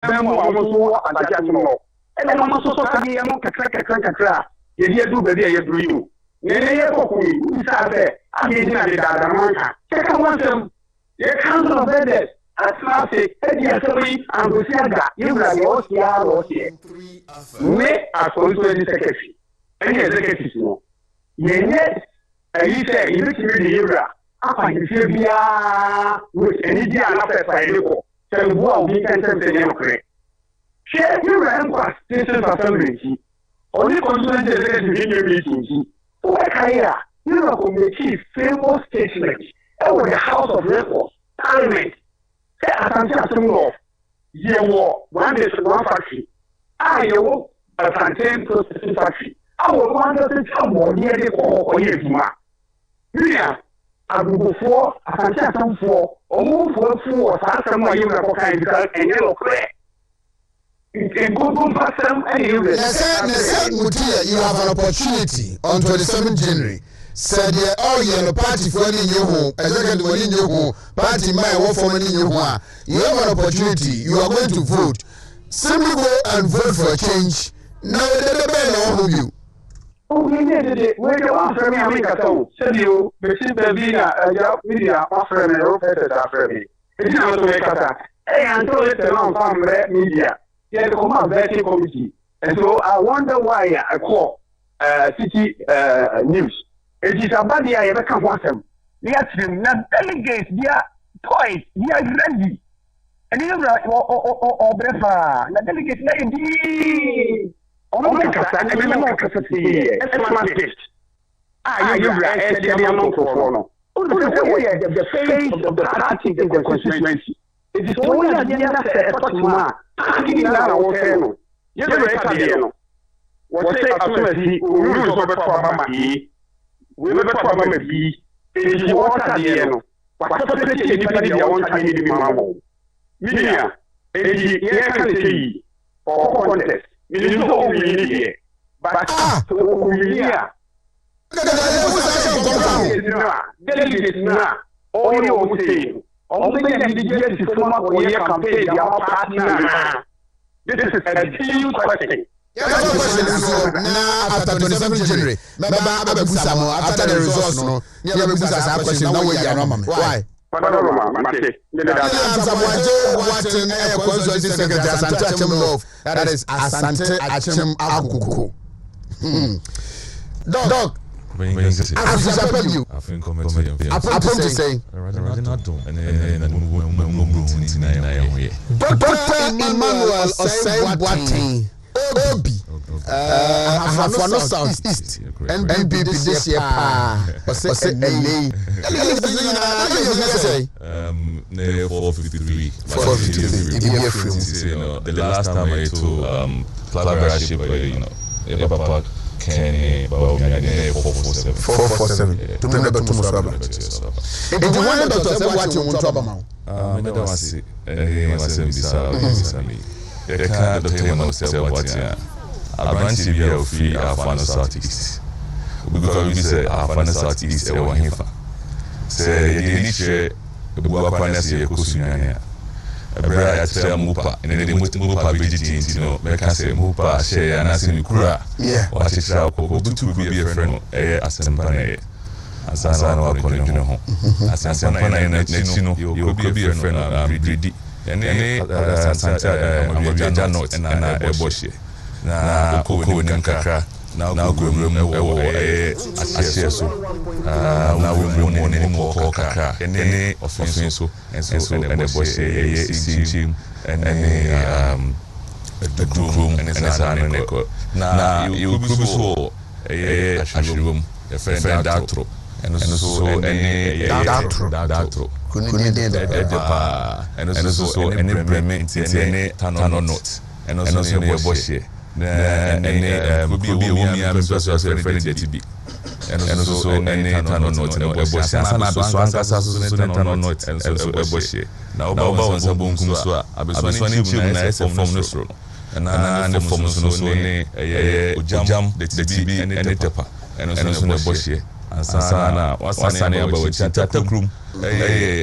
Bemo almost antakia no. And then almost so sorry, I'm not kakra. You do the day you do you. Ye kokui, sabe, I mean that Manka. Check out them. The council of vendors, as Marcy, Eddie, and Luciaga, you are the OCR. Me, as also the secretary. And the executive. Yes, and you say, you look at the Libra. Apa you feel with any idea after Friday. So, what we can say the Democrat. Share your rank station assembly. Only Constituency executive meeting. What career? You know, the chief famous statement. With the House of Records, Parliament. Say, Asante law. You war one day one factory. You walk a plantain processing factory. I will wonder to tell more near the or Yuma. Yeah. I will go for Asante for or move for somewhere you have and yellow clear. You can go past them and you will. You have an opportunity on 27 January. Said the party for any new home, executive for any new home, party my work for any new home. You have an opportunity, you are going to vote. Simply go and vote for a change. Now the bell on you. Oh, we did it. Where you are from America, said you, but since the media offering a rope after me. It's not to make us. Hey, I told it along from media. They come out vetting committee. And so I wonder why I call city news. It is a body I ever come once them. They are delegates, they are toys, they are ready. And you are or brefa. The delegates like indeed. Oh, I remember capacity. Excellent. You're right. The face of the party in the constituency. It is only a year after you're right. What say I rules over for Mama E. We will for Mama B. It is water the what anybody wants to be mamma. Media, can see for contest. You know we need it. But we are. Delegates now. All you say. Only the former or year campaign, your partner. This is a huge question. After 27 January, after the results, no, you have a question. No way, why? That is Asante Achem Akuku. Dog. I think to say Dr. Emmanuel Osei Obi Afano South East NBP this year Osei LA 453 the last time I to collaboration Papa Kenny, about 447. To remember to Musaba. If you want to say what you want to about, I don't see anything beside me. The kind of thing I say what I branch to be a free Afano Southeast. Because we say Afano Southeast, a one here. Say, you need to go up and see a Kusunia. A brother at Mupa, and then they Mupa Bridgetines, you know, make us say Mupa, share, and as in Kura. Yeah, what is our Coco to be a friend, as an Pane, as I know, as an Pane, you could be a friend of Bridget, and any Santa Note and a Boshi. Now, Coco and Kaka. Now go room so now we want any more kaka any offense so and the boss say and any the room and it's now you group so a room a friend datro and so any datro and so any payment any tano note and also your boss could be a woman and also a friend JTB. And also any tano note and a boss and tano note and also a boss. Now, Bows and Bunkuswa, I was running to from Nostro. And I form so a jam, the TB and a tepper, and also a boss. ansana wasane about Tatakrum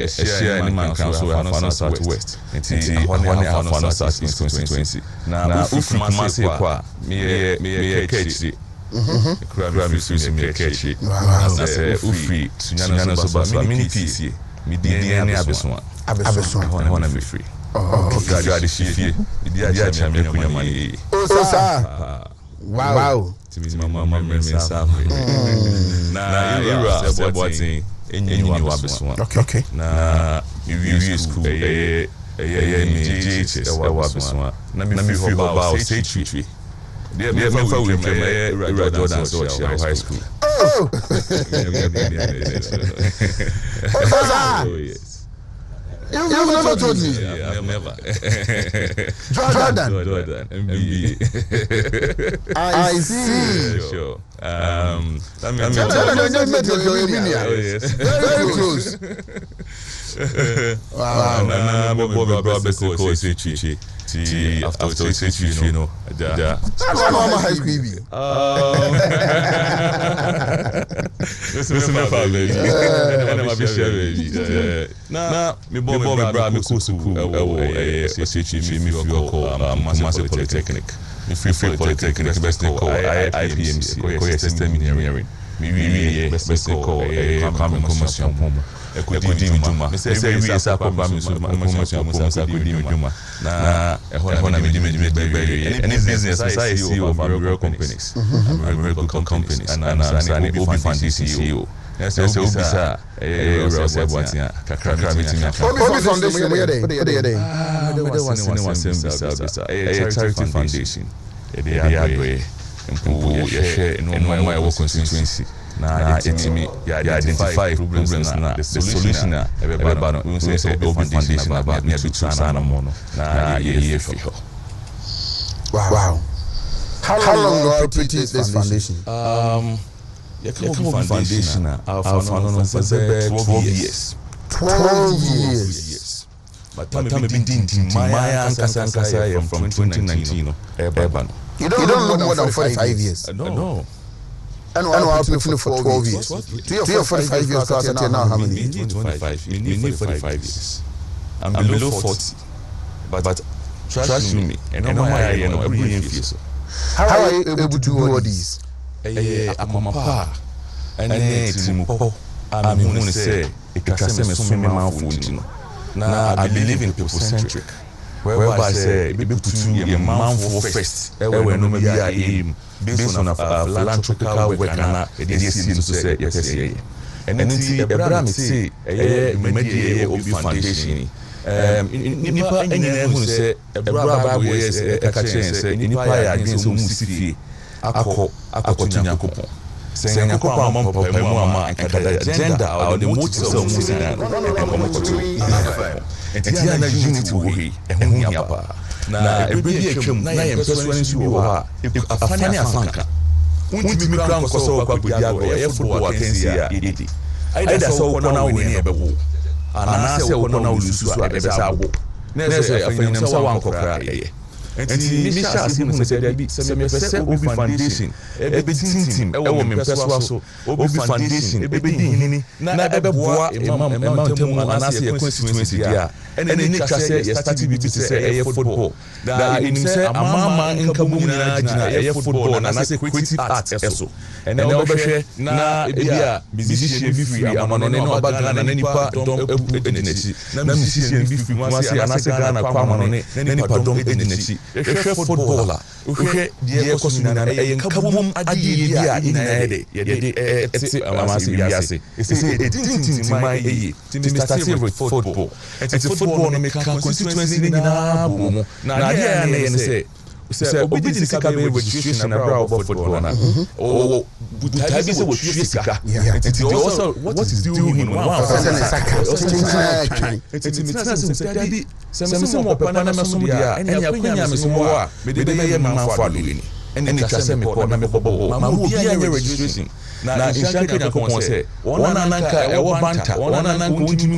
share any man council Afano Southwest nti ahone Afano Southeast Constituency na ufumase kwa me kechi kura mi susu me kechi na se ufi sunyana so ba mini PC me DNA abeso ahone me free okay gadi shifie me dia cha me kunyamani wow timi mama me sabe na era se boatin enyi wa beso okay na we school me JHS e wa beso na me fi about say tree dia me fa we me Jordan high school oh yes you never told me. Yeah, never. Jordan. MB. I see. Yeah, sure. Jordan met your yes. Very close. Wow. After say you know. High school. Listen, my baby. Na me bra me ko school me Massive Polytechnic. Me free Polytechnic best call IPMC ko system engineering. Me best call common commission pomo. E ko di Juma. Me say we asa ko ba me so commission pomo sa ko di Juma. Na e ho na me di any business I CEO of Entrepreneurial companies. Entrepreneurial companies and I'm signing Obi Foundation CEO. Yes, Obi sa Rosa Boatia kakra meeting Obi Foundation where they charity foundation they are improve your share in my constituency na etimi ya identify problems na the solution na everybody no we say Obi Foundation about near to sana mo no na ye fi ho. Wow. How long do I operate this foundation? Yeah, Obi Foundation. I've found for 12 years. 12 years. But time been Maya and Kasankasa from 2019. You don't look more than 45 years. No. And I'll be for 12 years. 3 or 45 years class now how many? 25. We need 45 years. I'm below 40. But trust me, and no my every year. How are you able to do all these? Akomapa ene timupo amihunu say ikase me so me manfo no na I believe in people centric whereby say people to be manfo first we no be aim based on a philanthropical work na e dey see so say yes and nti ebra me say media Obi Foundation nipa enina ehunu say ebra Bible yes e ka chen say nipa ya adwen so mu sifie akọ Nyankopon say Nyankopon among pemu ama enkada agenda or the motive of Musina and the unity we ehun yapa na ebedi atwam na yem person nso wo ha afane afanka untimi kra nko so kwa podiago e football atensia edidi aida so ko na woni ebebo ana se wo na ulusu a ebesa agbo na se afanyam se wa nkokra eye enti misha asimu se dia bi se me pese Obi Foundation ebetintim ewo me peswa so Obi Foundation ebedi hinini na ebeboa emam temu anase ye constituency dia ene ni twase ye start bi se eye football da inim se amama nkamu nyina gina eye football na anase creative art eso ene obehwe na ebia musician bi free amano ne oba Ghana na nipa dom edinachi na musician bi free kwase anase Ghana kwa amano ne nipa dom edinachi ehwe footballer ehwe die kosuna na enkabum adie dia ina yede eti amase biase ese etintin mai eye timi start with football eti football no make constituency ni na bomo na dia ya ne se obi di sika be registration na bra of football na o butabi se wo sika eti also what is doing in 1% eti mitna se dabi se mo papa na mesom dia enya kwenya mesom wa me de ye manfo adoini eni twase me ko na me bobo ma mo bia nye registration na inshanke na ko se wona nanka e wo banta wona nanka untimi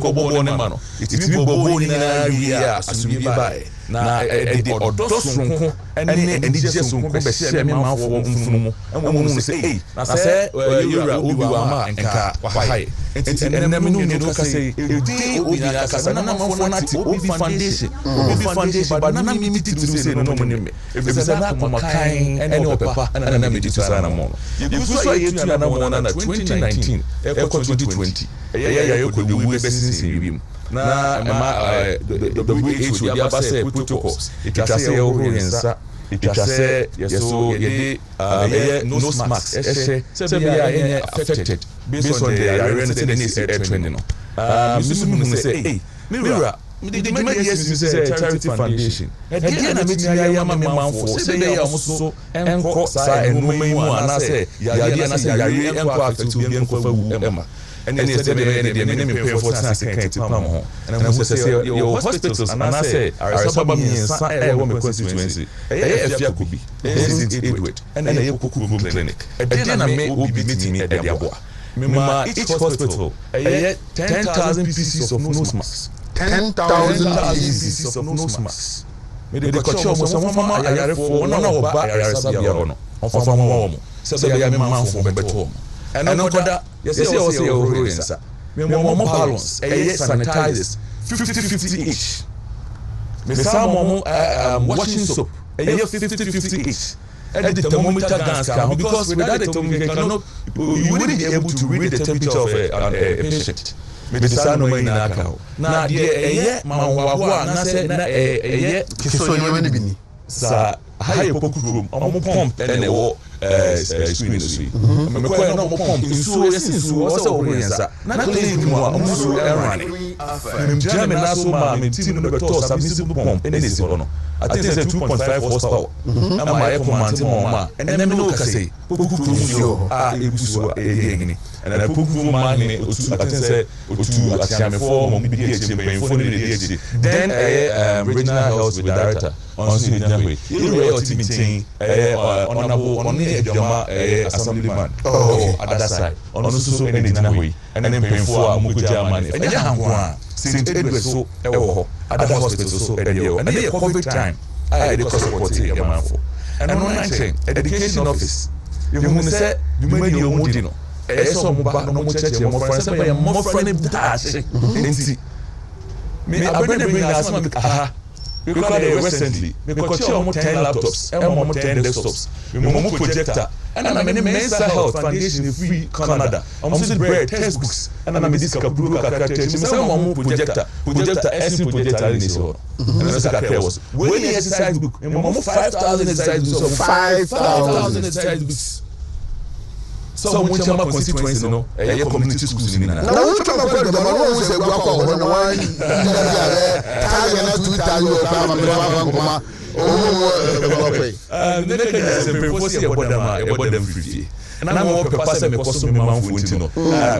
ko bobo ne ma no eti bobo ni na ria asumi bae na de odo sonko ene enije sonko be hye me manfo mfunu mu emu say na say yura obi wa ma nka wahai enti na me no ka say edi obi na kasa na manfo na ti obi foundation but na me miti to say no mo ne me ebisa na ko makan ene opepa na me di to sana mo you so yetu na mo na 2019 2020 ya ko de wu be sinsin wi na the WHO dia ba say protocols it just say orensa it just say yeso ye nose mask say be ya affected based on the awareness that is air training no me say hey mira the money yes say charity foundation e dey na meeting ya ma me manfo say be ya mo so enko sa enu mu ana say ya na say ya enko affect obi enko fa wu ema and then said they me pay for sense can't pam ho and I say your hospitals and I say are some me constituency afia kubi is Edward and then you kuku clinic then I may be meeting me at the aboa me each hospital 10,000 pieces of nose masks 10,000 pieces of nose masks me dey ko cho mo so mama ayare fo wona oba ayare sabia no on fa mo so be ya me manfo beto and another yes yes me mo balance sanitizers 50 each me some washing soap 50 each and the thermometer guns because without the thermometer cannot you wouldn't be able to read the temperature of a patient me decide no money na ka na de ma wa na say na kiso nyama ni bini sa high pokukrum omo pump and screen so me ko na omo pump insuo so orensa na clinic mu omo so run me jam na so ma me team no beto submissible pump and this no I think say 2.5 horsepower na my command mo ma and me no ka say pokukrum yo ebuso egini and I pokukrum man me otu I think say otu atiame for mo bi eche me for ni eche then regional health director on so nyahwe ultimately honorable on ejoma assemblyman other side on so any nyahwe and then pay for amukuja money enya hankwa St. Edward so ewo ho other hospital so edio and the COVID time I dey support your man for and on 19 education office you mun say you many o mudi no so mo ba no mo cheche mo friend say mo friend dash enti me bring us aha because recently because you almost 10 laptops and almost 10 desktops we mo projector and I'm in mental health foundation free Canada almost bread textbooks and I'm this kaburu kakra me say mo projector SC projector in so and so kakra was when the exercise book mo 5,000 exercise books 5,000 exercise books so mo chama constituency no community schools ni na wo chama ko do no se gwa ko ho no wa ni ta na 2,000 o ka ma me wa ngoma the next is a purpose about them 50 and I'm more purpose me cost me man for ntino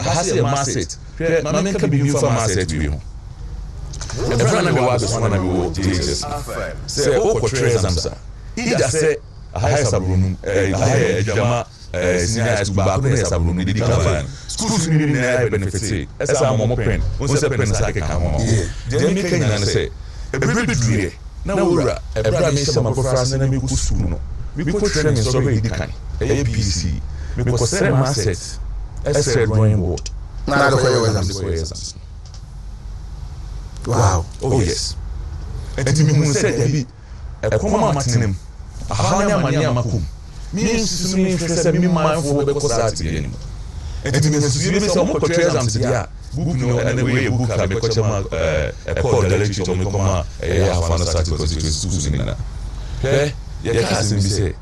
has a asset na me can be new farm asset we ho every na be wa be so na be wo Jesus say o ko trezamsa ida say high sabrunum high jama senior school ba ko na sabrunum di kavan schools ni na benefit esa mo pen on se pen sa ke kan mo dem me kan na say e be dure na wura ebra me se makofra na me ku school no me ko train me so be di kan APC me ko sell my assets drawing board na do for exams wow oh yes enti me mun say there be e koma matinem ahanya mania makum me nsusu me fese me mindful be ko sa ti animo enti me nsusu me se mo ko train exams dia book no and we book ka me ko chama call directory to me koma afana start constituency ni na ya kasim bi say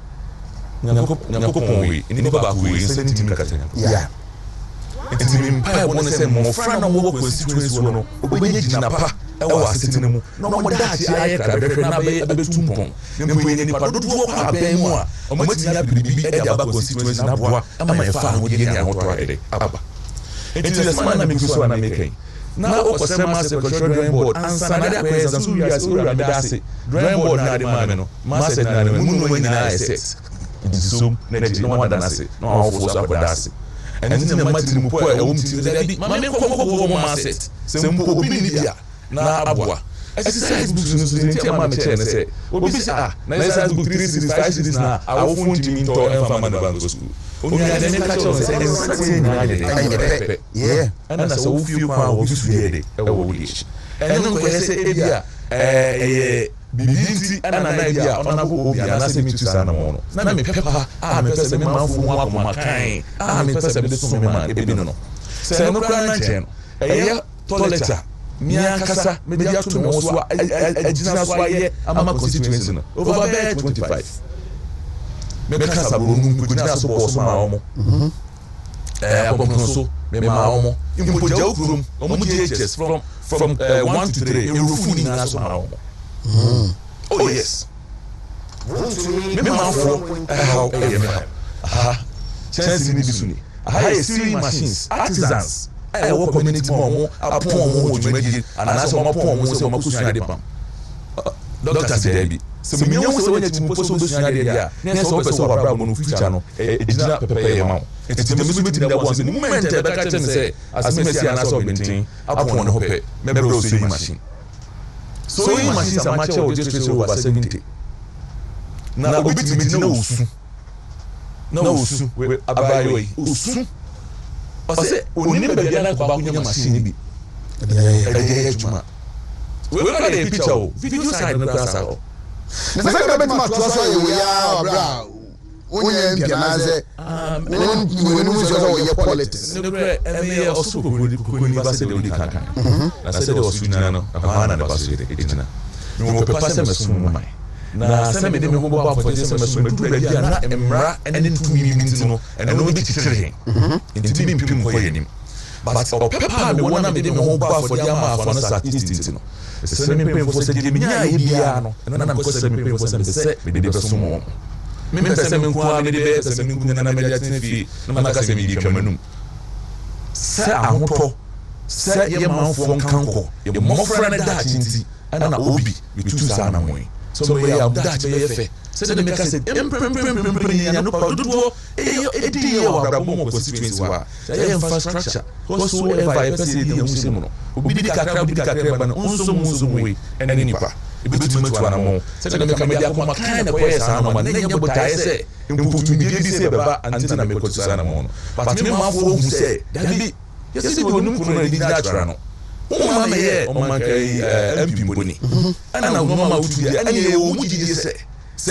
nyako ponwi ni baba ku yi se ntimi kata yeah enti me mpa won say mo fra na mo constituency no obenye gina pa e wa setene mu no mo daati aye kra behwe na be tumpon ne mo yenye ni pa dodo ko aben mu a o mati ya bibi e de aba constituency na boa ama e fa ho de ni ahoto ade aba enti the man na me ku so na me kai na o ko say master control drawing board ansa na de ko so wi as ora me dase drawing board na de ma me no master na me mu no ni na asset disum na de no wanda na se no awfo so abodase and then the matter mu po e wo mti de bi ma me ko mo asset se mpo obi ni bia na abwa exercise books no so nti ama me che ne say obi say na exercise book 3 series 5 series na awo phone timi nto enfa man bank school onu ya dem ka cho say ense na de yeah ana so wo feel kwa wo bi suye de e wo di eno ko say ebia bibinti ana na ebia ona bo obi ana se mi tu sana mo no na me pepa me pese me manfo ho akoma kan me pese me de so me man ebi no se no kra na chen toilet mia kasa me dia to me so agina so aye ama constituency no over there 25 me kasa bro nu gina so boss ma omo akomo so me ma omo impo ja ukrum omo DHS from 1 to 3 erufu ni na so ma omo oh yes Wontumi me ma for how chance ni bisuni sewing machines artisans wo community mo apon mo jumadi anase mo apon mo se mo kusua de pam doctor say debi se me nyawo se wonya timpo so kusua de dia na so pese wa bra mo no future no ejina pepe ma enti me so metim da bonse ni moment e be ka tell me say asemesi anase obentin apon no hope me bro sewing machine sewing machines are much of just over 70 na obitimi na osu we abayo osu ose onim be bia na ko ba kunya machine bi e juma we ka dey picture video side na class aho na se ka be ma to so ye ya bra onye mpia na ze wonu mu so so ye politics no bre eme osu ko ni ba se de odi kaka na se de osu nyina no akwana na ba so de etina mo pe pase mesumu mai na se me de me ho bo afọ je se mesumu du ba bia na emra ene ntumi minti no ene no bi titire nti bi mpim ko yenim but opepa me wona me de me ho bo afọ je ama afọ no statistics no se me pem fo se je me nya ye bia no na ko se me pem fo se me de besumu me pese me nko me de be se me nko na me de atin fi na ma ka se me di twamanum se ahoto se ye manfo nkanko ye mofra na da chinti ana obi bitu sa na mo so me ya da che fe se de me ka se ya no pa dudo edi ya wa brabo mo constituency wa ya infrastructure so ever e pese di mu se mo no obi di kakra ba no unso mu we ene nipa ebitu metu ana mo se de me ka me dia ko makan na ko ya sa no ma ne nya botae se imputu mi bi se beba antina me ko sa na mo no but me ma fo hu se dabi yesi do num kuno na di natural no o ma ye o man kai MP mboni ana na no ma wutu dia ana ye wo mu gidi se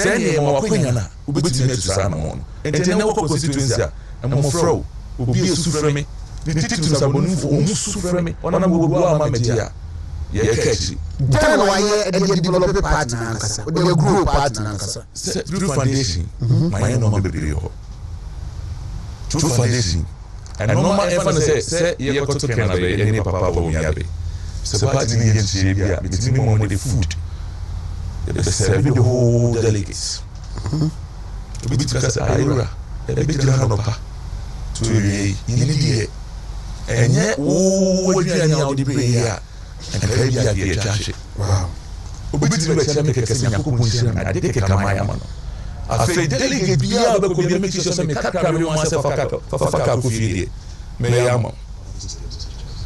ne ma wakonya na obetu metu sa na mo no enti na wo constituency a mo fro obi esu frame ni titu sa bonu fo o mu su frame ona na bo ama media ye catch then why ye develop party na nkasa o group party na nkasa through foundation my no ma bebre yo through foundation and normal everyone say ye ko to Canada be any papa bo mi abe so party ni yen she bia bitimi mo de food the serve the whole delegates bit because ayura e bit jira no pa to ye ni die enye wo wadua nya o de prayer and kai bia bia church wow obiti be cha me kekese nya ko punshi na de ke kama ya mano afi delegate bia be ko bia make sure say me kakra me wan say faka ko fie me ya mo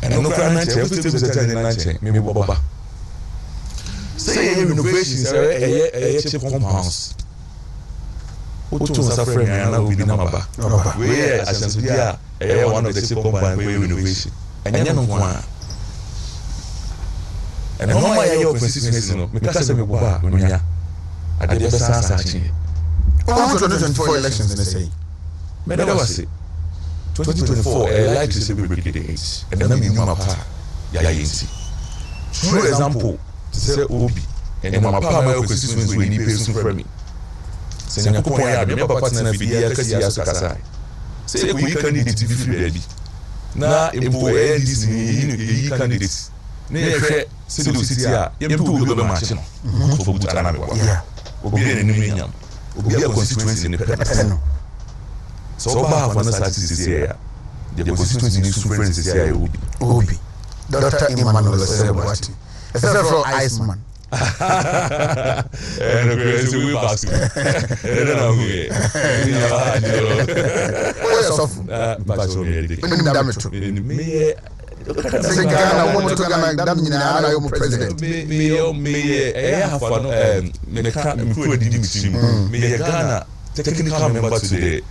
and no kra na che obiti be cha na che me boba say innovations e chip compounds otu sa frame na obi na maba we asenso dia one of the chip compound we innovation enya no kwa and no ma ya constituency no me kasa me boba onya ade be sa chi 2024 elections in say me da was 2024 I like to celebrate the days and then me mapa ya yinsi for example say obi and mapa my constituency we ni person for me say na ko ya me papa na bi ya kasi ya so kasa say ko yi candidate bi free there bi na impo NDC yi candidate ne ye se do city a ye mtu go be match no so buta na me kwa obi ne ni nyam obi a constituency ne pepe no so ba fa na statistics ya the constituency ni supremacy ya obi Dr. Emmanuel Sebwati from Iceman and crazy we pass and na we ni ya o so ba so me Ghana want to Ghana that nyina you president. Me hafa no me ka me ku edi mi team. Me Ghana technical member to the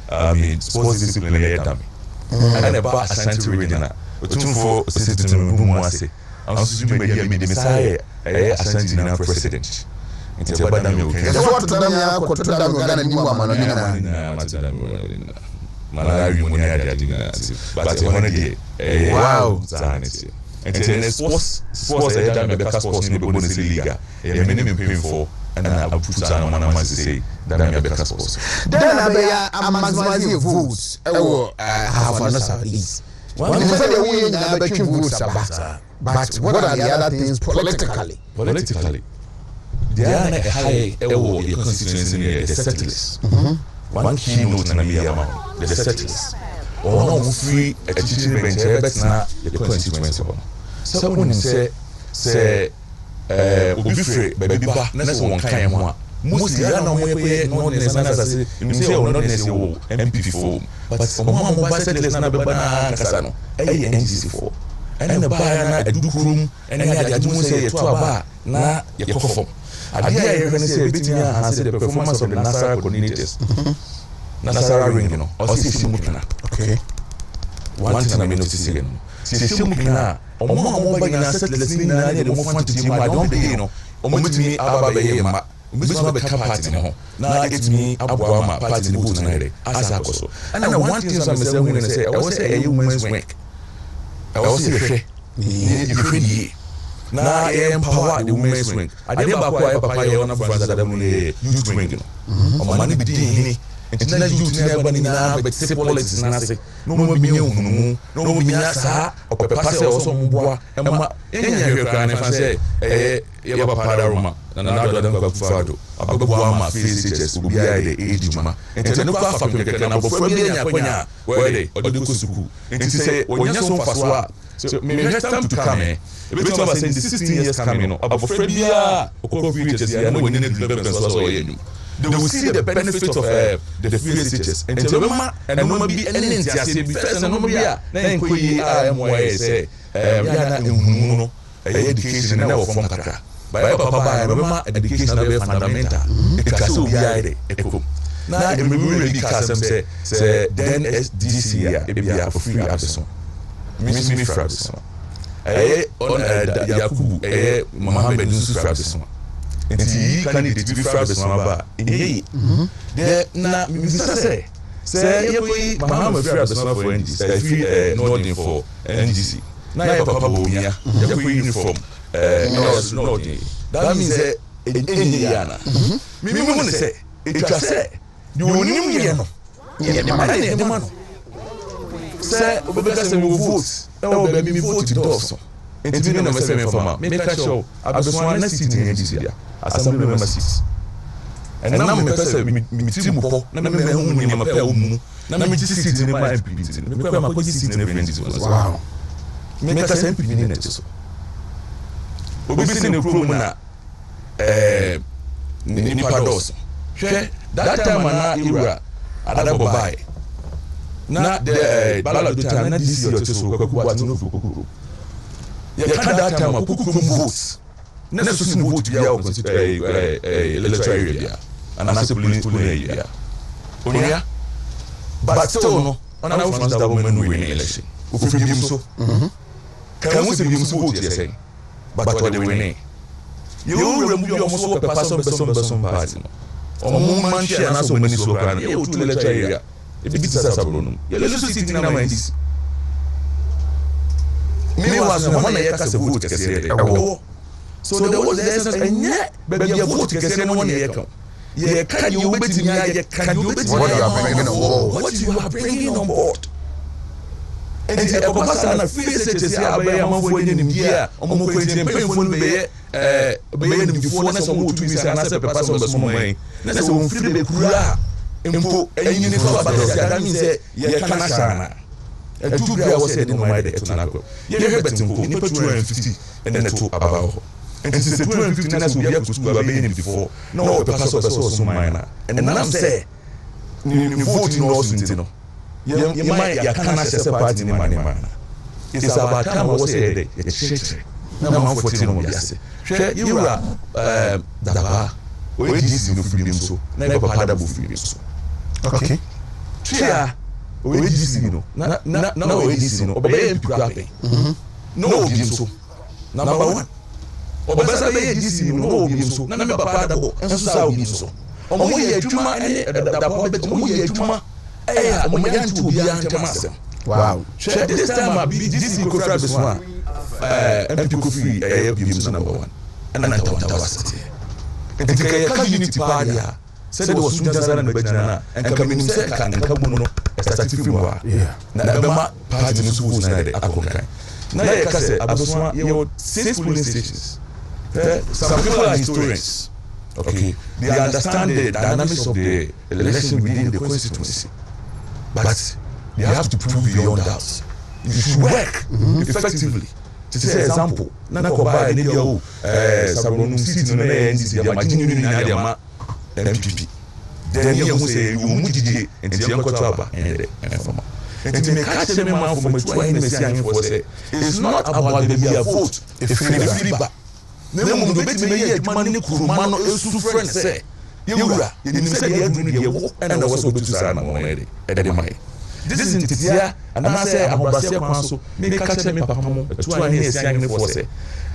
sports discipline academy. And about Ashanti region. Otumfo system mu ase. An su me de Messiah Ashanti na president. Nti ba da me o ken. So what to them ya ko to them Ghana ni mu amano nyina. Mana wi mu ya dia but one day wow zanity. Nti ne sports da me be ka sports ni be bonus liga. Me ne me pay for and I put on man say that me be ka sports. Then I maximize your votes. Half an hour at least. One is the way na be votes about. But what are the other things politically? There are a high your constituency the settlers. One keynote na me amount the settlers. Or no free a teaching bench na the constituency. Someone say obi free baby ba na so won kan ho a mostly ya na mo ye no ne sana say you say o no ne say o MPP form but mo ba settlers na be ba na kasa no NGC for and the buyer na edukrum and ya adwum say ye to aba na ye kofom ade ya ye say betimi a say the performance of the Nasara coordinators Nasara ring you know o say simukina okay one thing I notice again simukina omo ba na settlers ni na ye mo fan team I don't be you know omo timi aba ba ye ma Mr. Becca party no na etimi aboama party ni vote na here asa akoso and one thing I'm saying when I say I was say a women's week I was say you na empower the women's wing ade ba kwa papa ye ona France da mu ne youth wing no o mani bi din ni na youth na ba ni na be say politics na say no mo bi nye hunu no mo bi nya sa o pe passe o so mboa ema enya hwe kra ne fa say ye ba para Roma na do dem ba fado ababu ama FCHS obi ai de age ma enti no kwa fa pekeka na bofo bi nya kwanya we de odi ko suku enti say onya so faso a so me have time to come ebeti about saying the 16 years coming no abofra bia okoko FCHS ya no woni ne development so ye nyum they will see the benefit of the FCHS and tell them and no be any entiase be first no be a na enkoyi MYS say ya na ehunu no education na wo form kakra ba papa ba remember education na be fundamental because we are there ekom na ememure bi kasem say then SDC ya e bia for free abso mimi frabso on Yakubu Mohammed Nsu frabso enti candidate bi frabso ba there na mimi say ye boy Mohammed frabso for NDC free Nordin for NDC na ye papa bo mia ye ko uniform no that means Indiana mimi mo ne say it say you onim ye no ye de man say obeka say we vote e o be mi vote doso enti no me say me forma me ka show abeswan na seat in NDC dia assembly member seat and na me pese mi team po na me hu ni ma pe o mu na me ji seat ni ma MPP me ko ma ko ji seat na NDC wow me ka say MPP ni na so obi si ne kuro mu na ni pados hwe that time na era adabo buy na the balado time na this year to so kwaku atu no kokoro ya ka that time kokoro votes na so sin vote bia o consider electoral area and as a police area onya but still no on our front that woman win election ofi bi so kan mo se bi so vote ya say but what they winning you remove your so pe person party o mo man share na so mani so kan e o tu electoral area e bi tsa sabro no ye le so sitting na mandis me was no man ya ka se vote ke se so there was this and baby ya vote ke se no one ye kan ye kan you bet me ya kan you bet what you are bringing on board and the papa na FCHS ya abaya manfo enye nimdia omo ko enye penfo no be nimdifo na so mo tumi sa na se papa so be so man na se won free be kura empo enye ni so abaya that means ye kana sana etu bia wo se de no mai de etu na ko ye he betimpo ni pe 250 and then to about and se 250 na so bia ku school abaya nimdifo no papa so man na and na say ni vote no so ntino ye mai ya kana se party ni man it's about time was say a church. Na man 14 no biase. Hwe yura daba we dis no freedom so. Na e papa da bo freedom so. Okay. Tia we dis no. Na we dis no. Obey MP krapen. No obi so. Number 1. Obesa be dis no obi so. Na me papa da bo enso sa obi so. Omo ye adwuma da papa be omo ye adwuma. Omo yantu obi antem asem. Wow. This time I be this Kofra Beswa. MP Kofi BMS number 1. And I don't was it. And the unity party said it was Sunjazana and Bajana and coming in second and Kabuno started film. Yeah. Nabama party in schools and Akonkai. Now I said Aboswa you 6 polling stations. Some people are historians. Okay. They understand the dynamics of the election within the constituency. But you have to prove beyond doubt. You should work effectively. To say example, Nana Koba and Nidio Sabronum seats in the NDC, the Martin Yama MPP. Then you say you Mudi and Tianco Traba and to make catch them out from a 20 Messiah for say, it's not about the vote, if free back. Nemo do bet me ye Mani Kurumano is to friend say, Yura, you didn't say you had to walk and I was able to sign already at the Mai. This is Tia, and I say, I'm Brasia Council, maybe catch me Papa, 2 years young for say.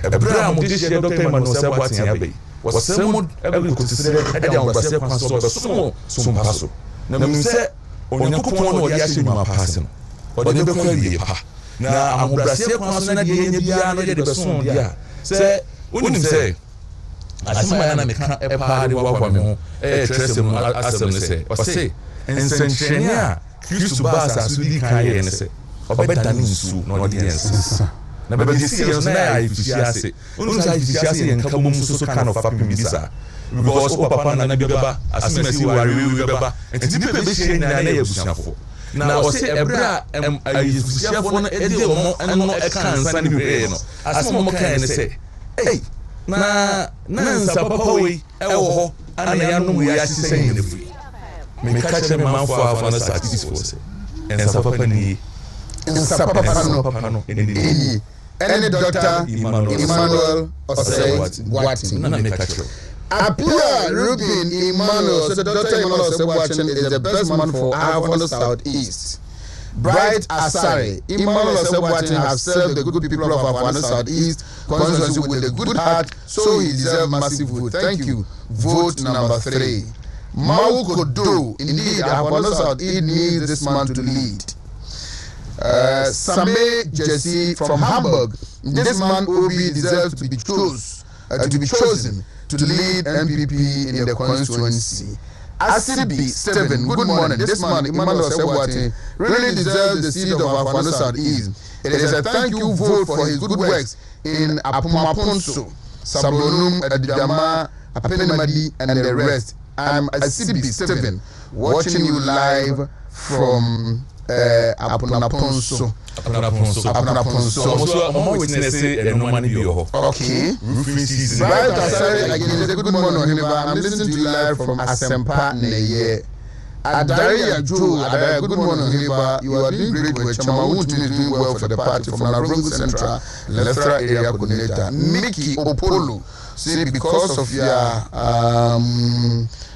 A Bram of this year, Dr. Manosel Abbey was someone ever considered at the Brasia Council of a small, some passo. Now, you say, on your coupon or Yashima passing, or the Bequeria pa. Now, I'm Brasia Council and the Besson, yeah. Say, wouldn't say. As my enemy can't a party walk on me, a trust him as say, or say, and Senchenia. Used to pass as we can say, or better than Su, no audience. Never be serious now if you say, Unusai and Kabum so kind of fapping Misa. Because Papa and Nababa, as soon as you are Rubaba, and to be patient and a Bushafo. Now, say a bra, I used to share one and no account, Sandy Reno, as Momo can say, hey, Nansa Papa, Elho, and I am no way I say in the free. Me catch them man for our statistics and Sapapani and Sapapano any doctor Emmanuel or say what Appear Ruben Emmanuel so Dr. Emmanuel Sebwachin is the best man for our Southeast. Bright Asare Emmanuel Sebwachin has served the good people of our Southeast constituency with a good heart, so he deserves massive vote. Thank you. Vote number 3. Mau Kodo, indeed, Afghanistan South needs this man to lead. Same Jesse from Hamburg, this man Obi deserves to be chosen to lead MPP in the constituency. Asibi Steven, good morning. This man Emmanuel Sebwati really deserves the seat of Afghanistan South East. It is a thank you vote for his good works in Apumaponso, Sablonum, Adidama, Apenamadi, and the rest. I'm Asibi Steven, watching you live from Apunaponso. Okay. Right, again, good morning. I'm listening to you live from Asempa Neye. Adaria Joe, good morning, you are doing great work. Wontumi is doing well for the party from Narongo Central, Electoral area coordinator. Mickey Opolo, see, because of your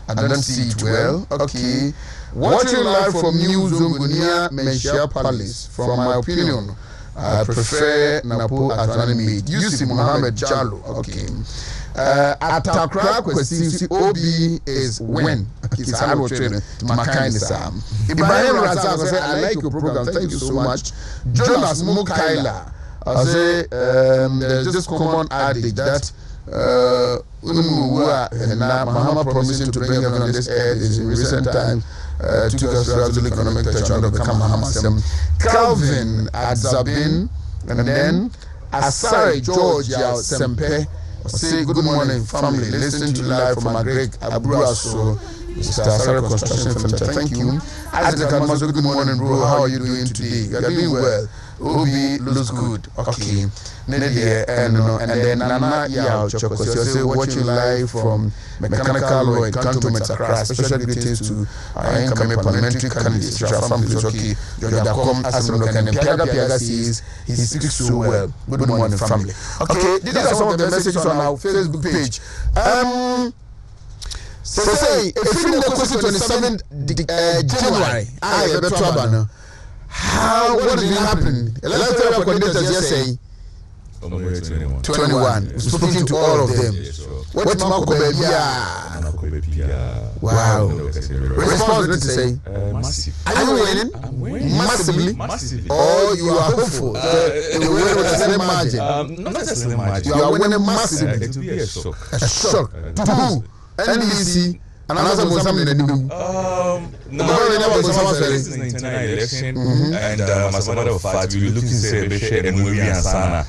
I don't see it well. Okay. Watching live from New Zungunia Menshia Palace. From my opinion, I prefer Napo Atwanami. You see Mohammed Jalo. Okay. Atakra Kwesi Obi is when. It's hard training. My kindness. Ibrahim Razak said, I like your program. Thank you so much. Jonas Mukaila. I say, there's this common adage that Mahama promising to bring heaven on this earth in recent times took us through absolute economic touch under the Kamahama. Calvin Adzabin, and then Asare George Sempe say good morning family, listen to live from my Greg Abruaso Mr. Asara Construction Furniture, thank you. Isaac Almazo, good morning, bro. How are you doing today? You are doing well. Obi looks good. Okay. Nadia, and then Nana Yao Chokos, you're watching live from Mechanical Law in Cantonment Accra. Special greetings to our incoming parliamentary candidates. Your family is okay. Yodakom Asimok and Piaga says he speaks so well. Good morning, family. Okay, these are some of the messages on our Facebook page. So say, if you know Constituency 27 January, what did happen? Electoral coordinators just say 21. We've spoken to all of them. What wow. Response to say massive. Are you winning? I'm winning. Massively? Or you are hopeful? You win with a slim margin. Not a slim margin. You are winning massively. It will be a shock. A shock. To who? NDC. And another Muslim in the new. This is the 1999 election, and as a matter of fact, we were looking to say Beshe and Muri and Sana.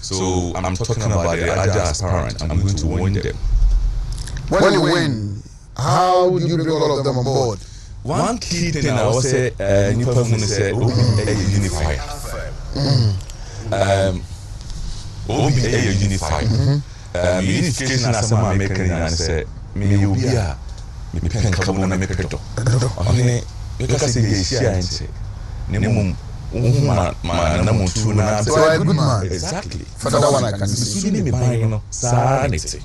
So I'm talking about the other aspirant. I'm going to win them. When you win, how would you bring all of them on board? One key thing I will say, Nipa Munu say, unify. Unify. Unification as a man making and say, me you be a me pen kabuna me peto. Only because they share and say, Nemum, Namu Tuna, good man. Exactly. For that one, I can see. Me buying sanity.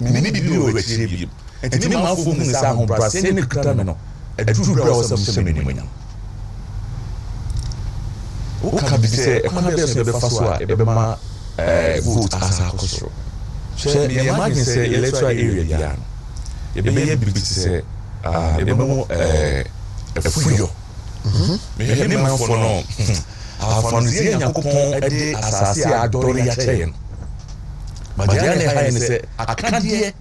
Maybe you will achieve you. And to me, my phone is at home, but send a criminal. A true browser, some seminar. What can be said? A conversation of the first one, a vote as a cost. Share me, imagine say electoral area. You may be able to say, a fuyo. Me, my phone. Our Fonzie and Coupon a day as I Doria chain. But Diana Highness said, I can't hear.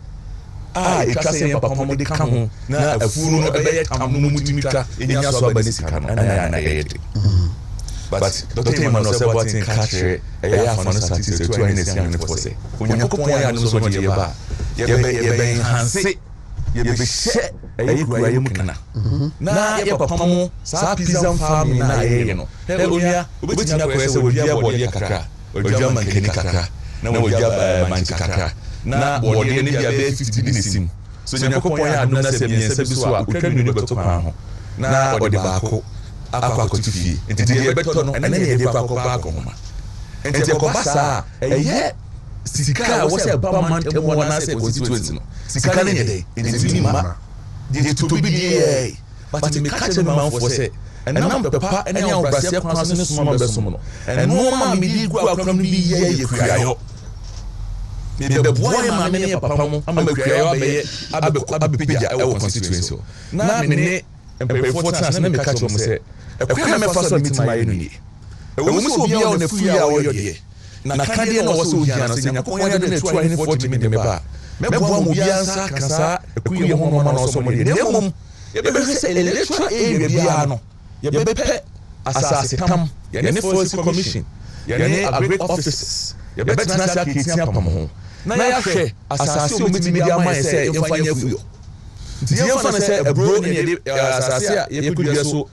A trusting up upon the come now a fool of a bed, Mutimita in your Sobanisican, and I ate it. But the team knows what in catch a year for us to 20 years. When you come and so much about, you be Hansi, you be shit, a Yukana. Now, your papa, Sapizam farm in Ayano. Hello, which now will be a body Kaka, or German Kenikaka. Now we have Manchaka. Now, what do you need to be 50 minutes? So, you know, I know that Sebiswa, we can do to Pano. Now, or the Baco, Aqua to fee, and the Beton, and then the Baco Bacoma. And the Cobasa, a year. Sika was a Baman and one as a constituency. Sika in a day, in the Zima. Did to be the but to catch a mouth for say. And now the papa and now Brazil consonant small besomo. And no man me go from the ye cry. Maybe the boy mammy papa, I'm a cry, Abipija, our constituency. Now, me and pay 4 times and let me catch him say, a crime of us meet my enemy. A woman will be on a free hour year. Nakandia was so young, and I pointed to 40 minutes. Maybe one will be answer, Cassa, a queen woman or somebody. You better say electoral area piano. You better assassin come, you force commission, you a great officers, you better not get home. Now, I say, assassin with me, I say, you find your view. The infant said a bro in the Assassia, you could just so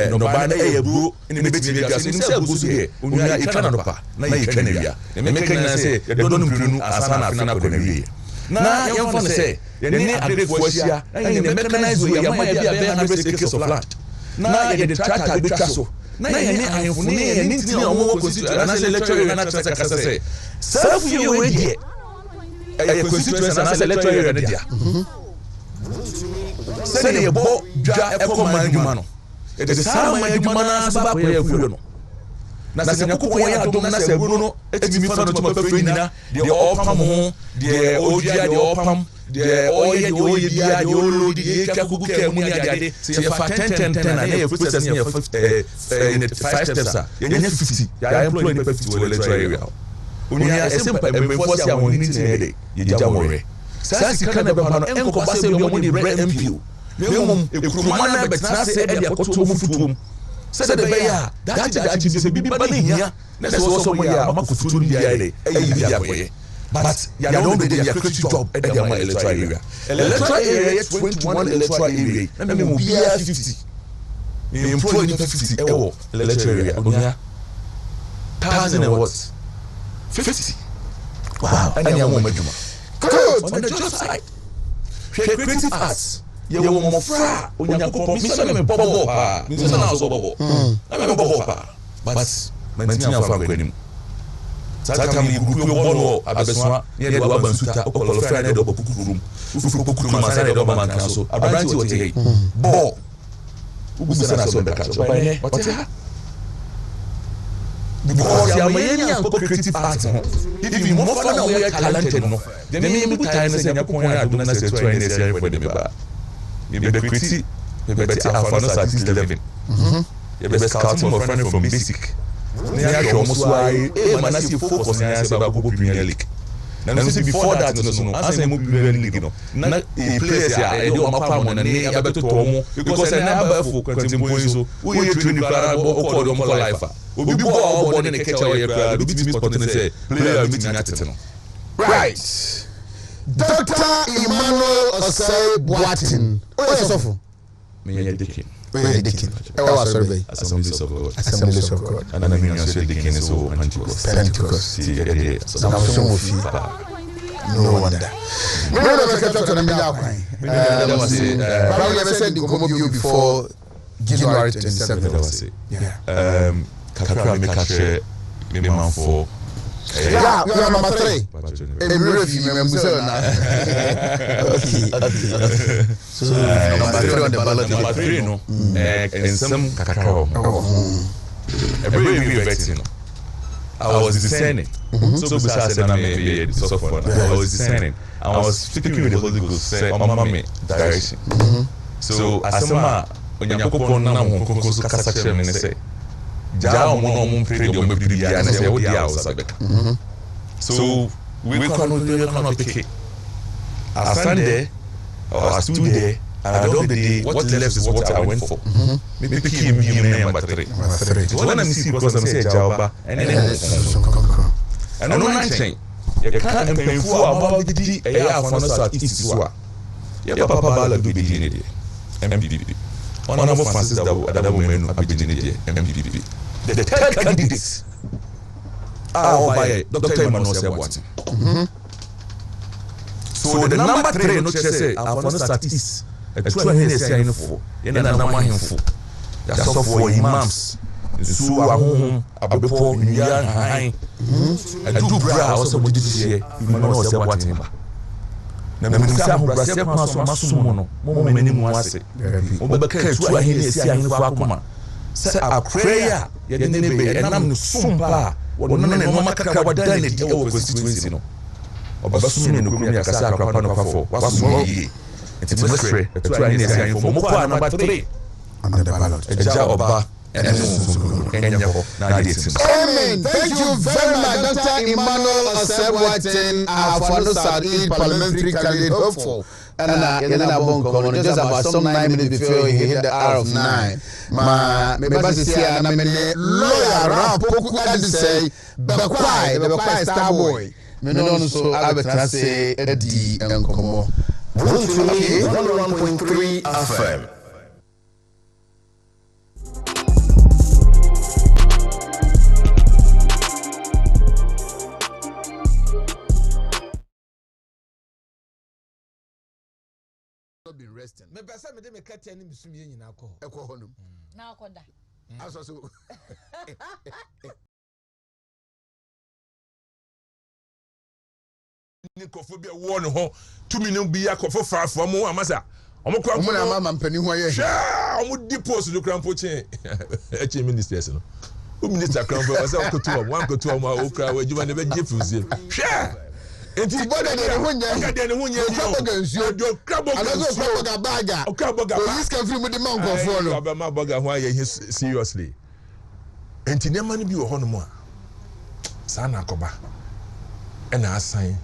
no band a bro in the meeting of himself goes here. We are a Canada, Nigeria. The American say, you don't know Asana Fanaconeria. Now, you want to say, you need a great voice here, and the mechanized way, you might be a 100 acres of land. Now, you try to be castle. Now, I am for me and need to know more constitution, and I say, lecture, and I say, serve you already. A constituency, and I say, lecture, already. Say a boat, Echo Manjumano. It is Sama Manjumana Sabaco. Nasanakoya, Domana, Bruno, it's me for the Topafina, the Opam, the Oja, the Opam, the Oya, the Oya, the Olo, the Kakuka, Munia, say a 10, and I have put us near 5 steps. You need 50. I employ the 50 to electoral area. Unia, a simple and before I need to head, you jamore. Sassy Canada, and Cobasa, your money, red MPU. If Kumana, but not say Elia Cotum. Said the Bayer, that is a baby bunny here. That's also where Makutu, the But you don't be there creative job at the electoral area. Electoral area 21 electoral area. I mean, we are 50. We employ 50 electoral area. Onya 1,000 and what? 50. Wow. And you are good. On the job side, creative arts. You are more fra. Onya ko mission me bobo pa. Mission na so bobo. I me bobo pa. But maintain for gwenim. Sata mi group yo bono abeswa ye de wa bansuta okolo fra na de obokukurum. Ufu okukurum asa de oba man kan so. Abranti o te bo. Ubusa na so beka so. What ha? Because you are many creative arts. If you more fun and we are talented, no. Then you put time and say you point out do na say try and say for them ba. You be the critic, you be the advanced at least 11. You be scouting more friend from basic. Near your most why man as you focus on say about Premier League. Now before that no as I move Premier League no. Na players ya do mapa mo na ne ya beto to mo because na ba for contemporary so we training para o call them life. Obi bo o ne catch our ya do be sport na say player meeting at no. Right. Dr. Emmanuel Osei Boatin. Oyesofo. Me ya dekin. Survey. Assemblies of God. Assemblies of God. And I mean you say dekin is so Pentecost. So no wonder. Me no be catch to na me akwan. Probably ever said the come you before January 27th. Yeah. Kakra me catch me man for yeah, we are number 3. So number 3 on the ballot. Number 3, no. And some kakao. Every vetting. I was discerning. So besides I made software. I was discerning. I was speaking with the Holy Ghost. Say, "Mama, direction." So asema onyankopon na mo kokoso kasa chem ne say. Jao mo pray the bibia na say wo dia osabeka. So we cannot pick it. I stand there, or I stood there, and I don't believe what left is what I went for. Maybe pick him number 3. So when I see because I'm saying Jawba, and then and no chain. You can't painful about the air for us at East Swa. Yeah, Papa Bala do be in it. MPP. One of Francis that woman MPP. The 10 candidates are by Dr. Emmanuel Osei Boatin. So the number 3 no say for statistics. 200 for. Yena na mahemfo. Ya so for imams. Su ahun abefo nyan han. Adu bra also mo didi Emmanuel Osei Boatin ba. Na me nsa ho bra se kwa so masumo no. Mo meni mu ase. Mo be ka 200 ahun akoma. Say a prayer ye ne be enam no sumpa wono ne no makaka wadane di e constituency no. Obasumi no kumi akasa akrapa no kwafo waso yi. It's mystery. To any say for mo kwa number 3 under the ballot. Eja oba Amen. Thank you very much, Dr. Emmanuel Osei Boatin, our Southeast parliamentary candidate hopeful. And just about some 9 minutes before he hit the hour of 9. My say, and I'm a lawyer, Rapoku, and say, Bekwai, star boy. Menon so Abetrase, Eddie, and Como. Wontumi 101.3 FM. Been resting. Me pesa me de me katia ni misumi nyina akọ. Ekọ honum. Na akoda. Aso so. Ni kofobia wo no ho 2 million bi akofo faafo mo amasa. Omo kwa mo na mama mpani ho ye. Sha, omo deposit no krampo chen. Eche ministers no. O minister krampo asa okotu o, wan kotu o ma o kra wa juma ne be jefuzie. Sha. Enti boda de hunye. Ka de ne hunye.Okraboga nsuo. Do kraboga nsuo.Okraboga baga.Okraboga baga. Police can free with the man go no. Aba ma boga ho aye seriously. Enti ne ma ne bi wo hono mo a. Sa na akoba. E na asan.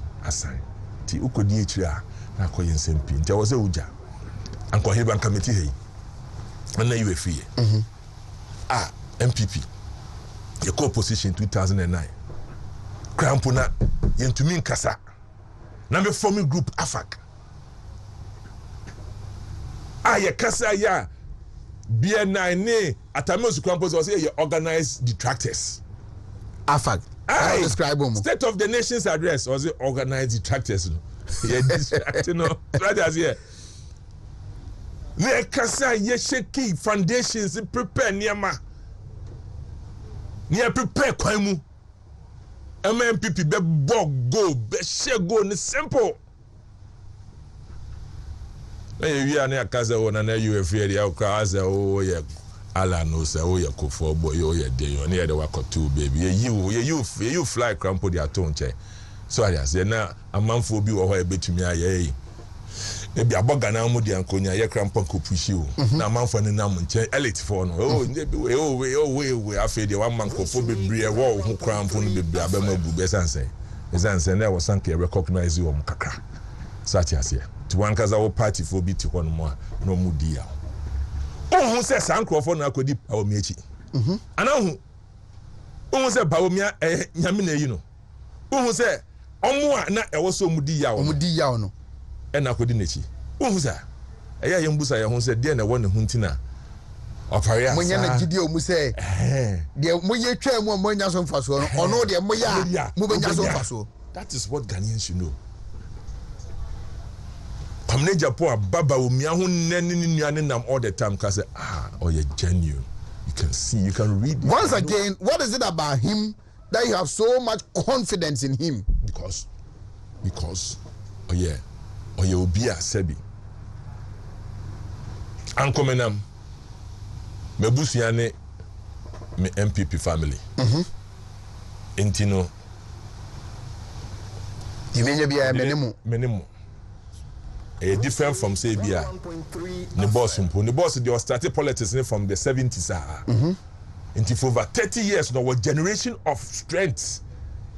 Ti ukodi etri a na akoye nsempi. Nti wo se uja. Anko heba committee hey. Na you efie. MPP. Your co-position 2009. Crampo na yentumi nkasa na me forming group afak ye kasa ya BN9 ne atamos campus was say organized detractors afak I describe them state of the nation's address was it organized detractors no yeah distracting no right as here ne kasa ye shake foundations prepare niama ne prepare kwan mu MMPP be bog go be share go ni simple we are near Kaza on an UFA the Kaza oh yeah ala no say oh yeah kofo boy oh yeah dey on here the work two baby you fly crampo the aton che so I say na amanfo bi wo ho ebetumi aye e bi aboga na mu de ankonya ye crampo ko pushi o na amanfo ne nam nche elite for no oh we afi de one man kofo bebre e wo ho crampo no bebre abemabu be sanse na wo sanke recognize you kakra such as here to one kaza wo party for bi ti hono mo no mu dia ohun se sankrofo na akodi awomi echi anahu ohun se bawomia nyame na yi no ohun se omo a na ewo so mu dia wo no e na akodi nechi ohun se eya ye mbusa ye hun se de na wo ne hun tina opare asa munya na gidi o mu se de moye twa mu mo nya so mfaso no ono de moya mu benya so mfaso. That is what Ghanaians should know. Pamne Japan baba umia hu neni nuane nam all the time cuz you're genuine. You can see, you can read. Once again, what is it about him that you have so much confidence in him? Because obia sebi. Ankomenam mebusuane me MPP family. Intino Imenya bia menemu. Different from say bia the boss mpo. The boss they started politics from the 70s into for over 30 years now, a generation of strength.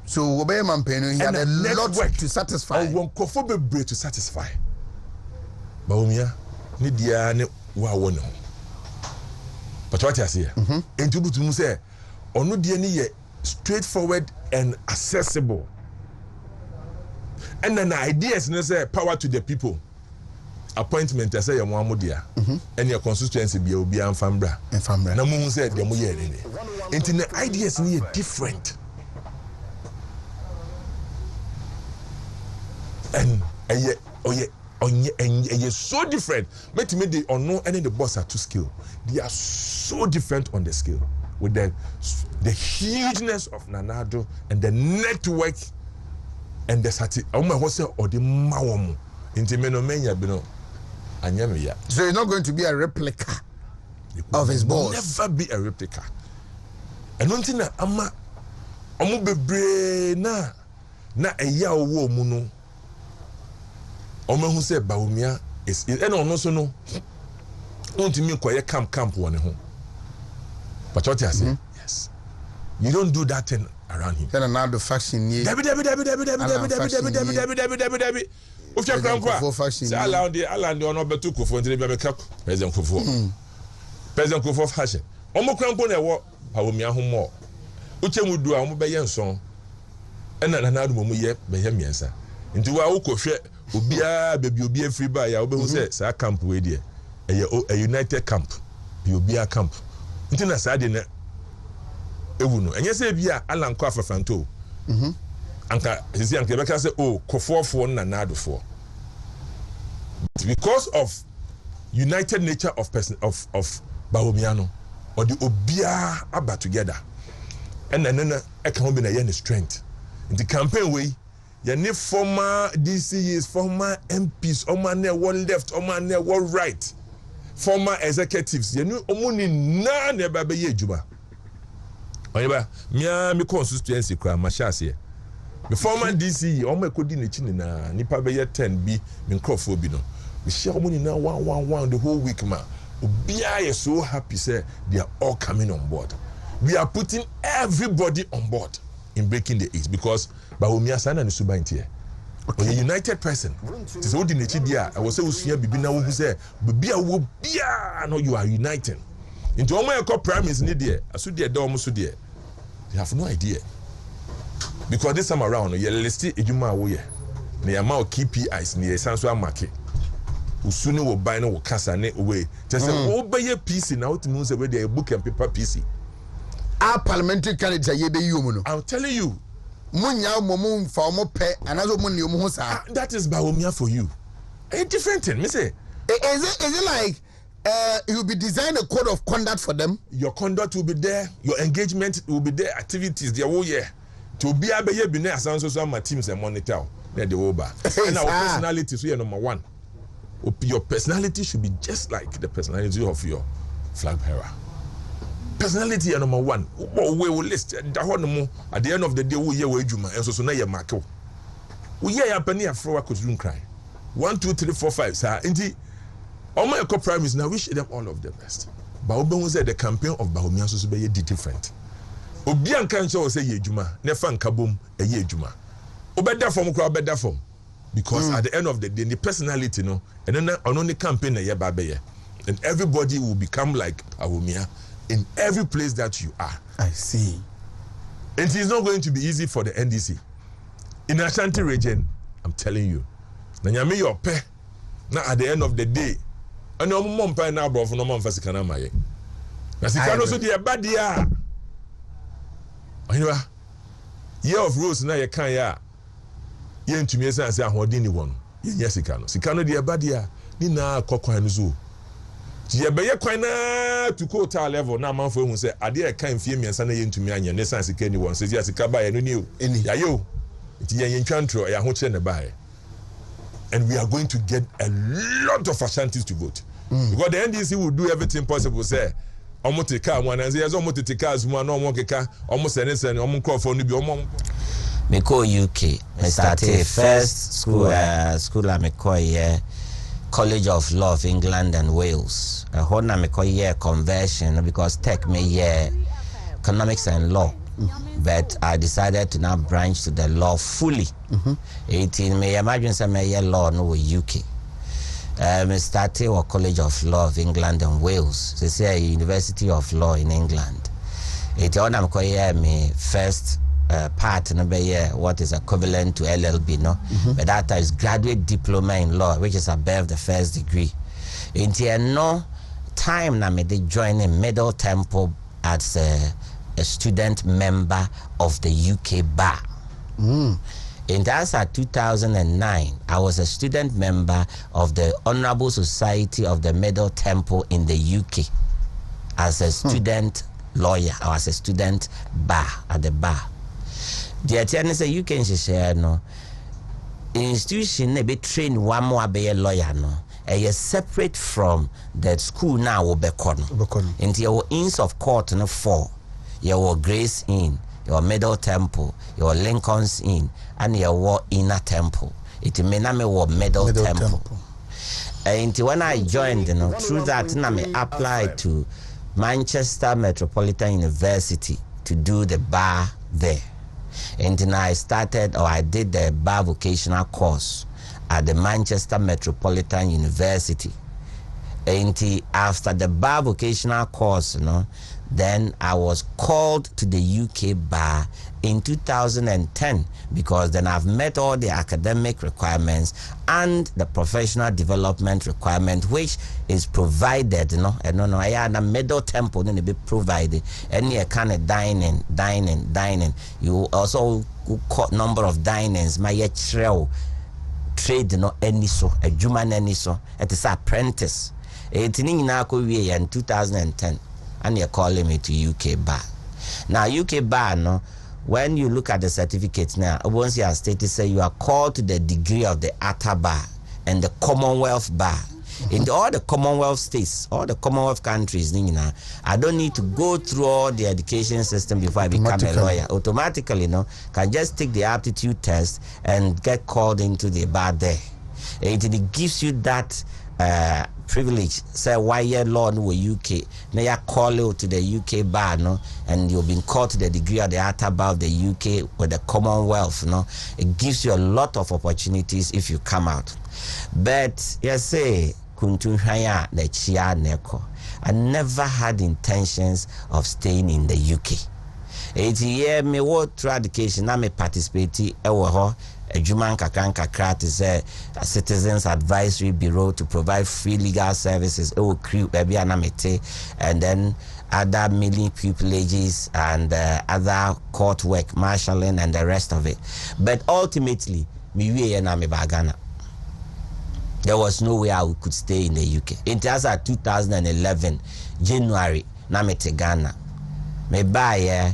So obey Mampeno, he had a lot to satisfy. One kofo be to satisfy. Baumia ni dia ne wa wono. But what I say, into butu say onu dia ni ye straightforward and accessible. And then ideas ne say power to the people. Appointment I say your modia and your constituency be obi amfambra. Na mu say dem ye ne. Into the ideas ni different. And so different. Make me the unknown and the boss are to scale. They are so different on the scale with the hugeness of Nanado and the network and the sati. Or the mawom into menomania bino. So it's not going to be a replica of his boss. Never be a replica. And one thing ama omu bebre na eya owo mu no. Omo hu say Baumia is and no so no. Wontumi koye camp one ho. But what you say? Yes. You don't do that thing around him. Then another faction here. Debi. Of your grandpa. Say allow the ono betu kofo ntire bia meka President Kofo. President Kofo fashion. Omo grandpa na wo Baumia ho mo. Uche mudu a omo be ye nson. Ena na adu mo ye be ye miensa. Nti wa wo kohwe obia baby obia free buy ya obehu say sa camp we there a united camp bi obia camp nti na sa de na ewu no enye say bia alanko afafanto anka sisi anka beka say kofofo na nadofo because of united nature of person of Bahomiano or the obia aba together and na e kan be na ye strength in the campaign way. Any former DCs, former MPs, omane one left, omane one right, former executives. You know, omuni na neba be ye juba. Oyeba, mi constituency kwa mashasi. The former DC, ome kodi ne chini na nipa be ye 10 bi min crofo bi no. We share omuni na 1 the whole week ma. Obia is so happy say they are all coming on board. We are putting everybody on board in breaking the ice because Baumia sana ni suba ntie. Okay. A united person. It is what in the I was say usua bibi na wo say bibi a wo bia no you are uniting. Into omo e ko primaries ni there. Aso there do omo so there. They have no idea. because this time around you list ejuma wo ye na ya ma KPIs na ya sanso amake usuni wo ban no wo kasa ne we just say wo be ye PC na what means we dey book and paper PC our parliamentary candidates ye be you no I'm telling you munya momo mfa omo pe anazo mo ne omo ho sa that is Bawumia for you a different thing me say is it like you will be designing a code of conduct for them. Your conduct will be there. Your engagement will be there. Activities there whole year. To be able to be there, so my teams and monitor. They're the over. And our personality is number one. Your personality should be just like the personality of your flag bearer. Personality is number one. We will list at the end of the day. We hear Juma and so now you mark. We hear a penny of flower could cry. 1, 2, 3, 4, 5. Sir, indeed. All my co-primaries now wish them all of the best. But Oben said the campaign of Bawumia so be different. Obian can show say Yejuma, nefa nkabom a Yejuma. Obeda form crowd better form. Because at the end of the day, the personality no, and then on the campaign a year babeye. And everybody will become like Bawumia in every place that you are. I see. And it is not going to be easy for the NDC. In Ashanti region, I'm telling you. Nanyame your pe. Now at the end of the day, and no mom pa na bro for no mom fasika na maye na sika no so de ba dia anyway year of rose na ye kan ya ye ntumi esa ase ahodin ni won ye nya sika no de ba dia ni na kokwan no so ye be ye kwan na to quota level na manfo ehun se ade e kan fie miensa na ye ntumi anya ne san sika ni won se ya sika ba ye no ni o ya yo ti ye ntwantro ya ho kire ne ba ye. And we are going to get a lot of Ashantis to vote. Because the NDC will do everything possible. Say, almost take car one and say, almost take cars one, almost anything, almost call for new. Me call UK. I started first school. School I me call College of Law of England and Wales. I hold na me call conversion because tech me economics and law. But I decided to now branch to the law fully. 18 may imagine some law no UK. I started a College of Law of England and Wales. They say University of Law in England. It on me first part no be what is equivalent to LLB no. But that is graduate diploma in law, which is above the first degree. In no time na me they join a Middle Temple as a student member of the UK bar. In that's at 2009, I was a student member of the Honorable Society of the Middle Temple in the UK as a student lawyer or as a student bar at the bar. The attorney say you can share no institution be train one more be a lawyer no. A separate from the school now will be into your inns of court no 4. Your Grace Inn, your Middle Temple, your Lincoln's Inn, and your Inner Temple. It may not be Middle Temple. And when I joined, through that, I applied to Manchester Metropolitan University to do the bar there. And then I did the bar vocational course at the Manchester Metropolitan University. And after the bar vocational course, then I was called to the UK bar in 2010 because then I've met all the academic requirements and the professional development requirement which is provided, I had a Middle Temple then be provided any kind of dining. You also number of dinings, my trade any so a Juman any so it is apprentice. It's in 2010. And you're calling me to UK bar. Now UK bar, when you look at the certificates now, once you are stated, say you are called to the degree of the Atta bar and the Commonwealth bar. In all the Commonwealth states, all the Commonwealth countries, I don't need to go through all the education system before I become a lawyer. Automatically, can just take the aptitude test and get called into the bar there. It gives you that privilege. Say why you law no UK. Now you call you to the UK bar, and you've been called to the degree of the Atta bar of the UK with the Commonwealth, It gives you a lot of opportunities if you come out. But you say kuntunhaya the chia neko. I never had intentions of staying in the UK. 80 year me wo through education na me participate ewo ho adwuma nkakra to say a citizens advisory bureau to provide free legal services ewo crew baby anamete, and then other milling pupilages and other court work, marshalling and the rest of it. But ultimately me we na me bagana. There was no way I could stay in the UK. In 2011 January na me te Ghana. Me buy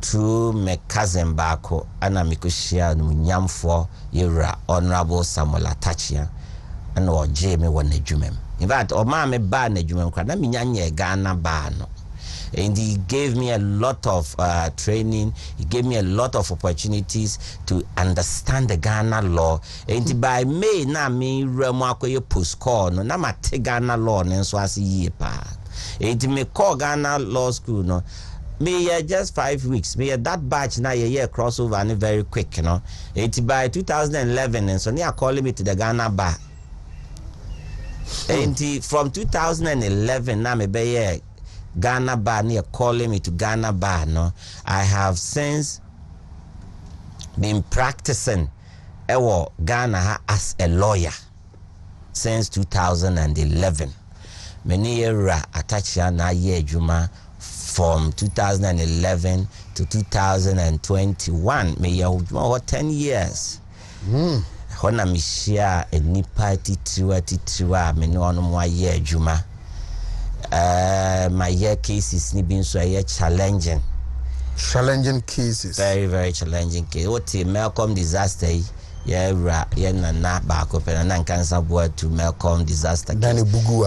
through my cousin Bako and I share no nyamfo yera Honorable Samuel Atachia and or Jamie one ejumem. In fact, o ma me ba na ejumem kwa na me nyanye Ghana ba no. And he gave me a lot of training. He gave me a lot of opportunities to understand the Ghana law. And by May na me remako post call no na mate Ghana law nenso asi ye pa. And me call Ghana law school no. Me just 5 weeks. Me that batch na ye crossover and very quick, you know. And by 2011 and so they are calling me to the Ghana bar. And from 2011 na me be Ghana bar near calling me to Ghana bar. No, I have since been practicing Ghana as a lawyer since 2011. Many era attached na ye juma from 2011 to 2021. Me ya 10 years. Hona mi share a nipa titiwa me no ono mo ye juma. My year cases ni been so challenging cases, very very challenging case. What Malcolm disaster na back up and cancer board to Malcolm disaster then Bugu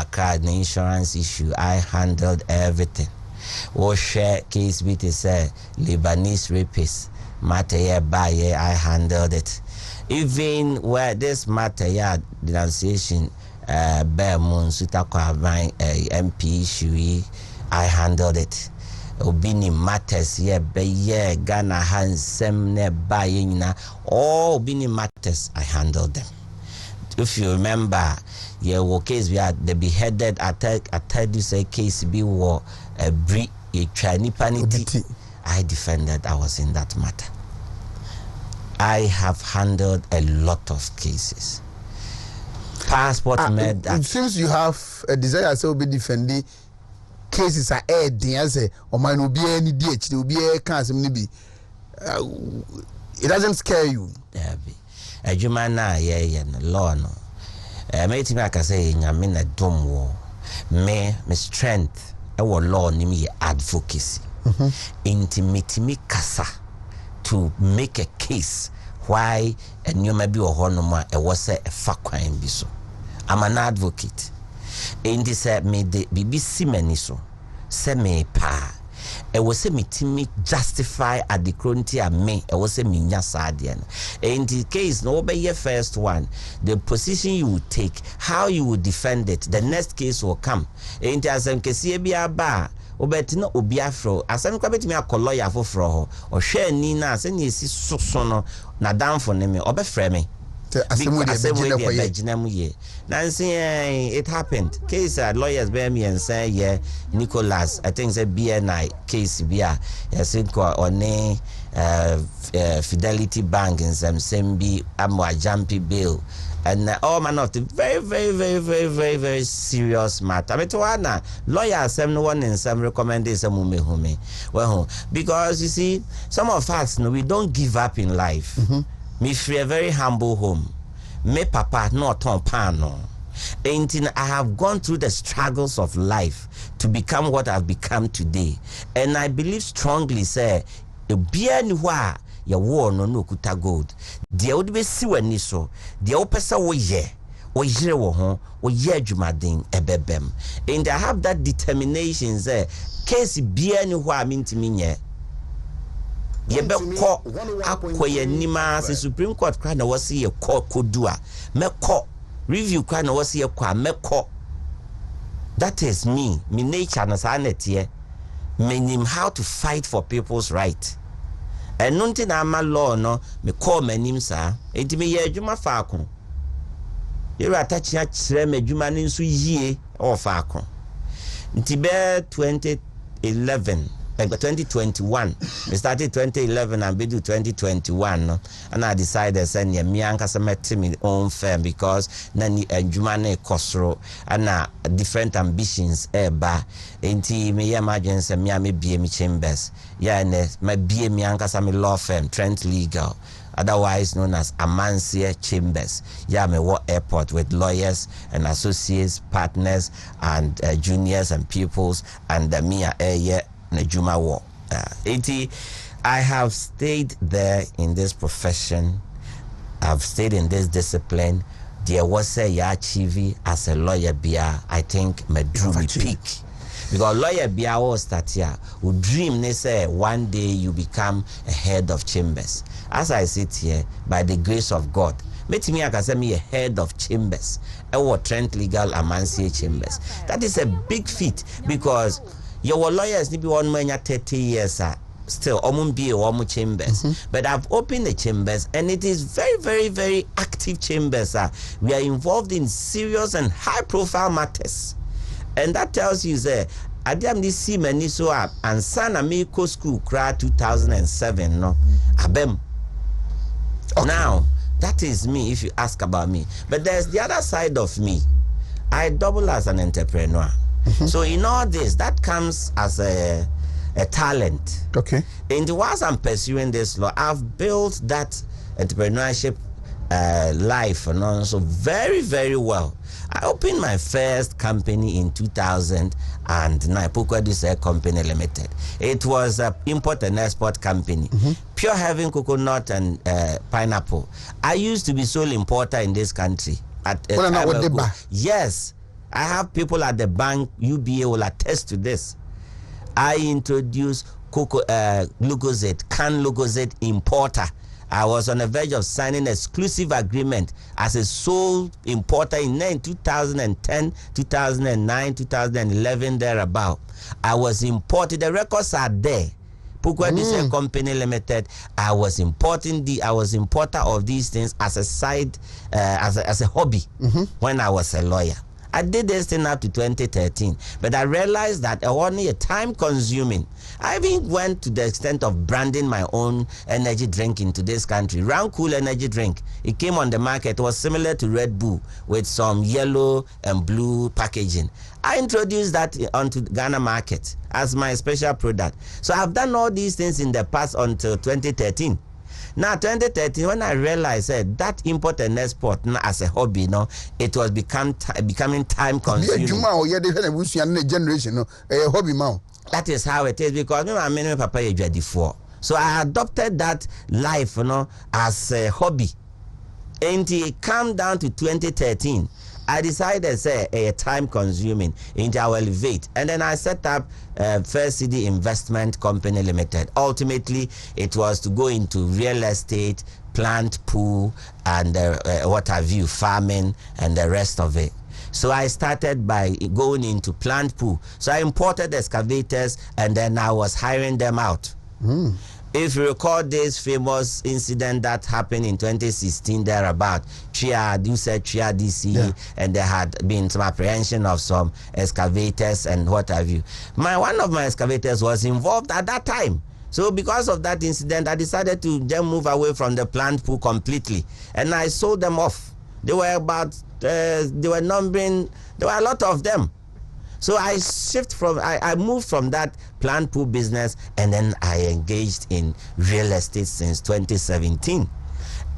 Accra the insurance issue. I handled everything. What share case with say Lebanese rapists matter by I handled it. Even where this matter denunciation Bearmoon Sutakwa MP issue, I handled it. Obini matters be Ghana handsome ne buying na all Obini matters I handled them. If you remember, case we had the beheaded attack. I tell you say case be war a breed a Chinese panity. I defended. I was in that matter. I have handled a lot of cases. Passport made that. It seems you have a desire to be defending cases are aired. Or might not be any DH, there will be a cancer. Maybe it doesn't scare you. A Jumana, law no. Made me like I say, I'm in a dumb war. Me strength, our law, name advocacy. Intimate me kasa to make a case. Why and you may be a honor, a was a crime be so. I'm an advocate. And this me the BBC meniso, say me pa. It was a me timmy justify at the cruelty and me, it was a minya sardian. In the case, no be your first one, the position you would take, how you would defend it, the next case will come. And as I'm be a bar. Obetino obiafro asem kwa betimi akolo ya foforo o hwe ni na ase ni esi soso na danfo ne me obefre me asem we de gina mu ye nansi it happened case lawyers bear me and say Nicholas I think say BNI case bia yes ko one Fidelity Bank in some sembi amwa jumpy bill and all manner of the very serious matter. But one lawyer no one in some recommendation well because you see some of us we don't give up in life. Me free a very humble home. Me papa not on pano. And I have gone through the struggles of life to become what I've become today. And I believe strongly say bien wa ya war no kuta gold. Dia would be siwani so. Dia opesa wo ye. O yire wo ho. O ye adwumaden ebebem. And I have that determination say case bien wa mintimi nye. Ye be ko akoye nima se Supreme Court kra na wose ye ko kodua. Me ko review kra na wose ye kwa me ko. That is me. Me nature na sa netie. Meaning how to fight for people's right. And nothing I'm a law no me call my name sir. It me ye juma falcon. You are touching a me juma ninsu ye or falcon. Tibe 2011 2021. We started 2011 and we do 2021. No? And I decided send me and Casamete my own firm because nani Jumane Kosro and different ambitions eba. Inti me emergency me ame BM Chambers. Yeah, my BM Yankasami law firm, Trent Legal, otherwise known as Amansia Chambers. Yeah, me work airport with lawyers and associates, partners, and juniors and pupils, and the Mia Eye Nejuma War. I have stayed there in this profession. I've stayed in this discipline. There was a achieve as a lawyer. I think me drew me peak. Because lawyer Biao start here, who dream they say one day you become a head of chambers. As I sit here, by the grace of God, make me I can say me a head of chambers. Our Trent Legal Amansia Chambers. That is a big feat because your lawyers need be 1 man 30 years still be chambers. But I've opened the chambers and it is very, very, very active chambers. We are involved in serious and high profile matters. And that tells you that I am this see many so up and son Americo school cry 2007 no abem. Okay. Now that is me if you ask about me. But there's the other side of me. I double as an entrepreneur. So in all this, that comes as a talent. Okay. And whilst I'm pursuing this law, I've built that entrepreneurship life and also very, very well. I opened my first company in 2009, Pukwadise Company Limited. It was an import and export company. Pure Heaven coconut and pineapple. I used to be sole importer in this country. Yes, I have people at the bank, UBA will attest to this. I introduced Lucozade, canned Lucozade importer. I was on the verge of signing an exclusive agreement as a sole importer in 2010, 2009, 2011, thereabout. I was importing, the records are there. Pukwadise Company Limited, I was importer of these things as a side, as a hobby when I was a lawyer. I did this thing up to 2013, but I realized that only a time consuming. I even went to the extent of branding my own energy drink into this country. Round Cool energy drink. It came on the market. It was similar to Red Bull with some yellow and blue packaging. I introduced that onto the Ghana market as my special product. So I've done all these things in the past until 2013. Now, 2013, when I realized that import and export as a hobby, it was becoming time consuming. That is how it is because my papa is ready for. So I adopted that life, as a hobby. And it came down to 2013. I decided, a time consuming, and I will elevate. And then I set up First City Investment Company Limited. Ultimately, it was to go into real estate, plant pool, and what have you, farming, and the rest of it. So I started by going into plant pool. So I imported excavators, and then I was hiring them out. If you recall this famous incident that happened in 2016 thereabout, Tria DC, and there had been some apprehension of some excavators and what have you. One of my excavators was involved at that time. So because of that incident, I decided to then move away from the plant pool completely, and I sold them off. They were about, there were a lot of them. So I moved from that plant pool business, and then I engaged in real estate since 2017.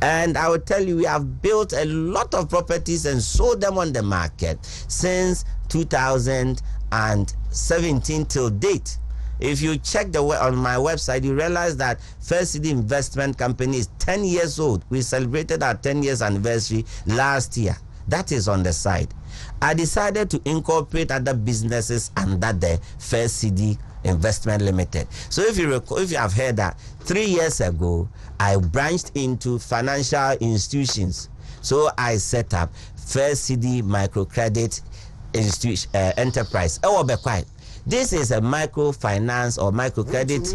And I will tell you, we have built a lot of properties and sold them on the market since 2017 till date. If you check on my website, you realize that First City Investment Company is 10 years old. We celebrated our 10 years anniversary last year. That is on the side. I decided to incorporate other businesses under the First City Investment Limited. So if you have heard that 3 years ago, I branched into financial institutions. So I set up First City Microcredit Enterprise. This is a microfinance or microcredit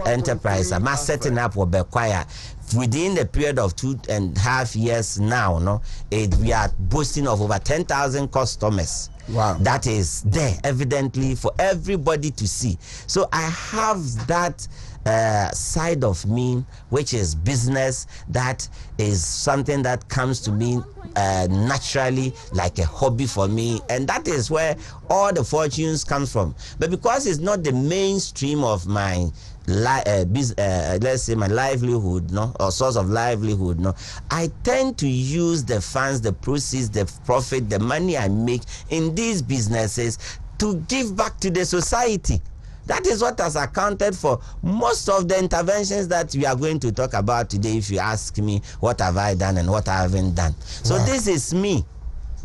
enterprise. I'm setting up within the period of 2.5 years now. We are boasting of over 10,000 customers. Wow. That is there evidently for everybody to see. So I have that side of me, which is business, that is something that comes to me naturally, like a hobby for me, and that is where all the fortunes come from. But because it's not the mainstream of my let's say my livelihood, no, or source of livelihood, no, I tend to use the funds, the proceeds, the profit, the money I make in these businesses to give back to the society. That is what has accounted for most of the interventions that we are going to talk about today. If you ask me, what have I done and what I haven't done? So this is me.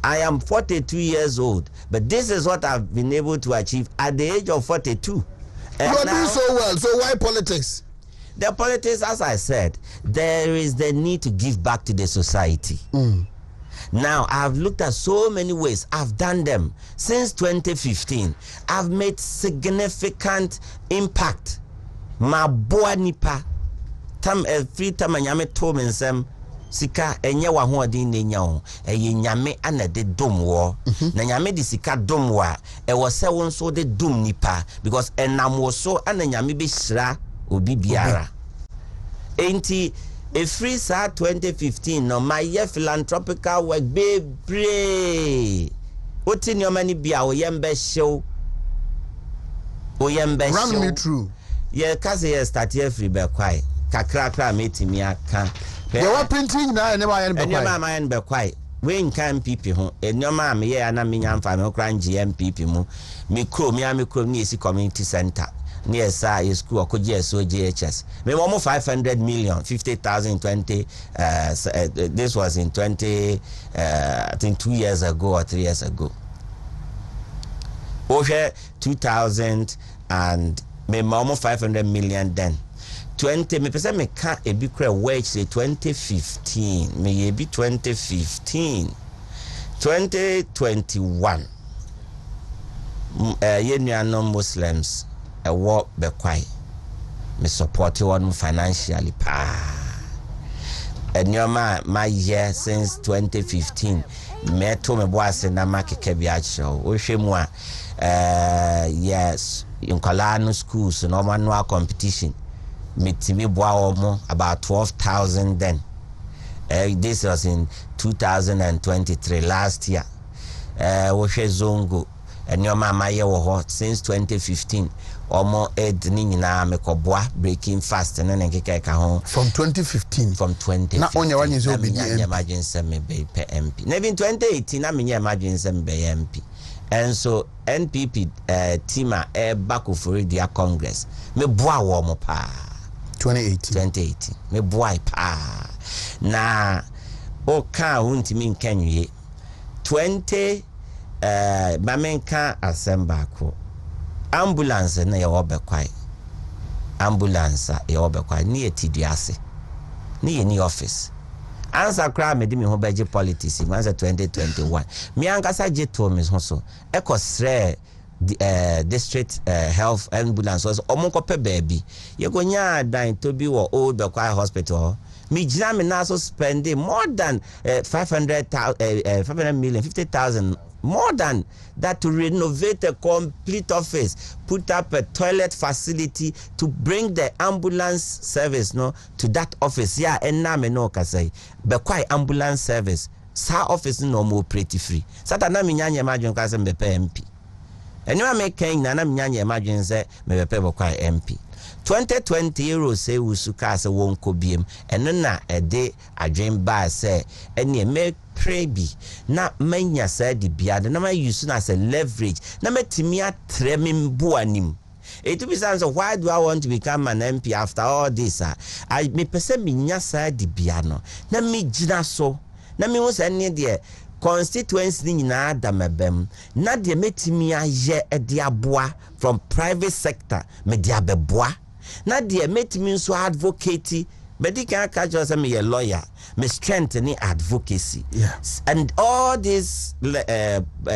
I am 42 years old, but this is what I've been able to achieve at the age of 42. You are doing so well, so why politics? The politics, as I said, there is the need to give back to the society. Now, I've looked at so many ways. I've done them since 2015. I've made significant impact. Ma boa nipa tam every time anyame to me nsem sika enye wa ho odin na nya ho eye nyame anade dom wo na nyame di sika dom wa e wo se won so de dom nipa because enam wo so ana nyame be hira obi biara enti a free sa 2015 no my year philanthropical work bebre oti ni o mani bia o yembe show run me through. Yeah, cause you start here free be kwai kakra metimi aka they were printing na never yen be kwai enema ma yen be kwai we nkan MPP ho enema me ye ana menya mfa me kra nje MPP mu me kro ni esi community center near sa school okoje so GHS me mo 500 million 50,000 20 this was in 20 I think 2 years ago or 3 years ago. Over 2000 and me mo 500 million then 20 me pese me ka ebi kra wage say 2015 me ebi 2015 2021 ye nuanom Muslims a war bekwai me support one financially pa and your my year since 2015 me to me boase na makeke bi a show o hwemu a yes in Kalano schools no manual competition mitimi boa omo about 12,000 then this was in 2023 last year wo hwe zongo and your mama ye wo hot since 2015 omo ed ni nyina mekoboa breaking fast and then nkeka ka ho from 2015 na onye wanye so be imagine say me be MP na in 2018 na me imagine say me be MP. And so NPP team back of their Congress me boa wo mo pa 2018 me boa pa na o ka Wontumi nkanwie 20 mamenka assemble ko ambulance na ye obekwai ambulance ye obekwai ni etiduase ni ni office answer cry me di me ho beje politics man say 2021 me ankasa je to me so ekosre district health ambulance was omonkope baby ye go nya dan to bi wo old Bekwai hospital me gina me na so spending more than 500 million 50,000 more than that to renovate a complete office, put up a toilet facility to bring the ambulance service no to that office. Yeah, and na me no ka say Bekwai ambulance service sa office no more pretty free. Sata na me nyanya imagine ka say me pe MP. Anyway me ken na me nyanya imagine say me pe Bekwai MP. 2020 euro say usuka say won ko biem eno na ede adwen ba say ene me prebi na manya say di bia na ma use na say leverage na metimi atre me mbuanim. It be say why do I want to become an MP after all this? I me pese me nya say di bia no na me gina so na me wo say ne de constituency ni na adamabem na de metimi aye ede aboa from private sector me de abeboa na de metimi so advocate medical catch us me a lawyer me strengthening advocacy. Yes. And all this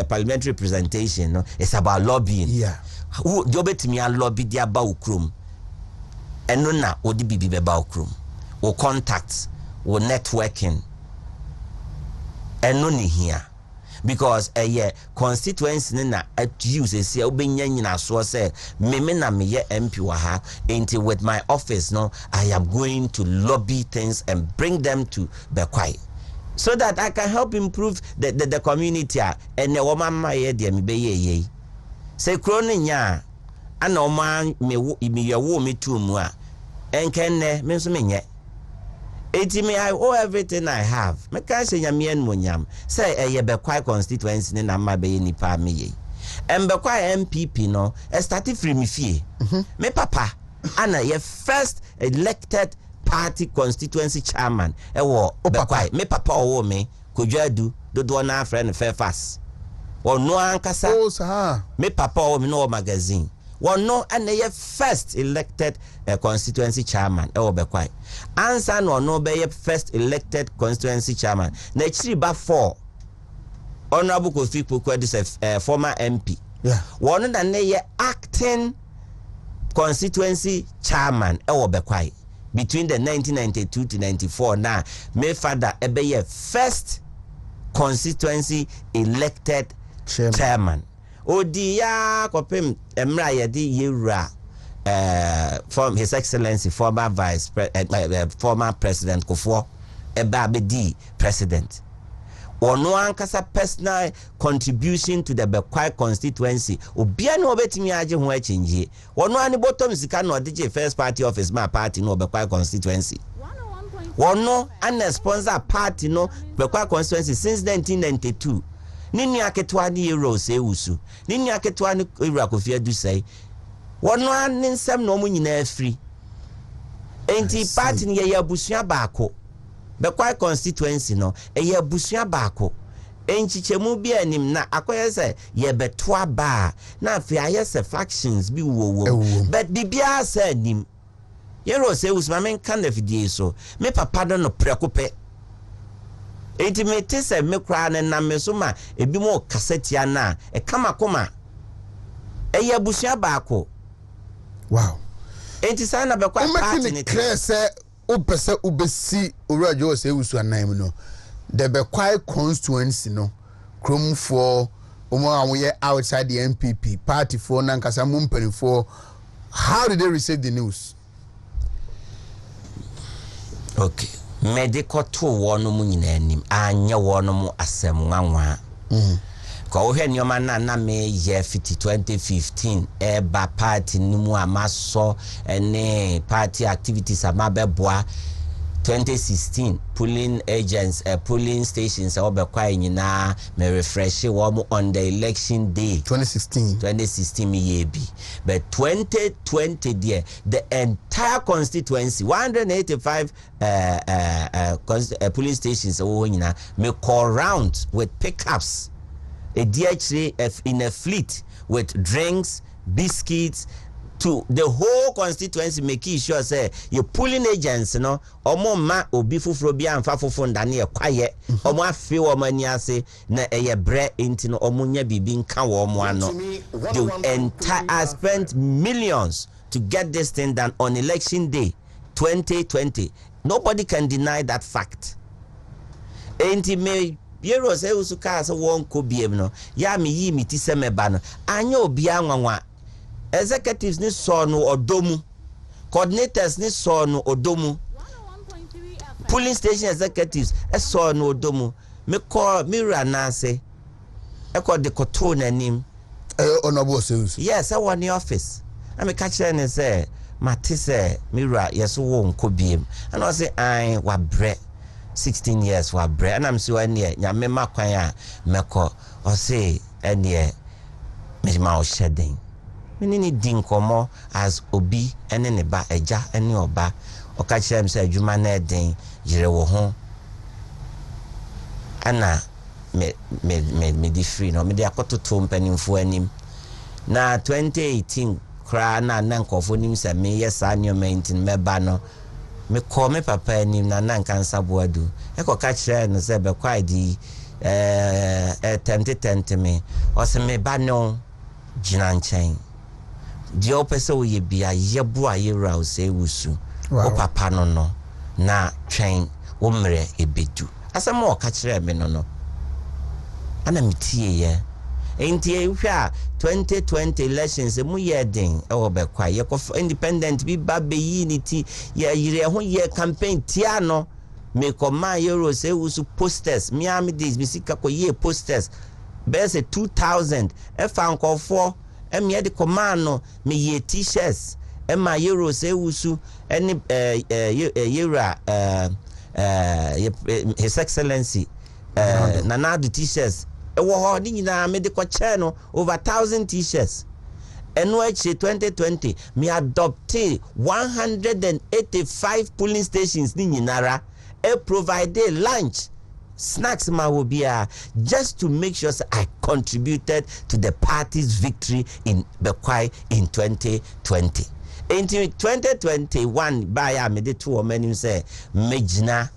parliamentary presentation no it's about lobbying. Yeah. Who do betimi a lobby dia ba ukrum eno na odi bibi be ba ukrum wo contacts wo networking eno ni here because constituency na at use say obenya nyina so say me na me ye MP wa ha enti with my office no I am going to lobby things and bring them to Bekwai so that I can help improve the community and the woman my ye de me be ye say kroni nya ana o man me ye wo me tu mu a enkenne me so me nye me I owe everything I have. Me can say nyame enmonyam. Say Bekwai constituency na ma be nipa me ye. Bekwai MPP no started free me fie. Me papa ana ye first elected party constituency chairman Bekwai. Me papa owo me Kojadu dodo na friend Fairfax. Ono ankasa. Oh sir. Me papa owo me no magazine. No and the first elected constituency chairman Bekwai. Answer no be first elected constituency chairman. Na chiri ba 4. Honorable Kofi Pokwe is a former MP. Yeah. One than the acting constituency chairman Bekwai between the 1992 to 94 now. My father be first constituency elected chairman. Odia kopem emra yedi yura from His Excellency former former President Kufuor eba bedi president. Ono ankasa personal contribution to the Bekwai constituency obia no obetimi age ho achinje. Ono ani bottom sika no DJ first party office my party no Bekwai constituency. Ono an sponsor party no Bekwai constituency since 1992. Nini aketwa ni euro se usu nini aketwa ni euro akofia du sei wono ansem no mu nyina afri enti party ni ye abusua baako Bekwai constituency no ye abusua baako enchichemu bi anim na akoye se ye betoa ba na afi ayese factions bi wo but bibia se anim euro se usu ma men kan da fidie so me papa do no prekope enti me tese me kra na me so ma ebi mo kasetia na e kama koma ye abusua baako. Wow. Enti sana Bekwai party ni krese opese ubesi urajo se usu anam no the Bekwai constituency no krom for omo outside the MPP party for nankasa mumpani for how did they receive the news? Okay. Medical to one mu nyina anim anya one mu asem nwanwa ko ohwe nyoma na me ye 2015 eba party ni mu amaso ene party activities amabeboa 2016 polling agents polling stations Bekwai nyina me refresh wo on the election day 2016 me ye bi but 2020 there the entire constituency 185 polling stations nyina me call round with pickups a DHC in a fleet with drinks biscuits to the whole constituency, making sure say you polling agents no omo ma obi fufuro bi amfa fufo ndane e kwaye omo afi omo ani ase na eye bre enti no omo nya bibi nka wo omo ano. The entire spent millions to get this thing done on election day 2020. Nobody can deny that fact. Enti me Yero se usuka se won ko biem no ya me yi mi ti se meba no anya obi anwanwa executives ni so no odomu coordinators ni so no odomu polling station executives so no odomu me call mirror na se e call the koto na nim honorable sales yes I want the office I me catch ne say mate say mirror yes won ko biem and I say I wa bre 16 years wa bre and I'm so ene nyame makwan a meko o say ene me ma o shedding ni din komo as obi ene ne ba eja ene oba o ka kire am say adwuma na eden yire wo ho ana me di free no me di akototo mpanimfo anim na 2018 kra na nkofo nim say me yes annual maintenance meba no me call me papa anim na nkansa boadu e ko ka kire no say Bekwai di tempted me o say me ba no gina nchen di opese wo ye bia yebo ayera o say wusu o papa no na twen wo mre ebedu asem o ka kire me no ana metie ye enti ehwa 2020 elections mu ye den e wo be kwa ye ko independent bi ba be unity ye yire ho ye campaign tia no me ko ma euro se usu posters mi am this mi sika ko ye posters be se 2000 e fa nkofo e me de command no me ye t-shirts e ma euro se usu eni euro His Excellency Nana do t-shirts e wo ho ni nyina me de ko che no over 1000 t-shirts NYC 2020 me adopted 185 polling stations ni nyinara e provide lunch snacks ma will be just to make sure I contributed to the party's victory in Bekwai in 2020. In 2021 by me de two many say mejina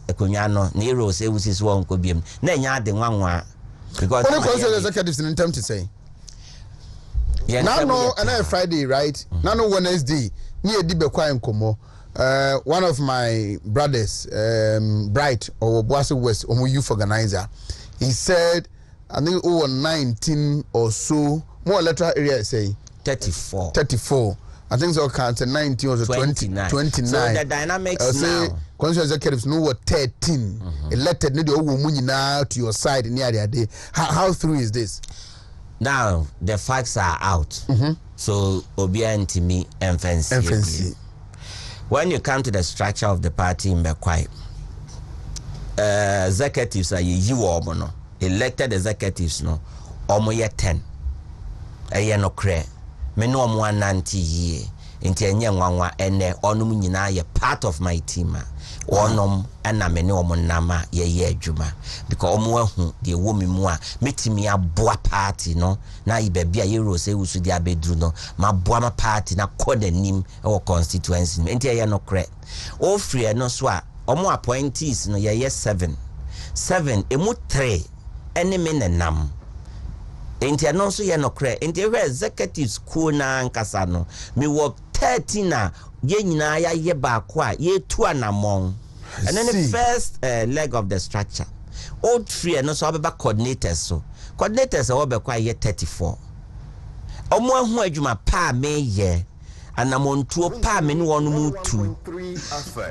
ekonwano na ero say wusi so won ko biem na nya de nwanwa because only constituency executives in term to say now no and Friday right now no Wednesday ni edi Bekwai nkomo one of my brothers Bright or Boase West youth organizer, he said I think over 19 or so more electoral area say 34 I think so count 19 or 29. So the dynamics now. Constituency executives no were 13 elected need now to your side in the area. How through is this? Now the facts are out. So Obia and Timmy and Fancy. When you come to the structure of the party in Bekwai, executives are you elected executives no omo ye 10 no kre me no omo 90 ye nti enye nwanwa ene onum nyina ye part of my team onom na me ne omo nama ye adwuma because omo ahu de wo me mu a metimi aboa party no na ibebia ye rose wusu de abedru no ma boa ma party na kodanim e constituency nti ye no kre o free no so a omo appointees no ye 7 emu 3 ene me nenam enti no so ye no kre enti we executives cool na nkasa no me wo 13 na ye nyina ya ye ba ko a ye tu anamon and then the first leg of the structure all three no so abeba coordinators we be kwa ye 34 omo ahu adwuma pa me ye anamontuo pa me ne wonu mu 2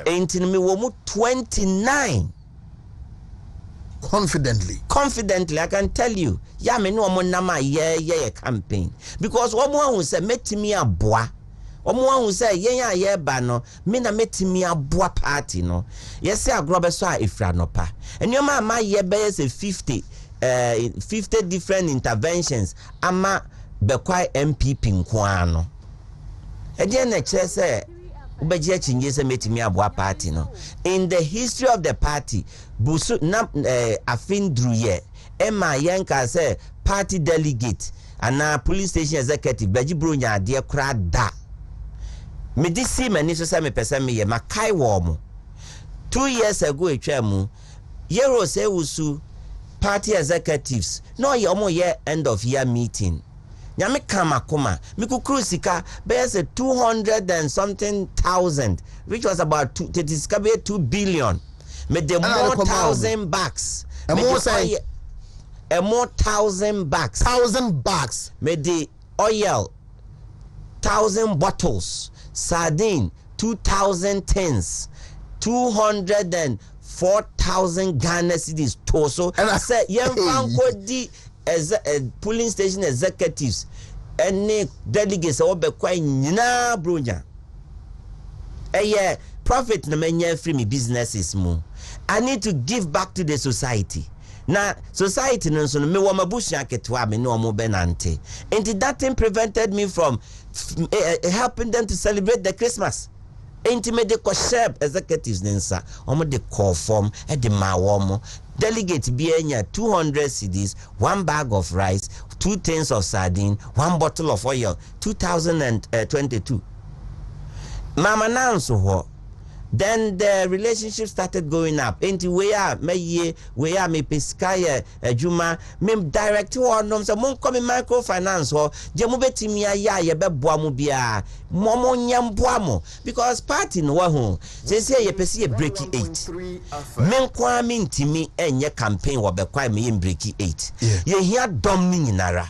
enti me wo mu 29 confidently I can tell you ya me ne omo nama ye campaign because omo ahu se metimi aboa omo ahu say yen aye ba no me na metimi aboa party no yes agrobe so a ifra no pa enioma ama ye be say 50 different interventions ama Bekwai MPP nkoa no e de na kire say ubeji achinje say metimi aboa party no in the history of the party busu na afindru ye ema yenka say party delegate ana police station executive beji bronya ade kra da me di see mani so say me pese me ye makai wo mo 2 years ago etwamu yero say wusu party executives no ye omo ye end of year meeting nyame kama koma me kukuru sika be say 200 and something thousand which was about 2 billion me the more 1,000 bucks more say a more 1,000 bucks me the oil 1,000 bottles sardine 2,000 tins 204,000 Ghana cedis toso and I said yemfanko di as polling station executives and delegates Bekwai nyina bronya profit na menya free me businesses mu I need to give back to the society. Na society no so me wo mabusu aketwa me no mo benante. And that thing prevented me from helping them to celebrate the Christmas. Enti me de ko share executives nensa omo de call form e de ma wo mo delegate bi enya 200 cedis, 1 bag of rice, 2 tins of sardine, 1 bottle of oil 2022. Mama nanso ho Then the relationship started going up. Into where me peskaye juma me direct one so mon come microfinance ho je mo betimi aya ye beboa mo bia mo nyamboa mo because party no ho say ye pese ye break 8 men kwa me ntimi enye campaign wo be kwa me ye break 8 ye hia dom ni nyinara.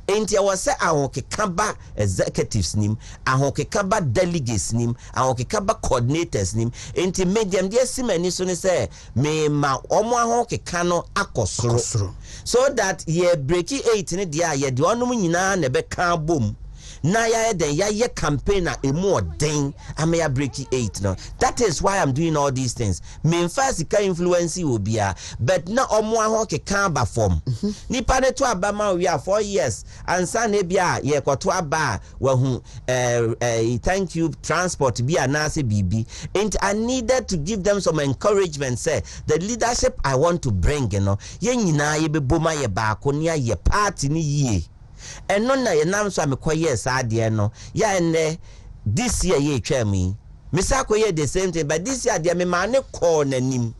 Enti I say ahokekaba executives nim, ahokekaba delegates nim, ahokekaba coordinators nim. Enti medium dey simani so ne say me ma omo ahokeka no akosoro. So that ye break 8 ne dia ye de onum nyina na be ka bom. Na ya den ya ye campaign emu odin ama ya break 8 no. That is why I'm doing all these things. Me first ka influence obia but na omo ahokeka ba form. Nipa ne to abama we are 4 years ansa na bia ye kwoto aba wa hu thank you transport bia na se bibi. And I needed to give them some encouragement say the leadership I want to bring ye nyina ye beboma ye ba ko ne ye party ni ye. And none na yenam so amekoye saade no ya ene this year ye twa mi misa koye the same thing but this year me ma ne call nanim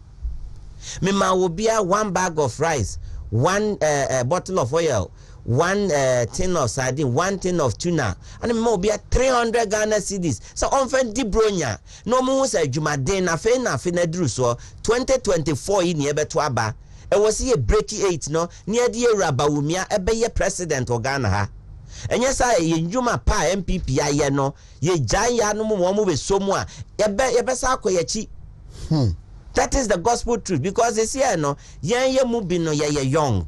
me ma wo bia 1 bag of rice, 1 bottle of oil, 1 tin of sardine, 1 tin of tuna, and me ma bia 300 Ghana cedis. So on fen di bronya no mu say dwumaden na fe na duru so 2024 yi ne beto aba. E was ye break 8 no near the Rabawumia ebe president of Ghana ha. And yes I ye njuma pa MPP aye no ye jaya no mo mo be somwa ebe sa akoyechi. That is the gospel truth because this year no ye mubi no ye young.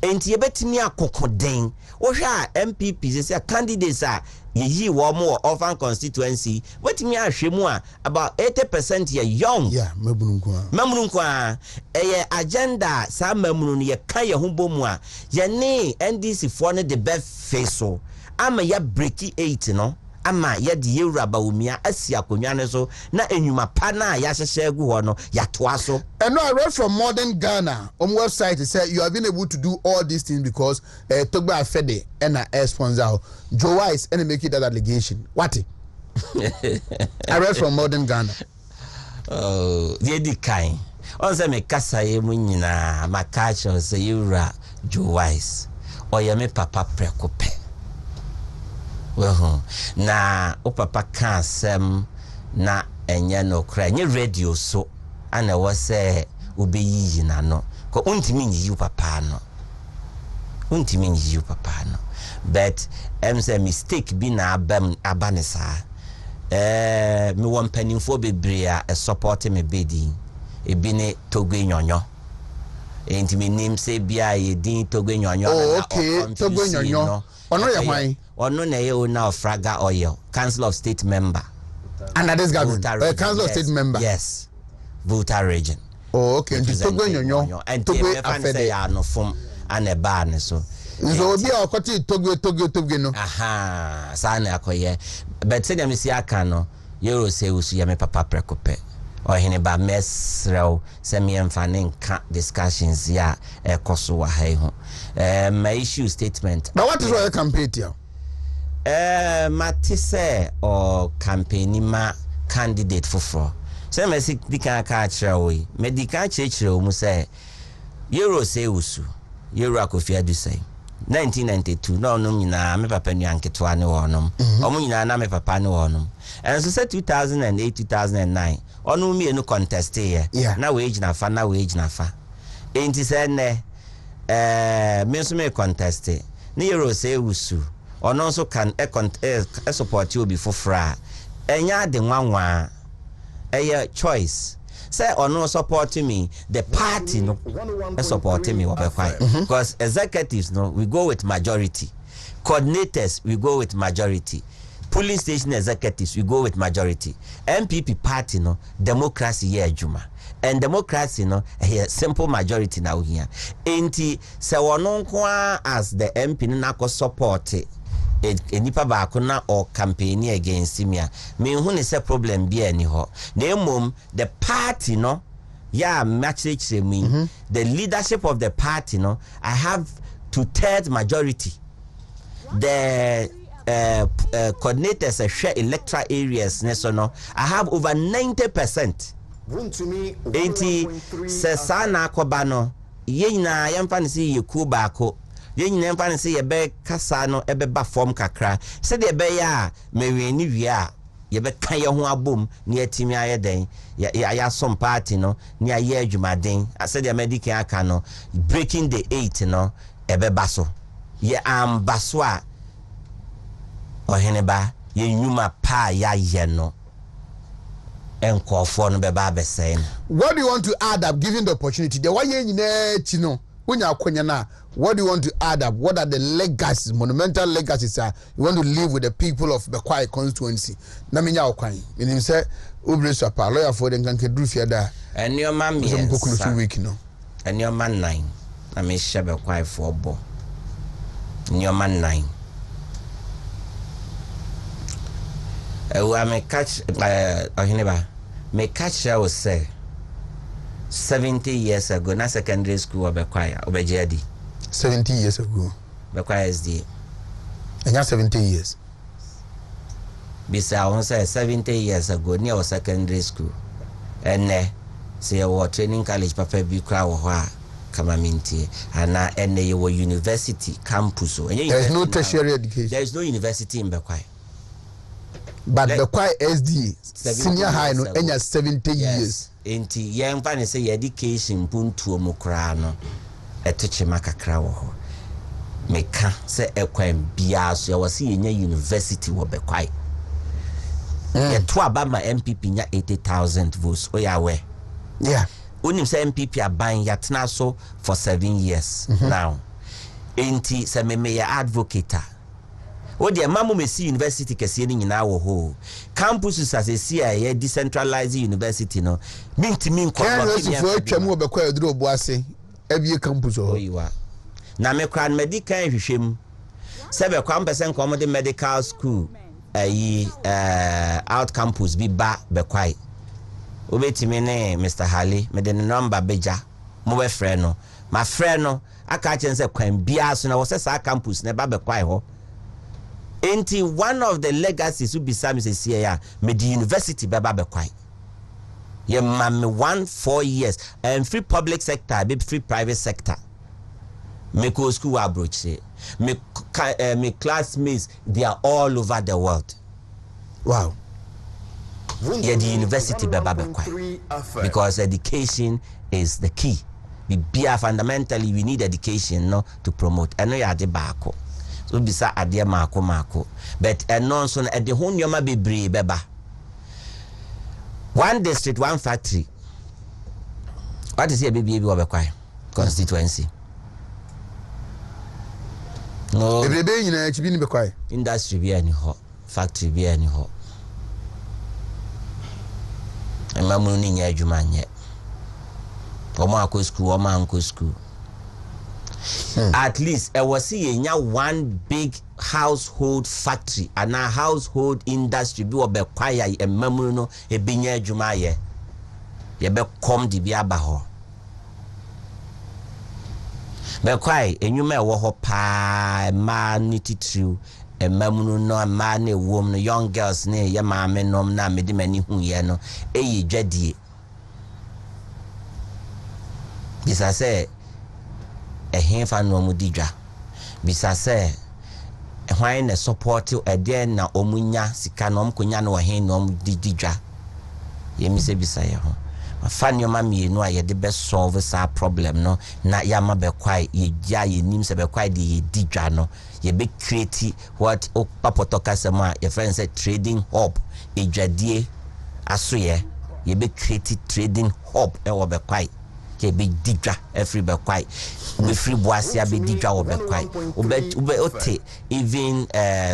Enti ye betimi akokoden. O hwa MPP say candidates are ye wo mo orphan constituency wetimi ahwemu a about 80% ye young. Yeah, memrunkwa agenda sa memrun ye kan ye ho bomu a ye ne NDC for ne the best face so ama ya break 8 no ama ya de Ewuraba Umia asi akonwa ne so na enwuma pa na ya hyehye gu ho no ya toa so. And no, I read from Modern Ghana on website. It said you have been able to do all these things because Togba Fede and a sponsor Joe Wise and make it that allegation. What? I read from Modern Ghana. Oh, the kind. Also, me kasa ye munyina makacho se yura Joe Wise or ye me papa prekope. Well, na o papa kan sem na enye no kra nye radio so ana wo se obeyi na no ko untimi yi papa no but say mistake bi na abanisa me won panimfo bebre a support me bedi e bi ne Togo Nyonyo enti me nim se bia ye din Togo Nyonyo na okay Togo Nyonyo ono ye hwan ono na ye owner of Fraga Oil, Council of State member. Under this government, Council of State member. Yes, Volta region. Oh, okay. And Togo Nyonyo. And Togo Afede ya no from aneba ne so. So obi akoti Togo no. Aha, sa na akoye. But say dem si aka no, yero say usu ya me papa prekope. Or hene ba mesrel se me emfa ne nka discussions ya ekoso wa hai ho. My issue statement. But what is your campaign here? Matise or campaign ma candidate for. Say me si dika ka kire we. Me dika kire mu say Euro say usu. Euro akofia du say 1992 no no nyina me papa nu anketwa ne wonom. Omo nyina na me papa ne wonom. And so say 2008 2009 onu mi enu contest here. Na we age na fa na we age na fa. Enti say ne me so me contest. Ne Euro say usu. Ono so can support you before fra. Enya de nwanwa. Choice. Say ono support me, the party no support me because executives no we go with majority. Coordinators we go with majority. Police station executives we go with majority. MPP party no democracy here juma. And democracy no a simple majority now here. Enti se wono nko as the MP na ko support enipa ba ko na or campaign against me hu ne se problem bi ani ho na emom the party no message me the leadership of the party no I have 2/3 majority. The coordinators share electoral areas no I have over 90%. Wontumi enti se sana akoba no ye nyina yemfa ne se yeku baako ye nyina yemfa ne se ye be kasa no ebe ba form kakra se de be ya meweni wie a ye be kan ye ho abom ne atimi aye den ya som party no ne aye adwumaden se de medical aka no breaking the 8 no ebe baso ye ambaso a ohene ba ye nyuma pa ya ye no. What do you want to add up given the opportunity? The way you know, what do you want to add up? What are the legacies, monumental legacies you want to leave with the people of the Bekwai constituency? Naminya Okwai. In him say, Ubresu apa lawyer for the Nkankadru Fiada. And your man me. And your man 9. I may share Bekwai for bo. And your man 9. I may catch may catch I will say 70 years ago na secondary school Bekwai obejedi 70 years ago Bekwai SD and 70 years bisa I want say 70 years ago near secondary school and say our training college papa bi kra wo ho a kama mintie ana ene ye university campus there is no tertiary education. There is no university in Bekwai. But the Bekwai SD senior high no enya 70 years. Enti yemfa ne say education puntu omukra no etoche makakra wo ho. Meka say ekwan bia so ya wase yenya university wo Bekwai. Ye to abama MPP nya 80,000 votes oyawe. Yeah. Unim say MPP aban yatena so for 7 years now. Enti say me ya advocate. O de mamu mesi university kese ni nyina wo ho campus asesi a decentralized university no minti min ko for atwam wo bekwa aduro bo ase abie campus ho oyiwa na me kran medical hwehwem se be kwa mpesen ko de medical school out campus bi ba bekwai obetimi ne Mr. Hali me de number beja mo be frɛ no ma frɛ no aka chen se kwan bia so na wo se sa campus ne ba bekwai ho. Enti one of the legacies who be Sam is here, me the university baba Bekwai. Ye me 4 years and free public sector, be free private sector. Me go school abroad. Me classmates, they are all over the world. Wow. Ye the university baba Bekwai. Because education is the key. Fundamentally we need education no to promote. I know you are the bako. So bisa ade mako but non so na de ho nyoma bebre beba one district one factory what is here baby we Bekwai constituency no bebre nyina chibi ni Bekwai industry bi ani ho factory bi ani ho emamu ni nya adwuma nye omo akọ school omo anko school. At least I was seeing one big household factory and a household industry be Bekwai e mamu no e binya adwuma ye be kom di bia ba ho Bekwai enyuma e wo ho pa ma ni titru e mamu no ma na ewom no young girls ne ye ma me nom na me di mani hu ye no e yi dwadie bisa say ehefa no mudidwa bisa se ehwan na support ede na omunya sika no mkonya no hen no mudidwa yemi se bisa ye ho afani ma mienu a ye de be solve sa problem no na ya ma Bekwai ye gya ye nim se Bekwai de ye didwa no ye be create what papotoka sema ye friend say trading hub edwadie asoye ye be create trading hub e wo Bekwai ke be didwa every Bekwai we free boasia be didwa wo Bekwai ube ote even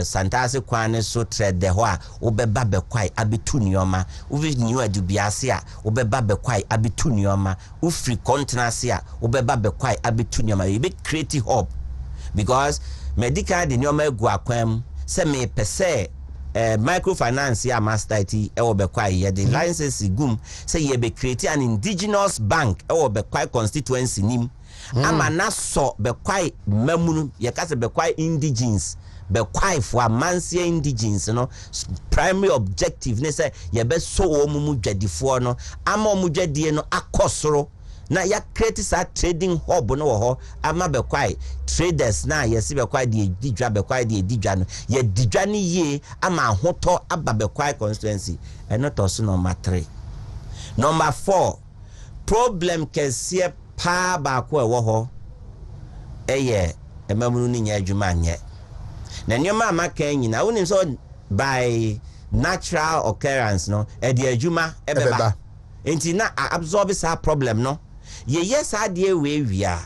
santase kwane so trade ho a obeba Bekwai abetu nioma we new adubiase a obeba Bekwai abetu nioma we free continency a obeba Bekwai abetu nioma you be create hub because medical the nioma egu akwam se me pese microfinance ya master IT e wo Bekwai ye the license gum say ye be create an indigenous bank e wo Bekwai constituency nim ama na so be kwai mamunu ye ka se be kwai indigenes be kwai for amansia indigenes no primary objective ne say ye be so wo mu dwadifo no ama mu dwadie no akosoro na ya create sa trading hub no wo ho ama be kwai traders na ye se be kwai de didwa be kwai de didwa no ye didwa ne ye ama hoto aba be kwai constituency eno to so number 3. Number 4, problem kese pa ba ko e wo ho eye emamunu ni nya adwuma nye na nyoma amaka nyina wonim so by natural occurrence no e de adwuma ebeba enti na absorb sa problem no ye yes ade we wia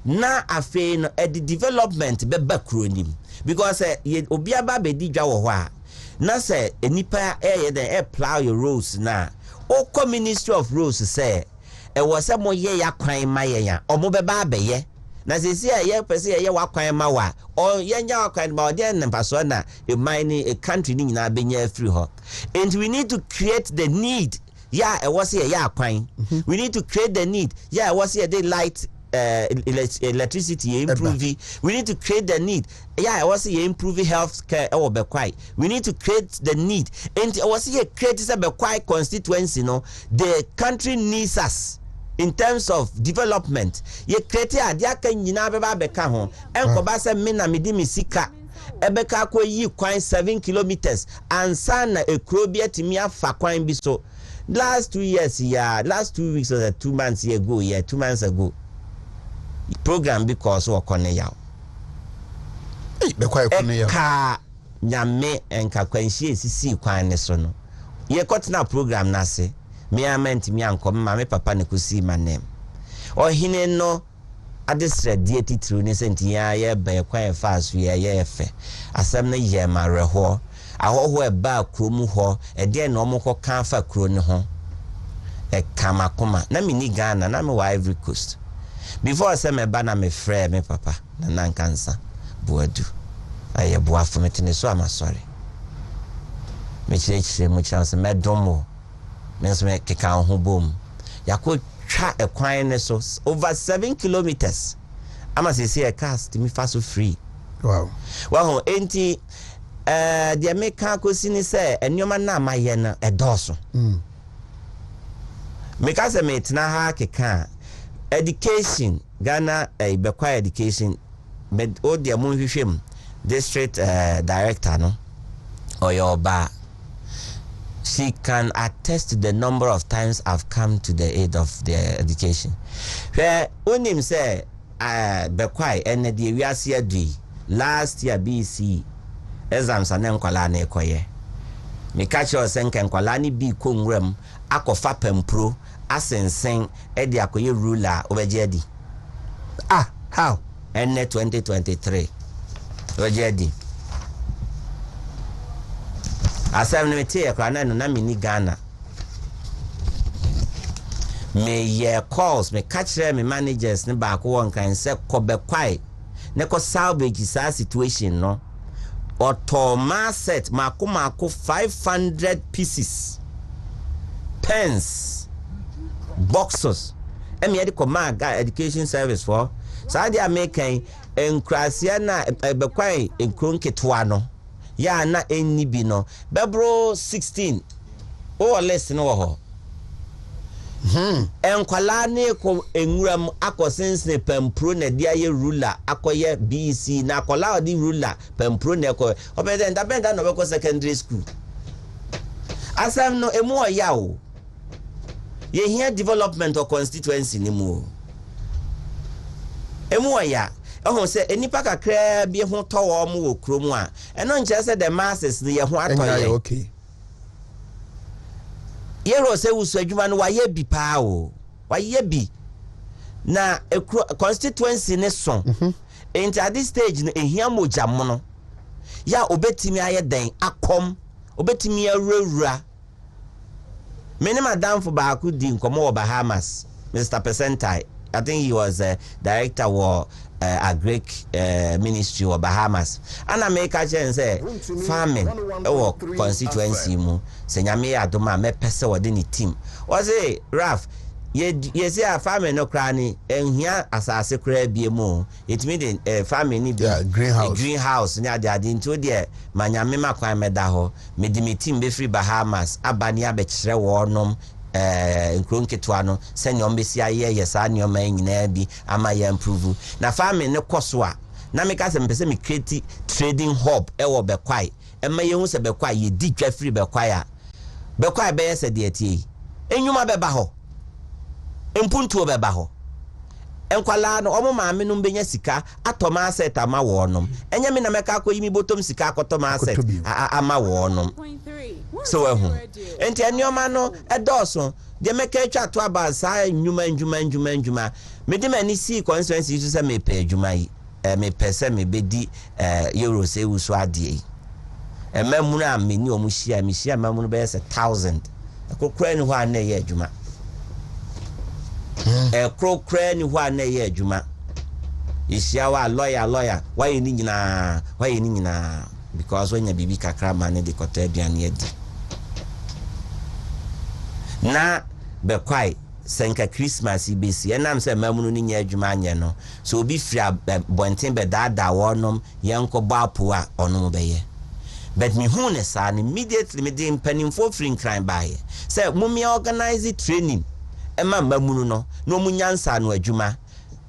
na afe no e de development beba kronim because ye obiaba be di dwa wo ho a na se enipa ye den plow your roads na o ministry of roads say e was a mo ye ya kwan ma ye ya omo beba abeye na sisi ye pese ye wa kwan ma wa o ye nya wa kwan ma o de mpaso na e mine a country ni na benya free ho and we need to create the need e was ye ya kwan we need to create the need e was ye the light electricity improve we need to create the need e was ye improve health care e be kwai we need to create the need and e was ye create se be kwai constituency no the country needs us in terms of development ye create adia kan nyina be ba beka ho enko ba se me na medi misika ebeka ko yi kwan 7 kilometers ansa na ekro bi atimi afa kwan bi so last 2 years last 2 weeks or 2 months ago 2 months ago program because wo kone yaw be kwai kone yaw ka nyame enka kwanhie sisi kwan ne so no ye kotena program na se me amenti mi ankom ma me papa ne kusi manem o hine no adesre dieti tru ne senti ya ye be kwan fa so ye efe asem ne ye mareho ahoho e ba kromu ho e de na omko kan fa kro ne ho e kamakoma na mi ni Ghana na me wa Ivory Coast before I say me ba na me frɛ me papa na nankansa boadu aye boafo metene so am sorry me chire mu chance me domo me so me keka ho bom yakɔ twa ekwan ne so over 7 kilometers ama sisi e cast mi fa so free wow enti the American kosi ni say enyoma na amaye na edoso me ka se me tena ha keka education Ghana bekwa education but o dia mo hwehwem district director no oyoba she can attest to the number of times I've come to the aid of their education where onim say bekwa ene de wiase adui last year BC exams ane nkwala na ekoye me catch us enke nkwala ni bi konwram akofa pempro asensen edi akoye ruler obejedi how ene 2023 obejedi asem ne tie kwa na mini Ghana me ye calls me catch me managers ne ba ko won kan se ko be kwai ne ko salvage sa situation no automa set mako 500 pieces pens boxes emi edi komaga education service for saudi american enkrasia na bekwai enkronketwa no ya na enni bi no bebro 16 o less no ho enkwala ne ko enwuram akosense pempro na dia ye ruler akoye BC na akola odi ruler pempro na ko obede ndabenda no be ko secondary school asam no emu oya o ye here development of constituency ni mu emu oya ehun se enipa kakra bi ho towo mu wo kromu a eno nche se the masses ye ho atoye okay yero se wusu adwuma no waye bi pa o waye bi na constituency ne son enti at this stage no ehia mojam no ya obetimi aye den akom obetimi awurawura many madam for baaku di nkomo wo Bahamas Mr. Percentai I think he was a director or agric ministry or Bahamas and I make a chance say farming or constituency mu se nyame adoma me pese wode ni team was it Raf ye say a farm no kra ni enhia asase kra bie mu etimi de farm ni bi greenhouse ni ade nti o de manyame makwan meda ho me di meeting be free Bahamas abani abekire wonom nkronketwa no se nyom be si aye yesa nyom anyina bi ama ya improve na farm ne koso a na me ka se mpese me create trading hub wo bekwai ema ye hu se bekwai ye di twa free bekwai a bekwai be yese de atie enwuma beba ho empuntu obeba ho enkwala no omo maame no benya sika atoma asset ama wonom enya me na meka akoyi mi botom sika akotoma asset ama wonom so ehu enti enioma no edoso de meka atwa to aba sa njuma me de mani si constituency so se me pe adwuma yi me pese me bedi euro se wuso ade emamunu a me ni omu hia me hia mamunu be se 1000 akokra ni ho ana ye adwuma krokra ni ho ana ye adwuma yisia wa lawyer why ni nyina because when you bibi kakra man de kota aduane adi na be kwai senka Christmas ibesi enam se mamunu ni nya adwuma anye no so obi fira bonten be dada wonom yenko bapo a onom be ye but me hu ne sa immediately me de mpanimfo free crime by say mummy organize training ema mamunu no munyansa no adwuma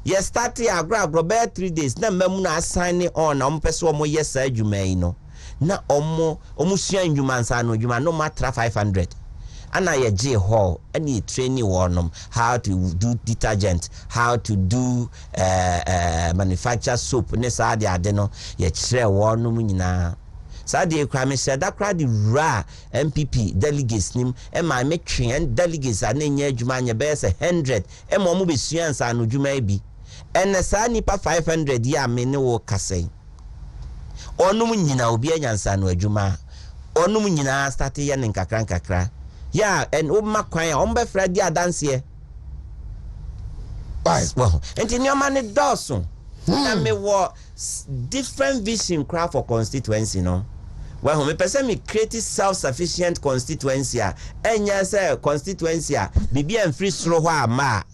ye start ya agro be 3 days na mamunu assign on na mpese omo yesa adwuma yi no na omo sua adwuma nsa no adwuma no matra 500 ana ye je hall any training wonom how to do detergent, how to do manufacture soap ne sa ade no ye kire wonom nyina Sadi Krame said that crowd ra MPP delegates nim e ma metwe and delegates anenya adwuma nya be se 100 e mo be suansa no adwuma bi ene sa nipa 500 ya me ne wo kasai onum nyina obi anyansa no adwuma onum nyina start ye ne nkakra ya en o makwan o mbe fra di adanse well enti nyoma ne doso na me wo different vision craft for constituency no. Well, me person me create self-sufficient constituency. Enya say constituency bibi en free sro ho ama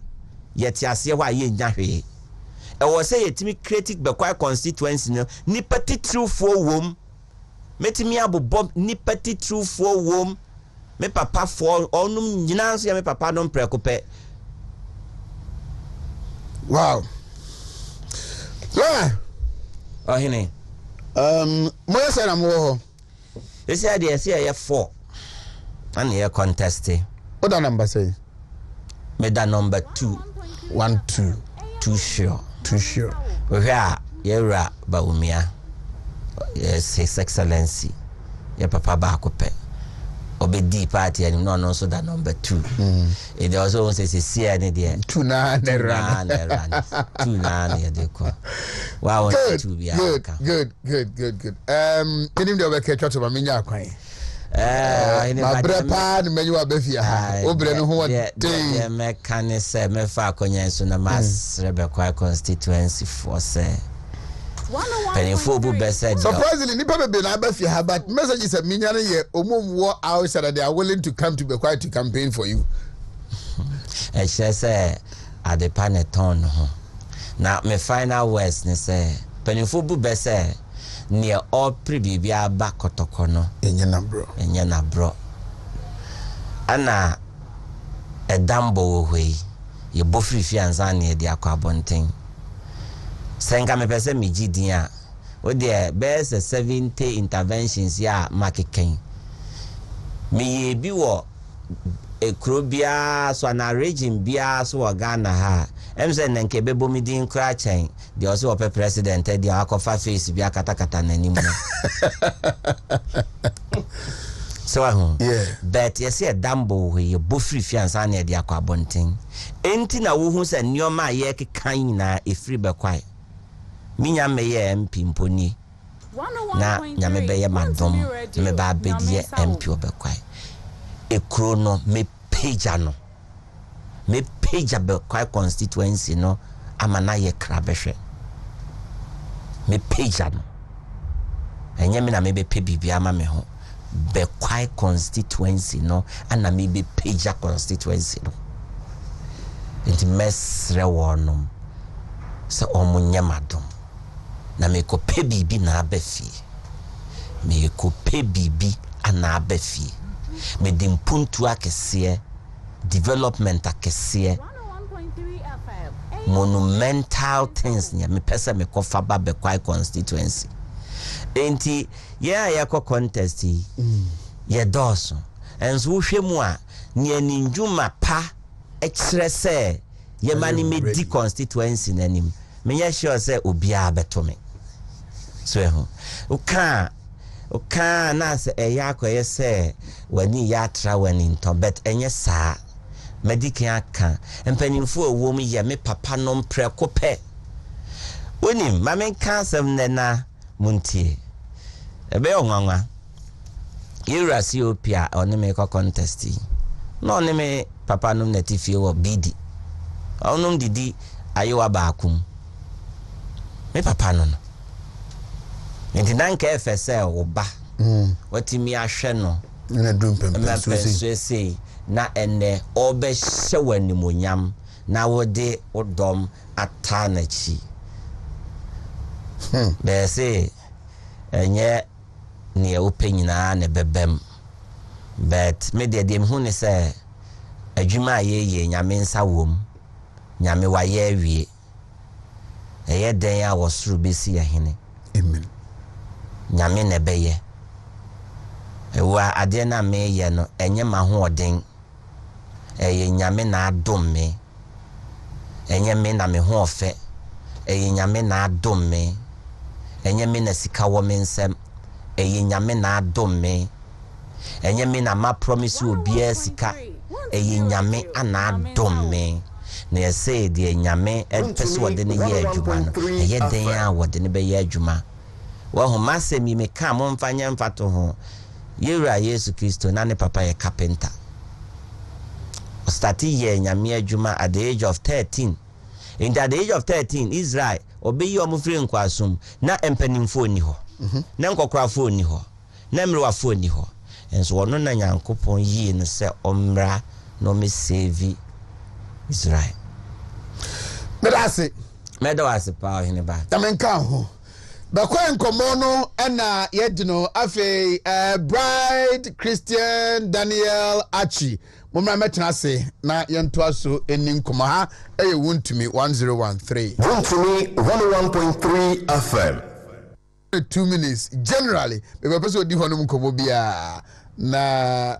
yeti ase ho aye nya hwe. E wo say yetimi create be kwa constituency no ni pati true for wom. Metimi abobo ni pati true for wom. Me papa for onum nyina so ya me papa no prekope. Wow. Yeah. Oh hini. Mo yesa na mo ho. They say they say 4 and here contesting. What the number say? Me that number 2. 1 2. Too sure. We are yera baumia. Yes, His Excellency. Your papa bakope. Obedi party and no so that number 2. It also says see any there. 2 na ne run. 2 na ne de ko. Wow, good. Kenim de obeke twa to ma menya akwan. Ma brepa ne menyu abafia ha. Obre no ho de me kan se me fa akonya so na mas rebekwa constituency for say. Surprisingly, nipa bebe na abafia ha, but message is a menya ye omomwo outside that they are willing to come to be quiet to campaign for you. I say at the paneton ho. Now my final words ne say penifo bu be say near all pribibia back kotokono enye na bro ana edambo we ye bofri fianza na e dia kwa bonten senga me pese mi gidia o de be se 70 interventions ya makeken me ye bi wo ekrobia so na region bia so Ghana ha emse nenke bebo mi din kra chen de also ope president de akofa face bia katakata nanim so yeah, but yes e dambo we ye bofri fiansa na de akwa bonten enti na wo hu se nioma ye kekan na efri bekwai minya meye MP mponi na nyame beye madom me ba bedie MP obekwai ekrono me page be kwai constituency no amana ye krabehwe me page no enye me na me be pe bibia ma me ho be kwai constituency no ana me be page constituency no nti mesre wonom se omunyamadom na mekope bibi na abafi mekope bibi ana abafi medimpuntu akese development akese monumental things nya me pesa me kofa ba be kwai constituency enti ya kwa contest ye doso enso hwe mu a ne ninjuma pa extra say ye mani me di constituency nanim me ya sure say obia betome so ho uka na se eya koye say wani ya tra wani nto bet enye saa medical aka empanimfo owo mu ye me papa no mpreko pe onim mamen kansem nena muntie ebe onwanwa yura Ethiopia oni me ko contest no ni me papa no natifie wo bidi onum didi ayewa baakum me papa no nti nanka efese oba watimi ahwe no na dumpem so na ene obe hye monyam na wode odom atanachi be say enye ne opanyina ne bebem but me de hu ne say adwuma ye nyame nsa wom nyame wa ye awie eye den ya wosuru besi ahene amen nyame ne beye ewa ade na me ye no enye ma ho oden eye nyame na adom me enye me na me ho ofe eye nyame na adom me enye me na sika wo me nsem eye nyame na adom me enye me na ma promise obi sika eye nyame ana adom me na ye say de nyame pese wode ne ye adwuma no eye den a wode ne be ye adwuma wa ho masemi me ka mo mfanya mfato ho yewura Yesu Kristo na ne papa ye carpenter started ye nyame adwuma at the age of 13 in at the age of 13 Israel obeyi omufiri nkwasum na empanimfo ni ho na nkokrafo ni ho na mrewafo ni ho enso wono na Nyankopon yi no se omra no me save Israel medawase pa hene ba tamenka ho bakwa nkomo no na yedino afi bride Christian Daniel Achi mumra metena se na yento aso eni nkoma ha eye Wontumi 1013 Wontumi 101.3 FM 2 minutes generally be person odi hono nkomo bia na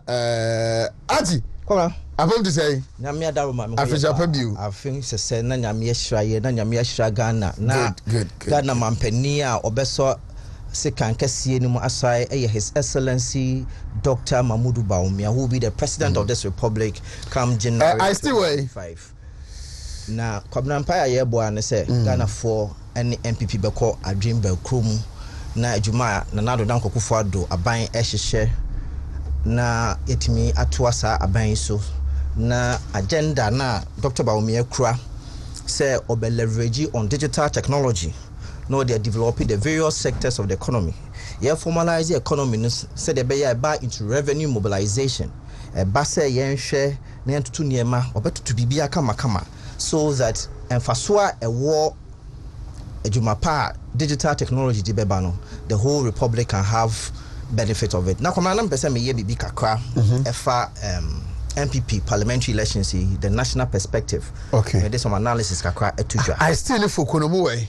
Achi kola afom to say nyame adaroma me afisha pa biu afin sese na nyame ahiraye na nyame ahira Ghana na good. Ghana mampani a obeso sekan kase ni mu asai His Excellency Dr. Mamudu Bawumia, who will be the president of this republic come January I still wait 5 na kwabna empire ye bo an say Ghana for any MPP beko adwin ba krom na adwuma na nado dan kokofo ado aban ehhehye na yetimi atoasa aban so na agenda na Dr. Bawumia kura say obe leverage on digital technology. No, they are developing the various sectors of the economy. Yeah, formalize the economy. Said they be buy into revenue mobilization. Base yen share na to niema obeto to bibia kama so that enfaswa a war ejumapa digital technology di beba no the whole republic can have benefit of it. Na kwama na mpese me ye bibi kakra efa MPP parliamentary elections the national perspective. Okay. There's some analysis kakra etujwa. I still need for konomu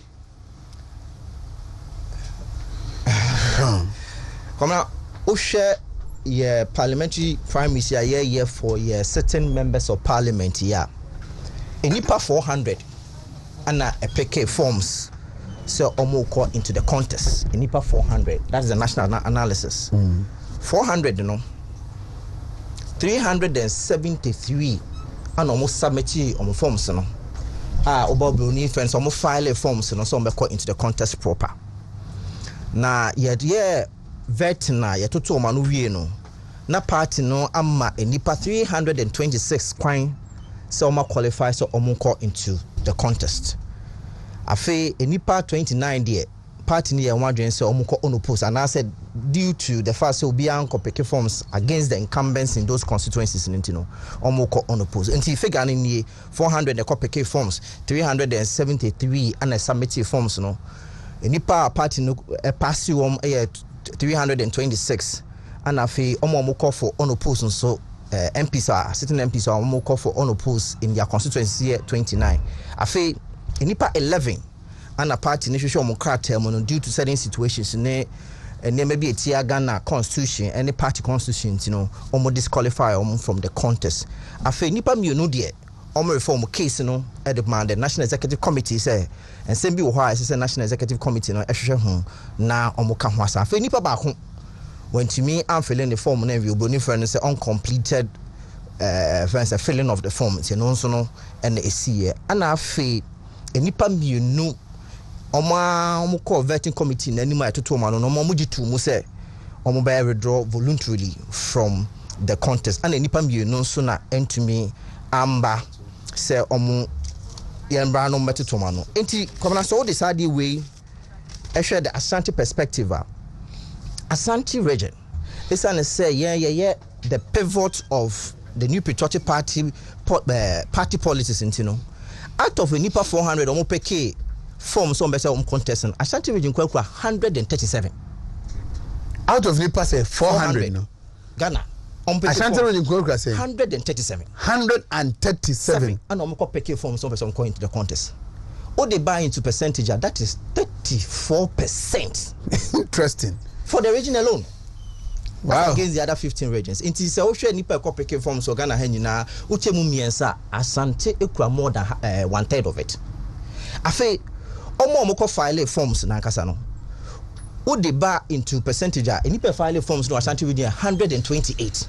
Come now, share your parliamentary primaries here for your certain members of parliament here. Enipa 400 and a PK forms so omo into the contest. Enipa 400. That's the national analysis. 400, 373 and almost submit on forms no. Obo friends almost file forms no so into the contest proper. Na ye vetina ye toto manu wie no na party no amma enipa 326 kwan so ma qualify so omunko into the contest afi enipa 29 there party near one joint say omuko unopposed, and I said due to the fact so be anko pick forms against the incumbents in those constituencies in Intino, omuko unopposed. And he figure in 400 the copy forms, 373 and a submitted forms no. Nipa party no pass you 326 and I feel omuko for unopposed so MPs are sitting MPs are omuko for unopposed in their constituency 29. I feel nipa 11 and a party initially on cartel due to certain situations and there may be a Tia Ghana constitution, any party constitution, almost disqualify from the contest. I feel nipa mu no dear, reform case at the National Executive Committee say, and same be why I say National Executive Committee no now omoka hwasa. I feel nipa back home when to me I'm filling the form and you bring friend say uncompleted filling of the form, and the and I feel nipa mu no omo call vetting committee na anima etoto ma no omo gitu mu say omo ba withdraw voluntarily from the contest and nipa mienu so na entumi amba say omo yembra no metoto ma no enti komna so decide way I share the Ashanti perspective Ashanti region this and say the pivot of the new patriotic party policies intino out of a nipa 400 omo peke forms on better contestant. Ashanti region kwa 137. Out of Nipa say 400 no. Ghana. Ashanti region kwa say 137. 137. And omko peke forms on better into the contest. What they buy into percentage that is 34%. Interesting. For the region alone. Wow. Against the other 15 regions. It is also Nipa ko peke forms so Ghana henina uchemu miensa Ashanti ekura more than 1/3 of it. Afi omo file forms na nkasa no wo de ba into percentage a any file forms no Ashanti region 128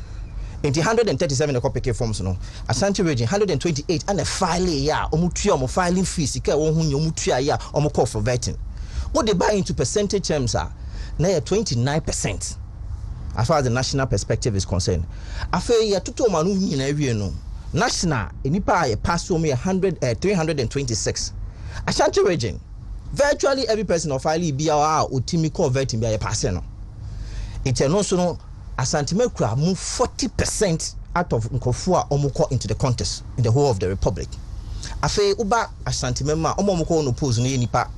into 137 the copy forms no Ashanti region 128 and a file ya omo tua omo filing fees ka wo hu omo tua ya omo call for vetting wo de ba into percentage terms a na 29% as far as the national perspective is concerned afi ya toto manu nyina wie no national enipa ya pass o me 326 Ashanti region virtually every person of file be our utimi converting be a pass no it also no Ashanti mekura move 40% out of nkofua omuko into the contest in the whole of the republic afi uba Ashanti memma omuko no pose no nipa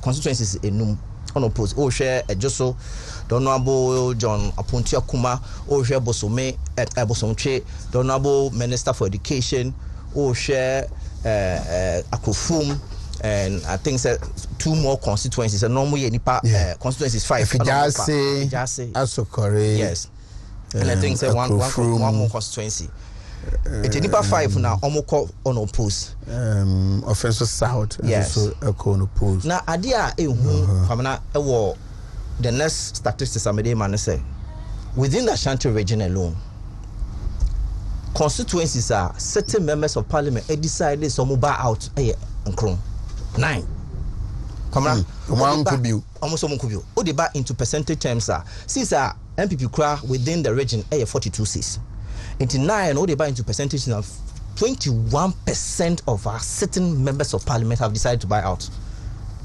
constituencies enum on pose o share ejoso Honorable John Apontia Kuma o share Bosome Bosomche Honorable Minister for Education o share Akufum and I think that 2 more constituencies and normally nipa constituencies 5 Fijase Asokore yes and I think that one more constituency it's nipa 5 now omoko unopposed offensive south yes also unopposed now adia ehu famana ewo the next statistics amede man say within the Ashanti region alone constituencies are certain members of parliament decided some move out nkron 9 come on one could be almost some could be o dey back into percentage terms since MPP cra within the region 42 seats into 9 o dey back into percentage of 21% of our sitting members of parliament have decided to buy out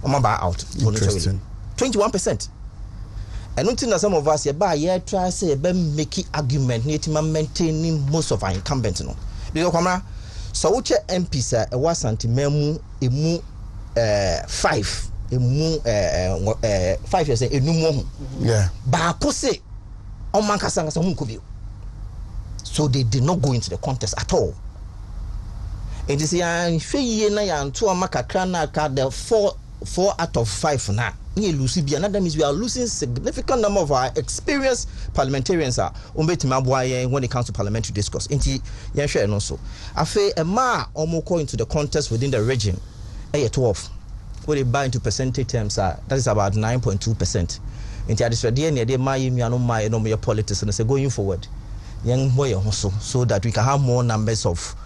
buy out voluntarily 21%. And until now, some of us try say make argument maintaining most of our incumbents no because so which MPs was anti-memu emu 5 emu 5 years enu yeah ba ko say on man kasa so they did not go into the contest at all. And this year na ya nto amakakra na ka the 4 out of 5 now. That means we are losing significant number of our experienced parliamentarians when it comes to parliamentary discourse. And also, I feel a ma almost into the contest within the region 12. When they buy into percentage terms, that is about 9.2%. Into this my politics and say going forward, young boy also so that we can have more numbers of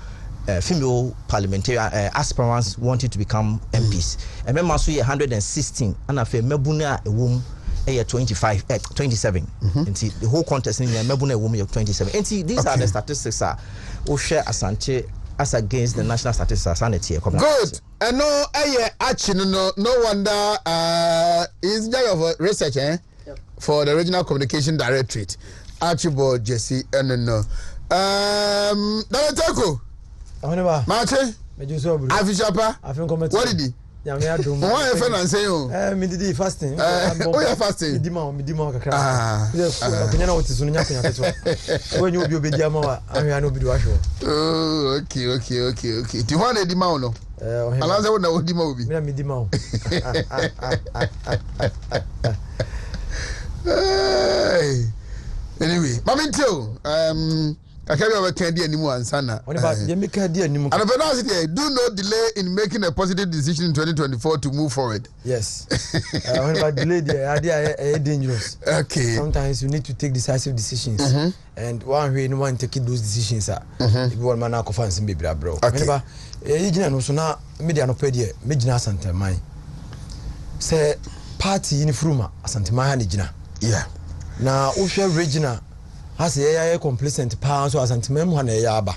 female parliamentary aspirants wanting to become MPs. And remember, so 116, and I feel Mebuna a woman 27. And the whole contest in Mebuna a woman 27. And these are the statistics we share Asante as against the national statistics sanity. Good. And no, actually, no wonder. Is there of research, for the Regional Communication Directorate, Archibald Jesse, and no. Daletako. Marche. Afishapa. What did he? Why are you saying? Me did fasting. Oh, you're fasting. Midimo. Yes, when you be Diamo, I know be washo. Oh, okay. Do you want a dimano? Alaza wona odi ma obi. Me di ma o. Anyway, Maminto, I can't be candy anymore and sana. What about you make candy anymore? And do not delay in making a positive decision in 2024 to move forward. Yes. What about delay the idea dangerous. Okay. Sometimes you need to take decisive decisions. And one way no one take those decisions if one man ko fancy be bro. Okay. Ejina no so na media no pedie megina asanteman. Say party in fruma asanteman ha ne gina. Yeah. Na ohwe regional has a complacent power so asanteman mu ha na ya aba.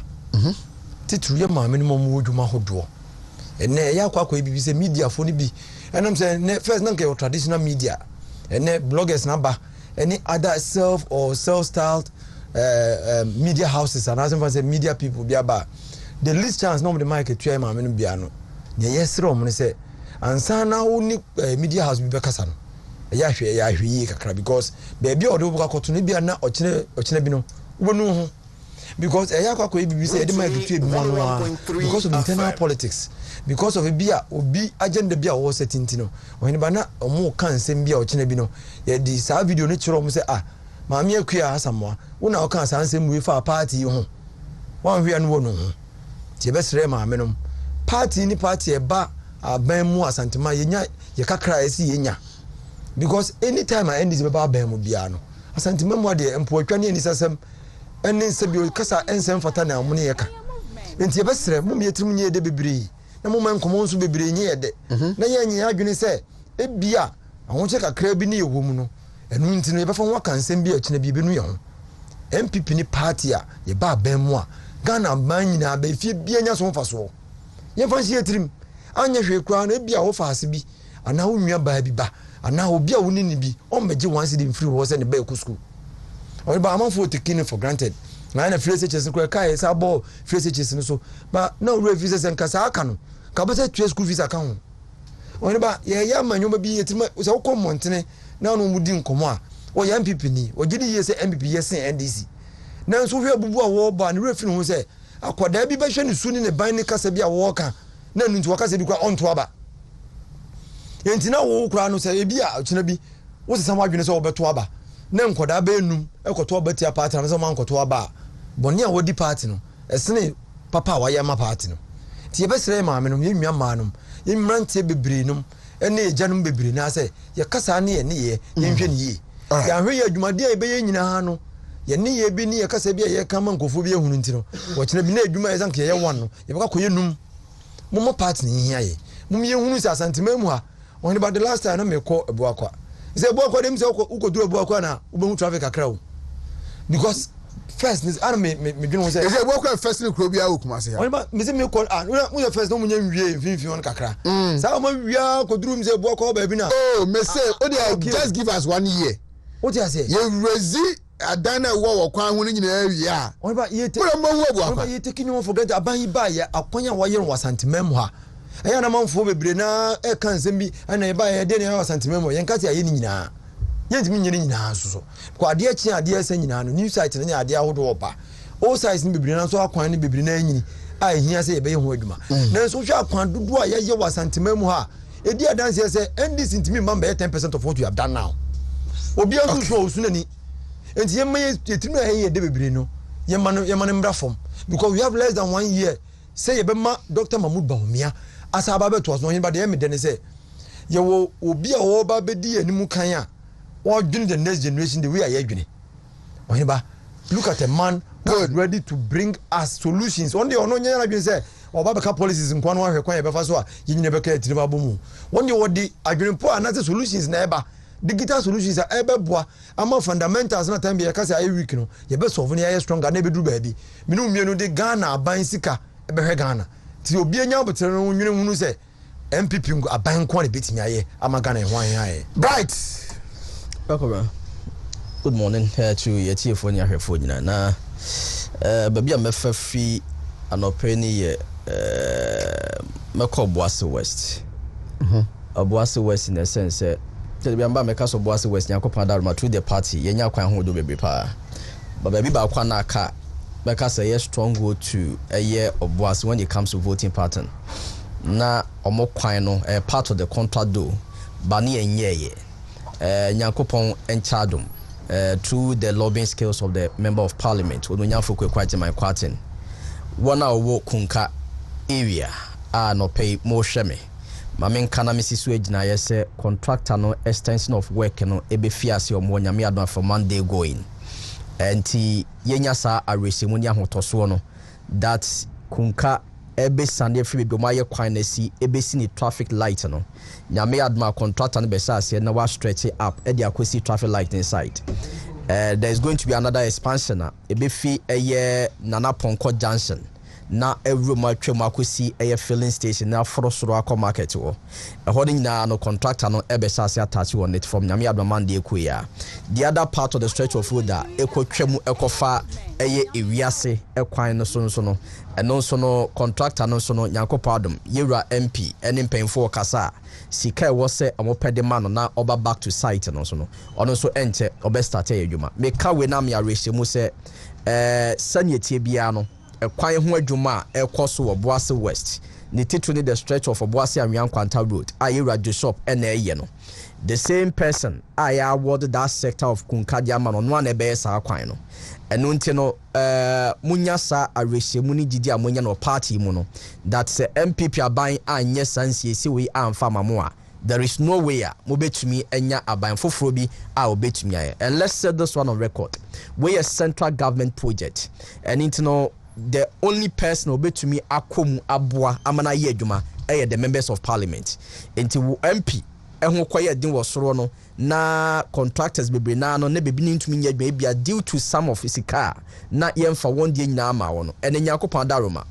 Titru ye ma minimum wodwuma hodo. Ene ya kwa bibi say media fo ni bi. Enam say first na nke traditional media. Ene bloggers na ba. Any other self-styled media houses and as I say media people be about the least chance no the market try ma menu bia no ne yesro mo say ansa na woni media house bi bekasa no ya hwe yi kakra because baby odo buka koto ne bia na ochine bi no wonu ho because eya kwa bibi say the market try bi mo no because of internal politics because of bia obi agenda bia wo setting no when ba na omo kan sem bia ochine bi no ye di sa video no chiro mo say maami akua asamwa wona oka sanse mu fa party ho wan hwe no wono ho tie besre maami no party ni party e ba aban mu asantema yenya ye kakra esi yenya because anytime I end this ba aban mu bia no asantema mu de empo atwa ne ani sasem eni se bi kasa ensem fata na mu ne ye ka enti besre mu yetrim nye de bebre na mu man komo nso bebre nye ye de na ye nya adwene se ebia ahonche kakra bi ne ye wo mu no enu ntino yeba fa ho kansem bi akina bi benu ye ho MPP ni party a ye ba ban mu a Ghana ban nyina ba fie bi anya so fa so ye fa hie trim anya hwe kura na bia wo fa ase bi ana wo nwia ba bi ba ana obi a woni ni bi o meje once the free wo se ne ba eku school o ba amanfo taking for granted na free SHS ko kai sa ball free SHS no so ba na o visa sen kasa aka no ka ba se school fees aka ho o ba ye ya manyo bi ye trim se wo ko montene na no mudi nkomo a o ya MPP ni o gidi ye se MPP ye se NDC na nso hwe abubu a wo ba ne refi no se akoda bi ba hwe ne su ni ne ban ne kasa bi a wo ka na nu nti wakasa bi kwa onto aba enti na wo kura no se e bi a kina bi wo se sam adwene se wo beto aba na nkoda ba enum ekoto aba tia party na se man koto aba boni a wodi party no esene papa wa ya ma party no ti ye besere ma me no ye nwia ma no ye mrante bebre no ene ejanum bebre na se ye kasa ne ye ye nhwe ne ye ya hwe ye adwumade a be ye nyina ha no ye ne ye bi ne ye kasa bi ye kama nkofo bi ehunu nti no wo kina bi na adwuma ye zanka ye won no ye baka koye num mo party ne hia ye mo ye hunu sa santema mu ha on about the last time na me ko ebu akwa say ebu akwa dem say ukoduru ebu akwa na ubehu traffic akra o because first this me dwon say ebu akwa first ni kro bia okuma se ha on ba me say me call we first no mo nya nwie finfin on kakra say o ma wia koduru me say ebu akwa ba bi na oh me say o dey just give us 1 year what you say ye rezi adana wo kwan ho ni nyina awia on ba ye te mo wo ebu akwa ye taking you forget aban ba ya akwanya wa yer wasantema mu ha eya na manfo bebre na e kan sembi ana e ba ye de ne ha santimemo ye nkati aye ni nyina ye ntimi nyine nyina so ko ade a chi ade asa nyina no new site ne ade ahodo opa o size ni bebre na so akwan ni bebre na anyini a ehia se ye be ye ho adwuma na so hwa akwan dodo a ye wa santimemo ha edi adanse se ndc ntimi mamba 10% of what you have done now obi anso so osunani enti ye maye tinu a ye de bebre no ye mano mbra form because we have less than 1 year say ye be ma Dr. Mahmoud Bawumia asaba beto so yin ba de emede ne se ye wo obi a wo ba bedi animu kan a wo dwene the next generation the way aye dwene oyin ba look at a man who is ready to bring us solutions on the ono nya na dwene se oba beka policies nkwa no ahwe kwan ye befa so a yinyine beka etiriba bomu won wo di adwene po anase solutions na eba digital solutions a ebe boa ama fundamentals na time be yakase aye week no ye be solve ne aye stronger na be duru ba bi minu mienu de Ghana aban sika be Ghana ti obi anya botere no nwene hunu se MPP ngo aban ko na betimi aye ama Ghana ho aye bright good morning to your chief on your phone na baby am free anopeni ye meko Boase West Boase West in the sense tell me amba meka so Boase West nyakopa daruma through the party yenya kwan ho do bebre pa but baby ba kwa na aka meka say strong go to a year of Boase when it comes to voting pattern na omo kwan no part of the contract do ba ne enye nyakopon enchadum through the lobbying skills of the member of parliament ononyafo kwekwaje my kwatin one awo kunka area no pay mo hweme mamen kana mesisu agina yese contractor no extension of work no ebefiase omo nyame adon for Monday going enti yenya sa arresemu ni ahotoso no that kunka ebe sande free be ma ye kwan na si ebe si ni traffic light no nyame adma contractor no be sa ase na wa stretch it up e dia kwesi traffic light inside there is going to be another expansion ebe fi eye Nana Ponko Junction na everyone twem akosi eye filling station na forosoro akọ market wo holding na no contractor no ebe sa ase attach on it from nyame adma man de ekoya the other part of the stretch of road that ekotwem ekofa eye ewiase ekwan no so no eno so no contractor no so no nyankopa adom yewura MP ene mpenfo kasa sika e wo se amopede ma no na oba back to site no so no ono so enche obe start adwuma me ka we na me arehemu se sanye tie bia no ekwan ho adwuma ekoso wo Boase West ni titu ni the stretch of Boase Anwian Kwanta Road ayewura Joshop ene eye no the same person I awarded that sector of Kunkadia man on one ebe sa kwan no eno nti no munya sa arehemu ni gidi amonya no party mu no that say MPP aban anye sansiesi we amfa mamoa there is no way mo betumi enya aban foforo bi a obetumi aye and let's set this one on record we a central government project and nti no the only person obetumi akomu aboa amana ye adwuma the members of parliament nti MP ehun koye din wo soro no na contractors bebre na no na bebi ntumi nya adwuma bia due to some of isika na yemfa won die nyina ama wo no ene nyakopon daroma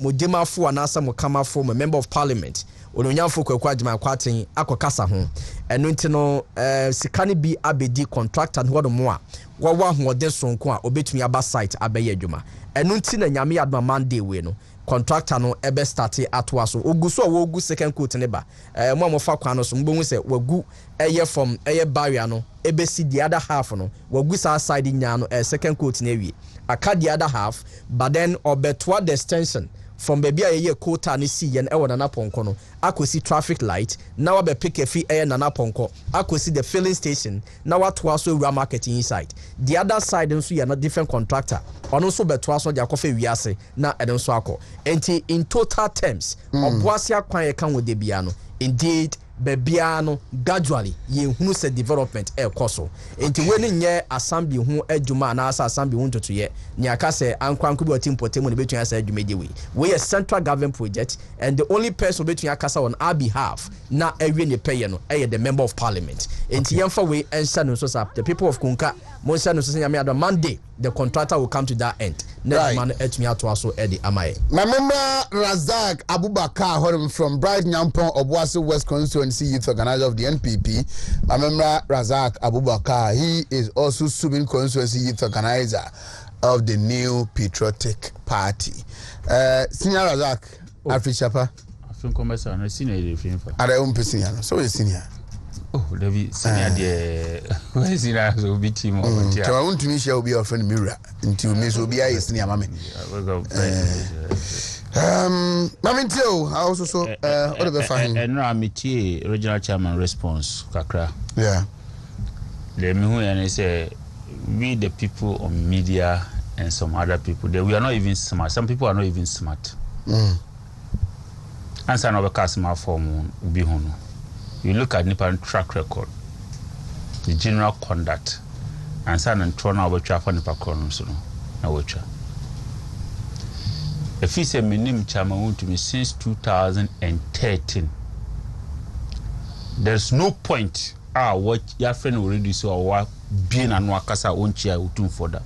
modemafo anasa mokamafo member of parliament ononyamfo kwakwaje my kwaten akokasa ho eno nti no sikane bi abedi contractor no mo a wawa hoden sonko a obetumi aba site abeye adwuma eno nti na nyame adma Monday we no contractor no ebe start atwa so oguso a wogu second coat ne ba mo amofa kwa no so mbonwu se wagu eye from eye barrier no ebe si the other half no wagu sa side nya no second coat na wi aka the other half but then obetwa the extension from baby aye quota ni si yen ewo Nana Ponko no akosi traffic light na wa be pick a fee Nana Ponko akosi the filling station na wa to aso ura market inside the other side nso ye na different contractor ono so be to aso de akofa wiase na eden so akọ enti in total terms Boase akwan ye kan wo de bia no indeed bebiano gradually ye hunu se development koso enti weni nye assembly hu adwuma na asa assembly hu ntoto ye ni aka se ankwanku bi otimpotemu ne betua asa adwuma de we a central government project and the only person betua akasa on our behalf na ewe ne peye no the member of parliament enti yemfa we ensa no so sa the people of Kunka mo nsa no so nyame ado Monday the contractor will come to that end next man etumi ato aso edi amaye my member Razak Abubakar Horim from Bright Nyampong of Boase West Constituency Youth Organizer of the NPP. My member Razak Abubakar, he is also Subin Constituency Youth Organizer of the New Patriotic Party. Senior Razak, Africhapa. Commerce and senior are the own senior. So is senior. Oh, David senior there. Where is it? So be team over here. I want to meet your friend Mira until Miss Obia is senior mammy. Mammy Tio, I also saw whatever fine. And now meet original chairman response, Kakra. Yeah. Let me hear and say we the people on media and some other people that we are not even smart. Some people are not even smart. Answer no customer form ubi hono. You look at Nipan track record, the general conduct, and son and turn over traffic on the background. So, no, watcher. If he said, my name Chairman to me since 2013, there's no point. What your friend already saw, what being and Wakasa won't cheer for that.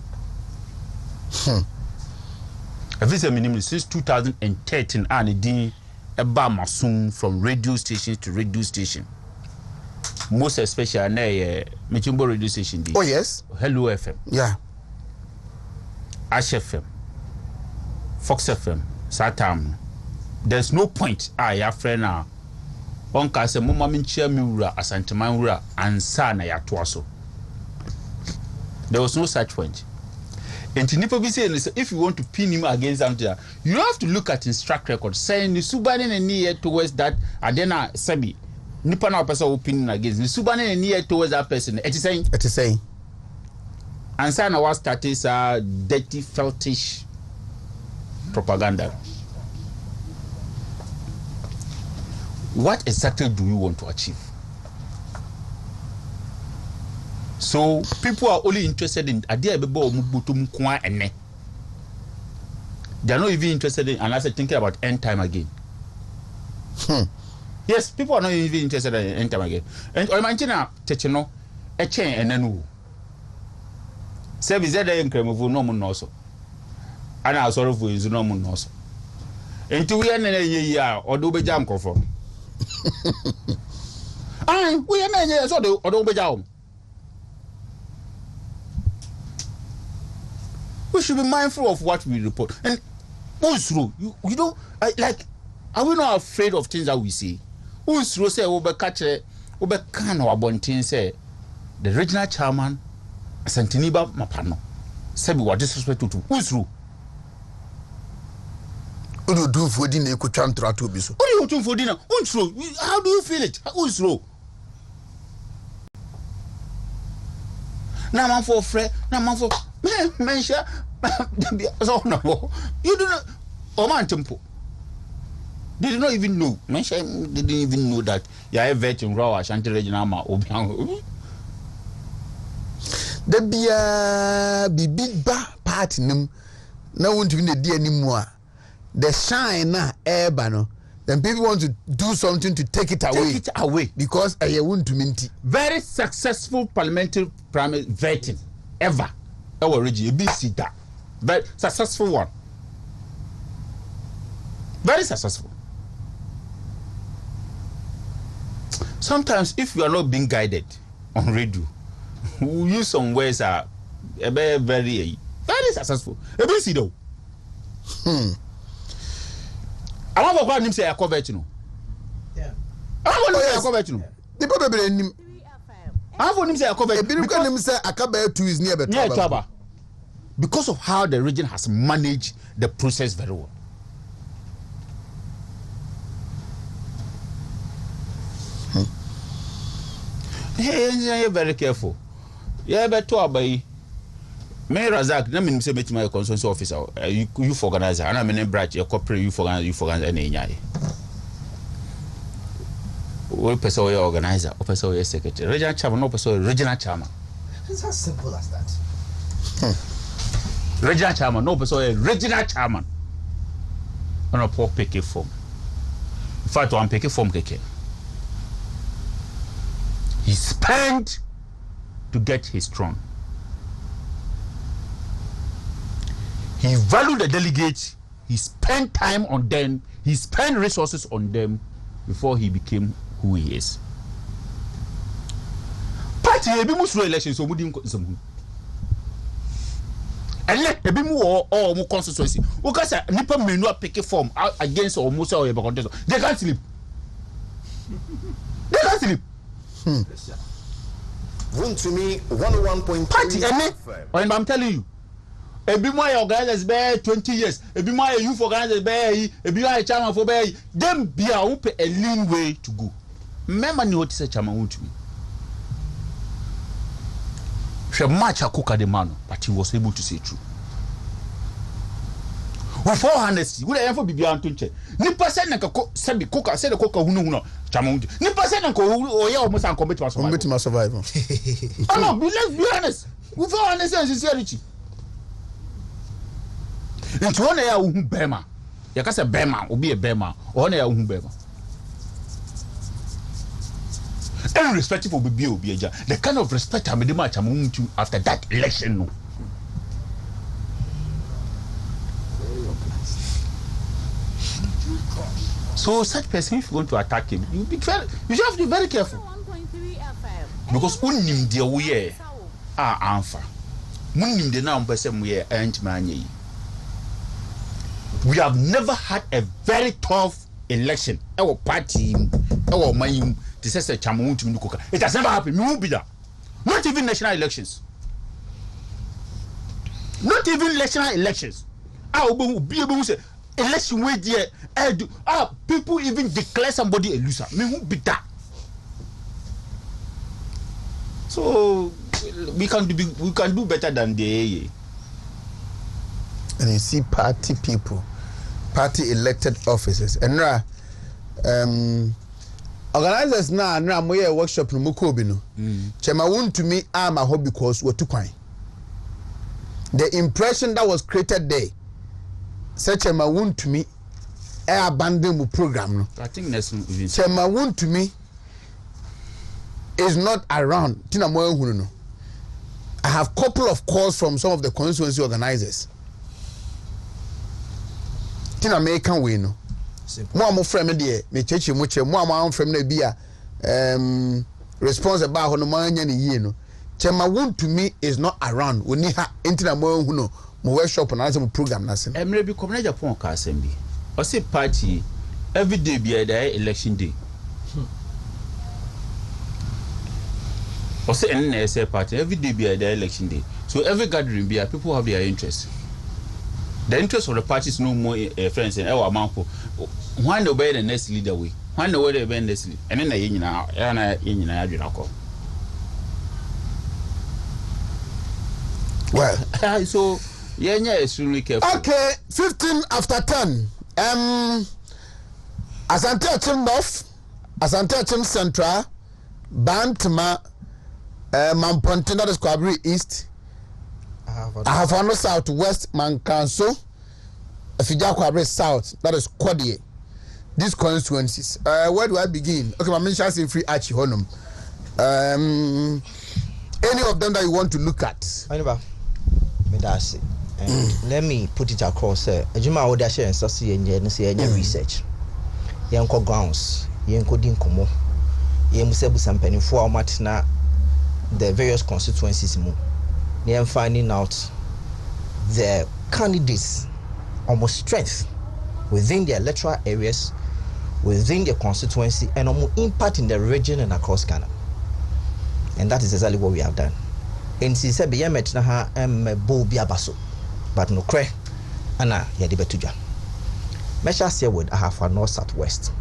Visa minimum since 2013 and the eba masun from radio station to radio station. Most especially na Michimbo radio station. Oh yes. Hello FM. Yeah. Ash FM. Fox FM. Satam. There's no point. Your friend now. On kase mama minchia miura asanteman ura ansa na ya toaso. There was no such point. And if you want to pin him against something, you have to look at his track record. Saying the Subani and near towards that Adena Sabi. Nipa na person opinion against the Subani and near towards that person. It is saying. And so now what status dirty, feltish propaganda. What exactly do you want to achieve? So people are only interested in they are not even interested in unless they're thinking about end time again. Yes, people are not even interested in end time again. And imagine techno a chain and then service that incredible no one also. And I sort of is no one also. And 2 years and a year or do be jam conform. We are many years or do be jam. We should be mindful of what we report. And who's through? You know, are we not afraid of things that we see? Who's through say, can or Bontin say, the regional chairman, Santiniba Mapano, said we were disrespectful to. Who's through? What do you do for dinner? What do you do for dinner? Who's through? How do you feel it? Who's through? Now, man for Fred, now, man for. Mensha, you do not. Oman Tempo. They did not even know. Mensha didn't even know that you are a veteran raw Ashanti regional ma obiang. The big party num. Now won't win the day anymore. The shine na bano. Then people want to do something to take it away. Take it away because I want to minty. Very successful parliamentary primary vetting ever. Our region, BC that very successful one. Very successful. Sometimes, if you are not being guided on radio, we use some words are very successful. BC though. I want to go and say I cover it, you know. Yeah. I want to say I cover it, you know. The problem. I want him say I cover it because him say Akaba 2 is near Traba. Because of how the region has managed the process very well. You're very careful. Yeah, but to obey. Me Razak, na me say meet my constituency officer, youth organizer, and I'm in branch, your corporate youth organizer, any nyai. One person or organizer, or person or secretary, regional chairman, no person regional chairman. It's as simple as that. Regional chairman, no person regional chairman. On a poor picket form. In fact, one picket form keke. He spent to get his throne. He valued the delegates. He spent time on them. He spent resources on them before he became who he is. Party ebi musu elections so mudi nkomu. Elect ebi mu or mu constituency. Ukasa nipa menu pick form against or musa or contest. They can't sleep. They can't sleep. Wontumi 101.3 party and I'm telling you. Ebi mo organizers be 20 years. Ebi mo youth organizers be ebi mo chairman for be them be a a lean way to go. Remember ni what say chairman Wontumi. She match akuka the man, but he was able to say true. With 400, we are for Bibia Antunche. Ni percent na sabi kuka say the kuka hunu chairman Wontumi. Ni percent na o ya almost uncommit to survive. Oh no, let's be honest. With 400 sincerity. Into one ya uhu bema. Ya kase bema, obi e bema. One ya uhu bema. Irrespective of Bibi obi eja, the kind of respect I'm much among to after that election no. So such person, if you want to attack him, you should have to be very careful. Because unim de we anfa. Munim de na mpese we entmanye. We have never had a very tough election. Our party, our mind, this is a chamu to Nukuka. It has never happened. No be that. Not even national elections. Not even national elections. I will be able to say election where people even declare somebody a loser. Me who be that? So we can do better than the AA. And you see party people, party elected officers, and organizers now we a workshop no mukobi no. Chema Wontumi am a hobby because we too kwai. The impression that was created there, such Chema Wontumi abandon the program no. I think that's Chema Wontumi is not around. Tina mo ehunu no. I have couple of calls from some of the constituency organizers. Tina me kan we no. Mo am frame de me chechi mo che mo am frame na bia response about ho no man nya ne yie no. Chema Wontumi is not around. We need her tina mo ehunu mo workshop na some program na sem. Emre bi komna Japan ka asem bi. O say party every day be there election day. Or say any SA party every day be their election day. So every gathering be people have their interest. The interest of the party is no more friends and our manpo. When the way the next leader way. When the way the next leader. And then the union well, so yeah, extremely careful. Okay, 15 after 10. Asante Achim North, Asante Achim Central, Bantama. Mamponte, that is Kwabri East. I have on South West Mankanso. Afija Kwabri South, that is Kodie. These constituencies. Where do I begin? Okay, my mention is free Archie Honum. Any of them that you want to look at? Anyway, let me put it across. Ejuma Odashe and Sassi and Yen research. Yanko grounds, Yanko Dinkomo, Yemusebu Sampeni for Matina. The various constituencies they are finding out the candidates almost strength within their electoral areas, within their constituency, and almost impact in the region and across Ghana. And that is exactly what we have done. And she said, "Be met na ha bo biabaso, but no cre, ana yadibetuja." Measure say word I have for north southwest.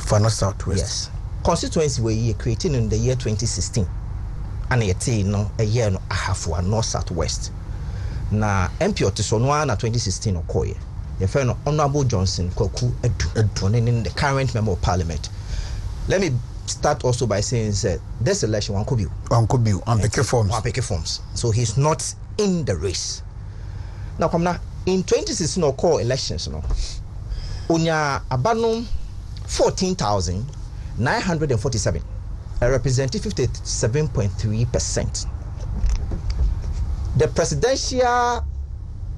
For north southwest. Yes, constituency we created in the year 2016. And yet no a year no half for north southwest. Na MP Otisonwa na 2016 okoye. Your friend Honorable Johnson Koku Edu in the current member of parliament. Let me start also by saying that this election one could be on picket forms. So he's not in the race. Now come now in 2016 okoye elections no. Unya abanum 14,947. Representing 57.3%. The presidential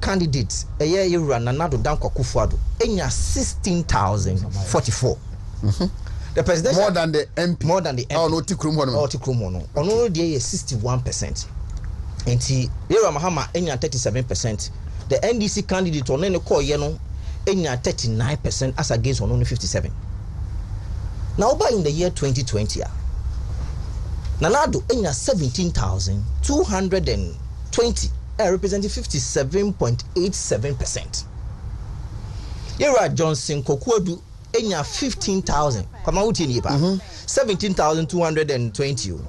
candidate, a year you run another Danko Kufuado, enya 16,044. The presidential more than the MP. More than the MP. Oh, no, Tikrumono. On the year 61%. And Yera Mahama enya 37%. The NDC candidate on any call yeno enya 39% as against on only 57%. Now by in the year 2020. Nanado enya 17,220, representing 57.87%. Yera Johnson Kokuodu enya 15,000. Kama uti nipa 17,220.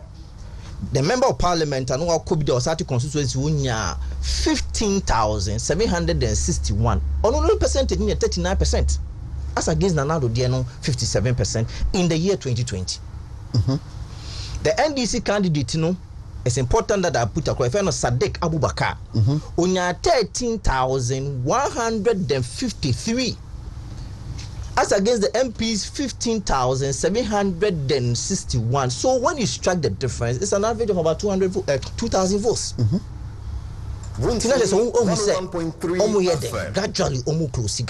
The member of parliament and our Kobida Osati constituency unya 15,761. Only percentage near 39%. As against Nanado Diano 57% in the year 2020. The NDC candidate, it's important that I put a question of Sadiq Abubakar. Unya 13,153. As against the MPs 15,761. So when you strike the difference, it's an average of about 2,000 votes. Gradually, close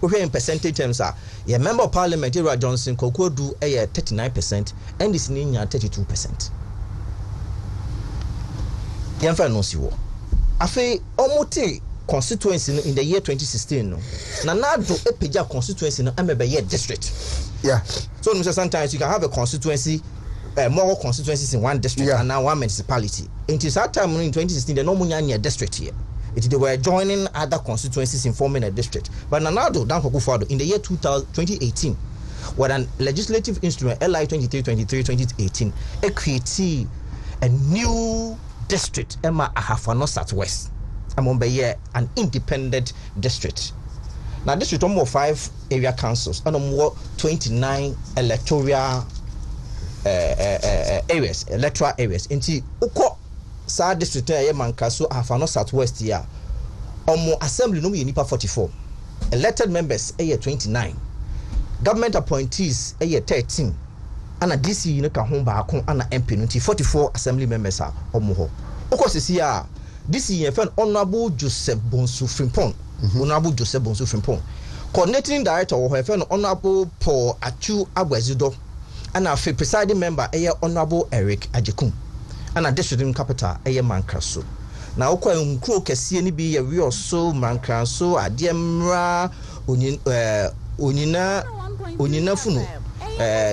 Okay, in percentage terms, your member of parliament, Ira Johnson, Koko do 39%, and this Ninya 32%. Yamfa no si wo. Afi omote constituency in the year 2016 no. Na do epeja constituency no amebe year district. Yeah. So sometimes you can have a constituency more constituencies in one district and now one municipality. In that time in 2016 the no munya district here. They were joining other constituencies in forming a district. But Nanado Dankokufado in the year 2018 with an legislative instrument LI 23-23-2018 it created a new district Emma Ahafano Southwest. Among an independent district. Now district almost 5 area councils and more 29 electoral areas, electoral areas. Inti uko sa district ya Mankaso Ahafano Southwest ya omo assembly no nipa 44. Elected members 29. Government appointees 13. Ana DC no ka ho baako ana MP no 44 assembly members are omo ho. Uko sisi ya DC ye friend Honorable Joseph Bonsu Frimpong. Honorable Joseph Bonsu Frimpong. Coordinating director of her friend Honorable Paul Achu Agwazido. And our presiding member Honorable Eric Ajekum. And a district capital Mankaso. Now kwa nkro kese ni bi ye wi so Mankaso Adiemra onina funu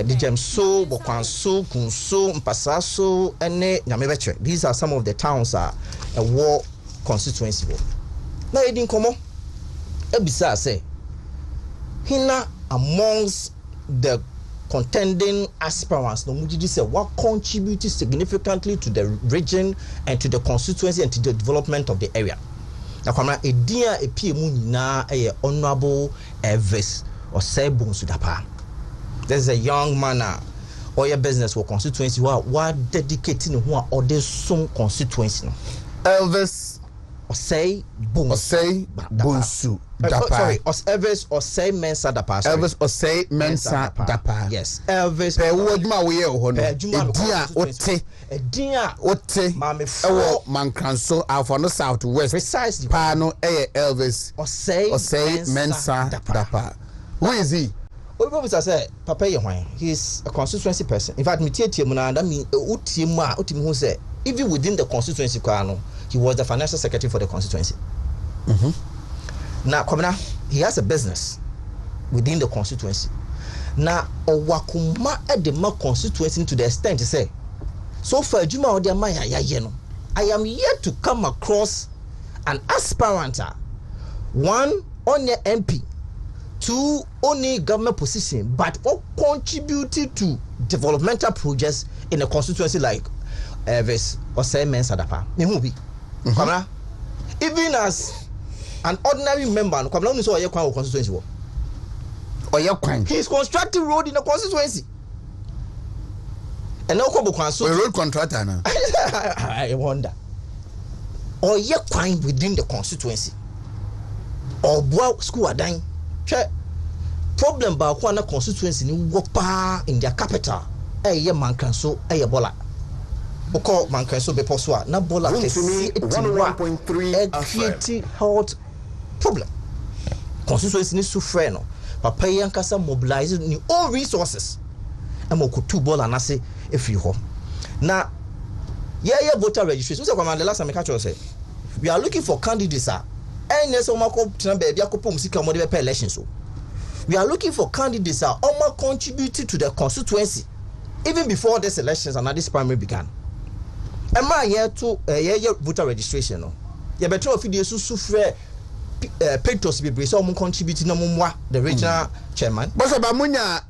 Dijemso Bokwanso Kunso Mpasaso ene Nyamebeche. These are some of the towns a war constituency. Now edin komo ebisa say hina amongst the contending aspirants no mujidi say what contributed significantly to the region and to the constituency and to the development of the area. Na kwamra edia epiemu nyina Honorable Elvis Osebon Sudapa. There's a young man or your business for constituency what dedicating who are other some constituency. Elvis Osei Bonsu Dapa. Sorry, Elvis Osei Mensa Dapa. Elvis Osei Mensa Dapa. Yes, Elvis. Wojuma we ho no. Edia ote Mame Fo Mankanso Afano Southwest. Precisely. Pa no Elvis Osei Mensa Dapa. Who is he? What say Papa ye hwan? He's a constituency person. In fact, me tie mu na that mean utimu a utimu hu say even within the constituency kwano he was the financial secretary for the constituency. Now, Kwamina, he has a business within the constituency. Now, Owakuma Edema constituency to the extent to say, so far, Juma Odiamaya Yayeno, I am yet to come across an aspirant, one on your MP, two only government position, but all contributed to developmental projects in a constituency like Elvis or Semen Sadapa. Even as an ordinary member, constituency. He's constructing road in the constituency. And now a road contractor now. I wonder. Or ye crime within the constituency. Or school are dying. Problem about one constituency in Wopa in their capital. Ye Mankanso, Bola. Oko Mankanso Beposwa, na Bola Wontumi 101.3 health problem. Constituency needs to friend. Papa Yankasa mobilizes new all resources. And Mokutu Bola Nase if you home. Now, voter registration. So, the last time I catch you say, we are looking for candidates. We are looking for candidates that are contributed to the constituency even before this elections and this primary began. Am I here to voter registration? No, you better if you suffer pictures be so contributing the regional chairman. But Bamunya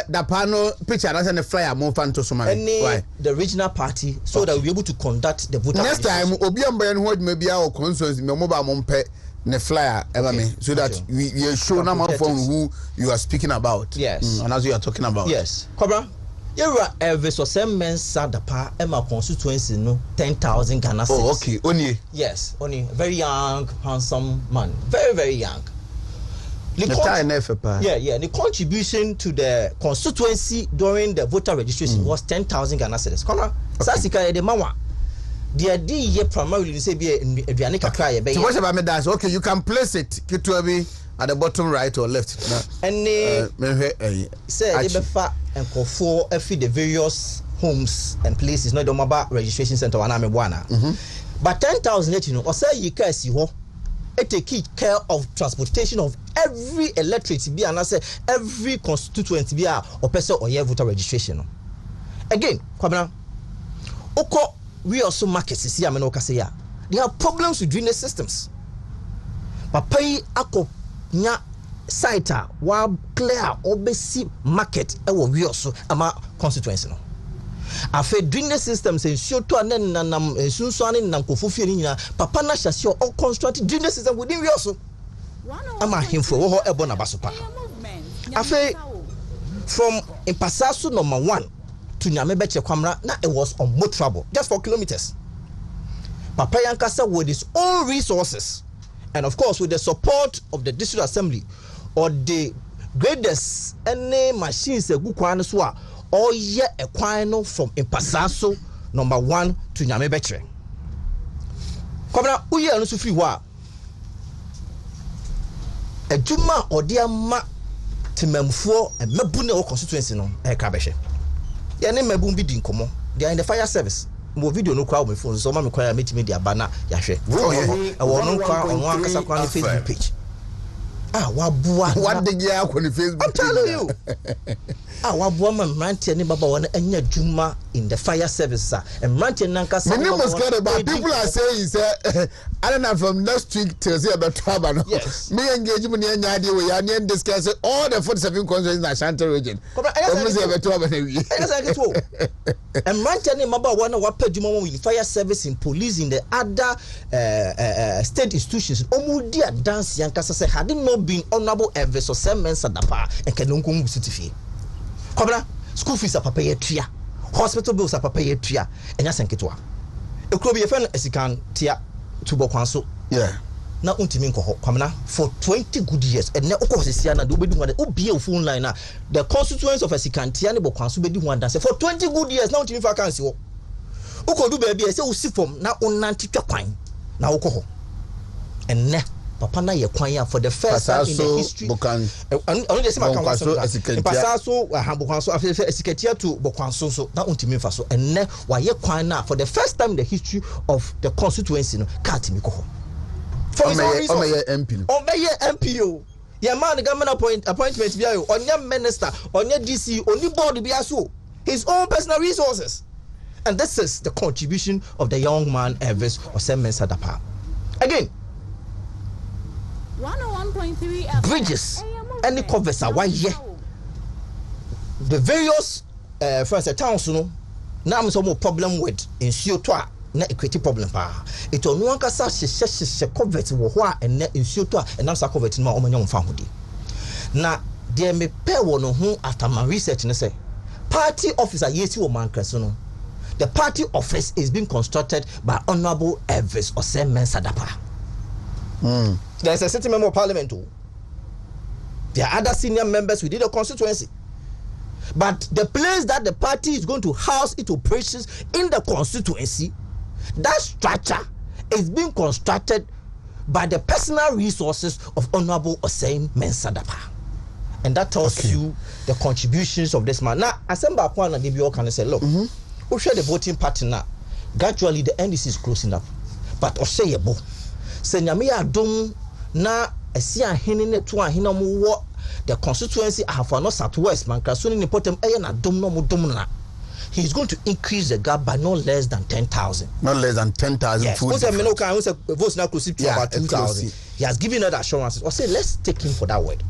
the panel picture as a flyer more fan to some the regional party so that we'll be able to conduct the voter next time Obiam Ben what maybe our concerns mobile mompe ne flyer ever me so that we show number from who you are speaking about. Yes. And as you are talking about. Yes. Cobra, you are Elvis or some men Sadapa Emma constituency no 10,000 Ghana cedis. Oh, okay. Only. Yes, only very young, handsome man. Very, very young. The contribution to the constituency during the voter registration was 10,000 Ghana cedis. Cobra, Sasika de Mawa. The idea primarily say be Aduane kakra ye be. So what about me that? Okay, you can place it. Kitwabi at the bottom right or left. Any say they befa enkofo every the various homes and places no don about registration center wana me bwana. But 10,000 you know or say you can see ho it take care of transportation of every electorate be and say every constituency be or person or year voter registration. Again, Kwabena Oko we also markets see ameno kaseya. They have problems with drainage systems. Papai ako nya site wa clear obesi market e wo we also ama constituency no. Afa drainage systems ensure to anen nanam ensunso anen nam kofofie ni nyina papa na hyase all construct drainage system within we also. Ama himfo wo ho ebo na basopa. Afa from Impasaso number 1 to Nyamebeche Kwamra, now it was on boat trouble, just 4 kilometers. Papa Yankasa with his own resources, and of course with the support of the district assembly, or the greatest any machines a good swa, or yet a quino from Impasaso number 1 to Nyamebeche. Kwamra, uye anusu free wa. A juma or dear ma timemfo and mebune or constituency no e kabeshe. Ya ne mabun bi din komo. They are in the fire service. Mo video no kwa on my phone so ma me kwa meet media bana ya hwe. E wo no kwa on akasa kwa on Facebook page. Ah wa bua. What the year on the Facebook? I'm telling you. Ah wa bua man rantie ne baba wona anya juma in the fire service sir. And rantie nankasa. My name was scared about people are saying say I don't know from next week till say about trouble. Yes. Me engagement in any idea we are discuss all the 47 constituencies in the Ashanti region. And rantie ne baba wona wa pa juma in fire service in police in the other state institutions. Omudi a dance yankasa say had not been honorable ever so some men sadapa and kanonkum city. Kobra school fees are papa tua, hospital bills are papa tua, and yasenketwa. E kro be ye fen esikan tia to bokwanso. Yeah. Na untimi nko ho kwamna for 20 good years and na okosisia na do be do obi e phone line na the constituents of esikan tia ne bokwanso be di ho adanse for 20 good years na untimi vacancy ho. Ukodu ba bia say usi form na onanti twa kwan na ukoho. And ne papa na ye kwan ya for the first time in the history onu dey say Pasaso Bokwanso afefe esiketia to Bokwanso so na untimi fa so enne wa ye kwan na for the first time in the history of the constituency no cat mi ko ho for me MP o ye man the government appointment bia yo onye minister onye DC oni board bia so his own personal resources, and this is the contribution of the young man Elvis Osemmen Sadapa. Again, 101.3 bridges any covers are why yeah the various first towns no now some more problem with in Siotwa na equity problem pa it on one kasa she covert wo ho a and in Siotwa and now sa covert no omanyo mfa hodi na dey me pair no ho after my research ne say party officer yesi wo man kreso no the party office is being constructed by Honorable Elvis Osemmen Sadapa. There's a sitting member of parliament too. There are other senior members within the constituency. But the place that the party is going to house its operations in the constituency, that structure is being constructed by the personal resources of Honorable Osemmen Sadapa. And that tells you the contributions of this man. Now, Asemba Kwan and DBO can say, look, we share the voting pattern now. Gradually, the NDC is closing up. But Oseyebo, Senyame Adom na esia hene ne to ahena mo wo the constituency afa no southwest mankraso ni potem eye na dom no mo dom na he is going to increase the gap by no less than 10,000. Not less than 10,000 yes. food. Votes now close to about 2,000. He has given her assurances. Or say let's take him for that word.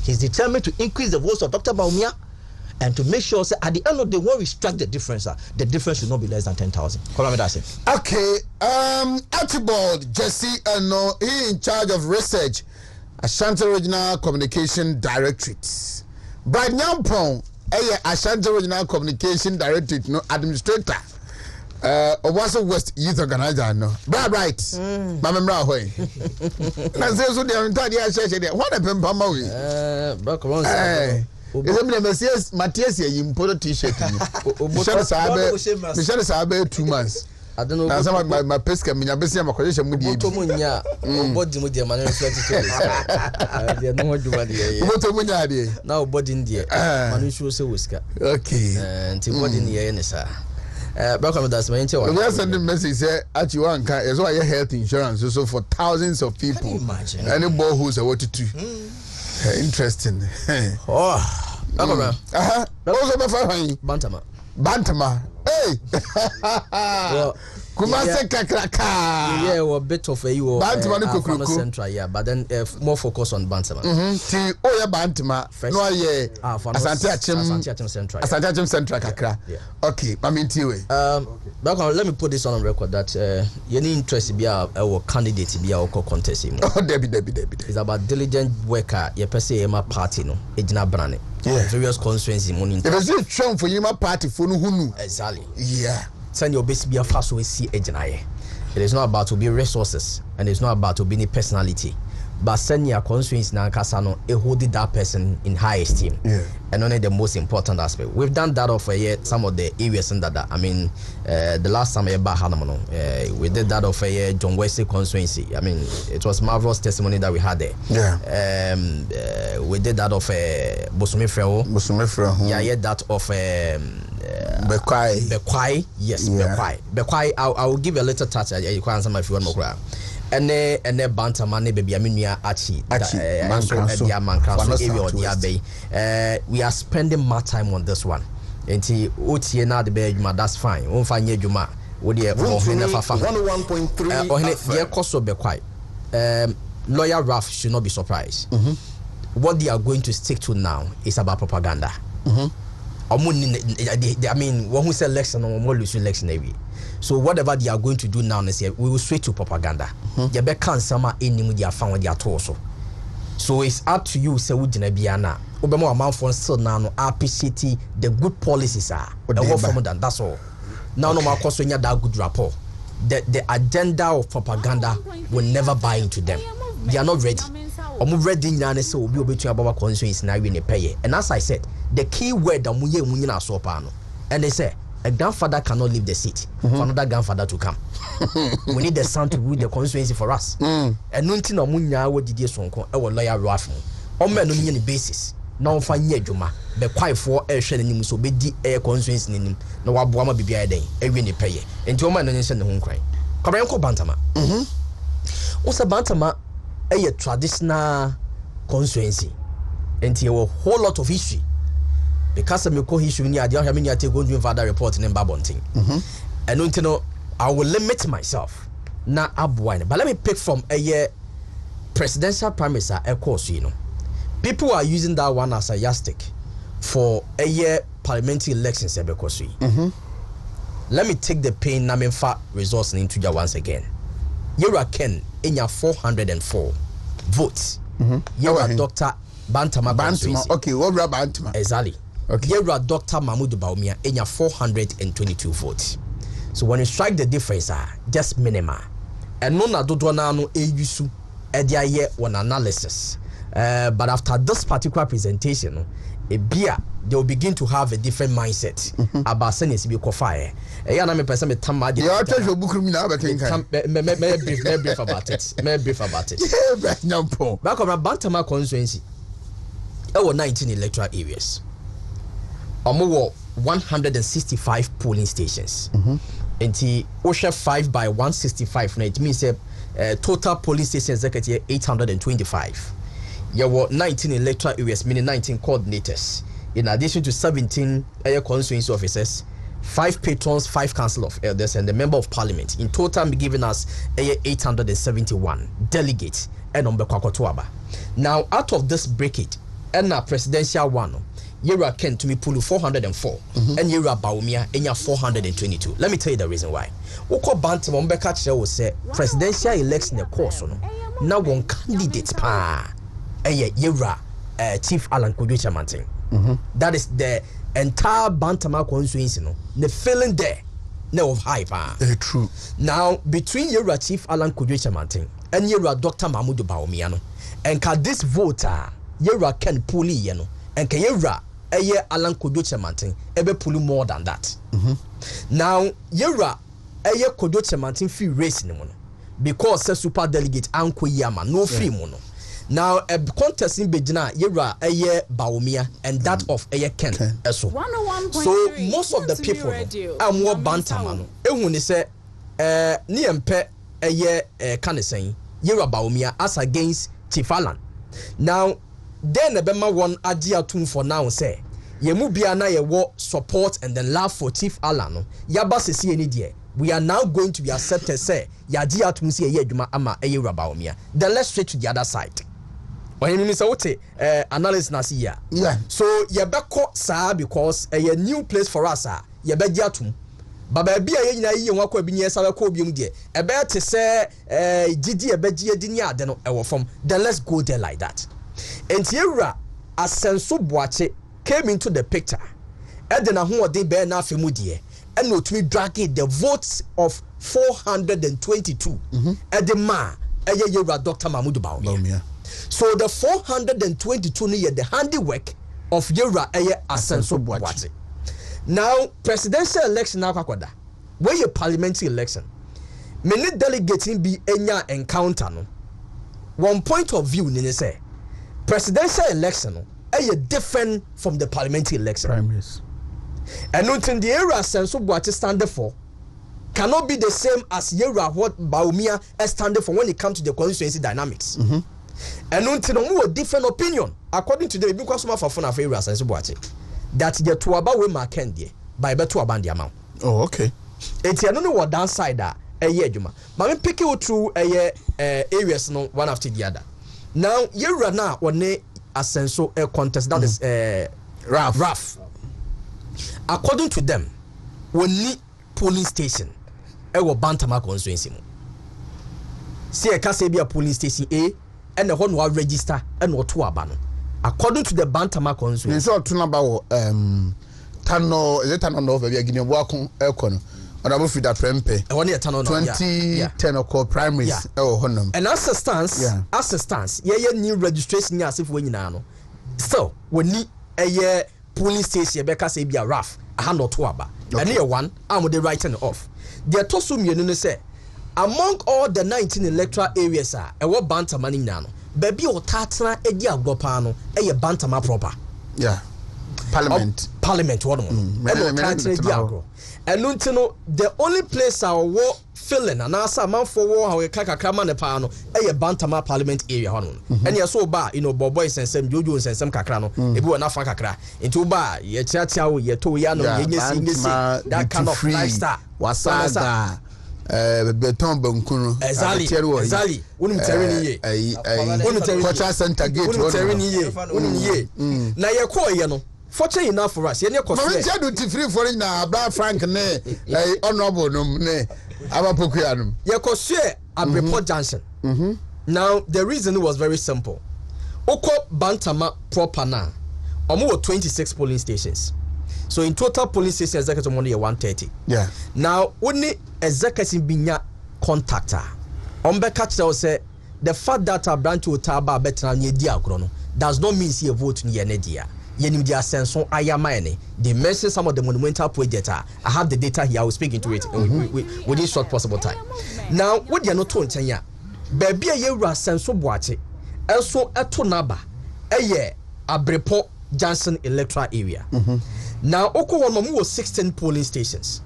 He's determined to increase the votes of Dr. Baumia and to make sure say at the end of the day when we strike the difference should not be less than 10,000. Okay, Archibald Jesse he in charge of research Ashanti Regional Communication Directorate. Brian Nyampong Ashanti Regional Communication Directorate no administrator Owasso West Youth Organizer no right mamemra hoy na say so dey ntade a share dey what the pampa we back on Matthias Yimpodo t-shirt. Michelle Sabe 2 months. I don't know. Na sama my pesca minya besi amakoje mu die. Moto munya. Body mu die man reflect to. They no do what dey. Moto munya dey. Now body in there. Man show say whisker. Okay. Nti body in here ne sa. Welcome that's my interview. We are sending message say actually one can is why health insurance so for thousands of people. Can you imagine? Any boreholes are what to do. Interesting. Oh. Welcome. Also be fine. Bantama. Hey. Well, Kumase kakraka. Yeah, a bit of a you Bantama no central, yeah, but then more focus on Bantama. Ti oya Bantama. No ye. Asante Achim Central. Asante Achim Central kakra. Okay, Welcome. Let me put this on record that any interest be our candidate be our contest. Oh, Debbie. It's about diligent worker. You per se my party no. Ejina brand. Yeah. Various constituency money. If it's a trend for you, my party for no who. Exactly. Yeah. Send your best be a fast way see ejina. It is not about to be resources and it's not about to be any personality. But send your constituency na kasano hold that person in high esteem. Yeah. And only the most important aspect. We've done that of some of the areas in that. I mean, the last time we did that of John Wesley constituency. I mean, it was marvelous testimony that we had there. Yeah. We did that of Bosumi Freo. Yeah, that of Bekwai. Yes, yeah. Bekwai. I will give you a little touch. You can answer my if you want more. And Bantama ne baby aminua achi we are spending more time on this one. Enti otie na de be adwuma, that's fine. Won fa nye adwuma wo de never fa 101.3 ye koso be kwai. Lawyer Ralph should not be surprised. What they are going to stick to now is about propaganda. I mean, one who said election or more lose election every. So whatever they are going to do now, we will switch to propaganda. You be can sama any media found with their torso. So it's up to you, say would Biana. Obama amount for still now appreciate the good policies are from than that's all. Now no more cost when you that good rapport. The agenda of propaganda will never buy into them. They are not ready. I'm ready now and say will be between about constituency now in a pay. And as I said, the key word that we are so pano. And they say a grandfather cannot leave the seat for another grandfather to come. We need the son to rule the constituency for us. And nothing no munya what did you son our lawyer Ralph. On men no basis. Now find ye juma. Be quite for a shed so be the air constituency in no wabuama be a day. Every day pay. And to man and send the home cry. Karanko Bantama. What's a Bantama? A traditional constituency. And a whole lot of history. Because of my history, I don't have any take going for that report in Babonting. And until now, I will limit myself. Now, Abuane. But let me pick from a year presidential premise, of course, you know. People are using that one as a yardstick for a year parliamentary elections. Let me take the pain Naminfa resource into you once again. You are Ken in your 404 votes. You are Dr. Bantama. Okay, what about Bantama? Exactly. Okay. You are Dr. Mahmoud Baumia in your 422 votes. So when you strike the difference, just minimal. And no na do na no eyusu e dia ye one analysis. But after this particular presentation, they will begin to have a different mindset about sending to be fire. Yeah, na me person me tamma dey. You tell your book na ba kan. Me brief about it. Yeah, nyampo. Back on Bantama constituency. There were 19 electoral areas. Omo 165 polling stations. And the OSHA 5 by 165. Now it means total polling stations executive 825. There were 19 electoral areas, meaning 19 coordinators. In addition to 17 area constituency officers, 5 patrons, 5 council of elders, and the member of parliament. In total, giving us 871 delegates and Kwakotwaba. Now, out of this bracket, and a presidential one, Yera Ken to me pull 404, and Yera Baumia and ya 422. Let me tell you the reason why. Oko Bantam Mbeka will say presidential election, of course, now one candidate pa. Yera Chief Alan Kojocha Manting. That is the entire Bantama constituency. The feeling there, no of hype. True. Now between Yera Chief Alan Kojocha Manting and Yera Dr. Mahmoud Baomiano, and can this voter Yera Ken Puli Yano, and can Yera Alan Kojocha Manting ebe puli more than that. Now Yera eye kodo chemantin free race ni mo no because say super delegate anko yama no free mo no now a contest in Bejina yera eye Baumia and that of eye Ken eso so most of the people are more bantamano ehun ni say ni empe eye kanesen yera Baumia as against Tifalan now then ebema one agia tun for now say yemu bia na ye wo support and then love for Chief Alan no yaba sesi eni die we are now going to be accepted say yagia tun see ye adwuma ama eye Baumia then let's straight to the other side when you say what analysis na see ya so ye beko saa because a new place for us ye be giatum baba bia ye nyina yi nwakwa bi nye sa be ko biom de e be te say gigi e be gie di ni ade no e wo fom then let's go there like that entiewura asenso boache came into the picture e de na ho ode be na afemu de and otumi drag the votes of 422 e de ma eye yewura Dr. Mahmoud Baumia. So the 422 near the handiwork of Yura Eye Asenso Boache. Now presidential election now kwakwada. Where your parliamentary election. Many delegates be enya encounter no. One point of view ni say presidential election no eye different from the parliamentary election. Primaries. And until the era Asenso Boache stand for cannot be the same as Yura what Baumia stand for when it comes to the constituency dynamics. And until no different opinion according to the because of for favor Asenso Boache that the tuaba we markendi by beto abandi amount. Oh, okay. It's no know what downside that year juma. But me pick you through areas no one after the other. Now Yura na one Asenso contest that is RAF. According to them, we need polling station ewo Bantama constituency. See a case be a polling station A and the one who register and what to abano. According to the Bantama constituency. So to about Tano is it Tano no baby Guinea Wakon Elcon or about Frida Prempe. I want to turn on 2010 or primaries honum. And as a stance, yeah, new registration as if we know. So we need a year polling station because say be a RAF a hand or two aba. And here one I'm with the writing off. The tosum you say among all the 19 electoral areas a what Bantama ni nano. Baby o tatana edi agopano eye Bantama proper. Yeah. Parliament one and no the only place our war filling and asa man for war how we kakakra ne pa no eye Bantama parliament area hono and you so ba you know boys and some jojo and some kakra no e bi na fa kakra into ba ye chiatia wo ye to ya no ye nyesi that kind of lifestyle wasaga beton bankunu exactly unum terrain ye cultural center gate unum terrain ye na ye ko ye no fortune enough for us ye ne ko so do ti free for na Abba Frank ne honorable no ne abapokuya no ye ko share Abreport Junction now the reason was very simple oko Bantama proper na omo 26 polling stations. So in total polling stations executive money 130. Yeah. Now only executive binya contactor. Catch say the fact that a branch to taba better near diagrono does not mean see a vote near Nedia. Yenim dia senso ayamane. They mention some of the monumental projects. I have the data here. I will speak into it within short possible time. Now what you are not told ya baby a year senso boache also eto naba eye Abreport Johnson electoral area. Now, Oko Wanomu was 16 polling stations.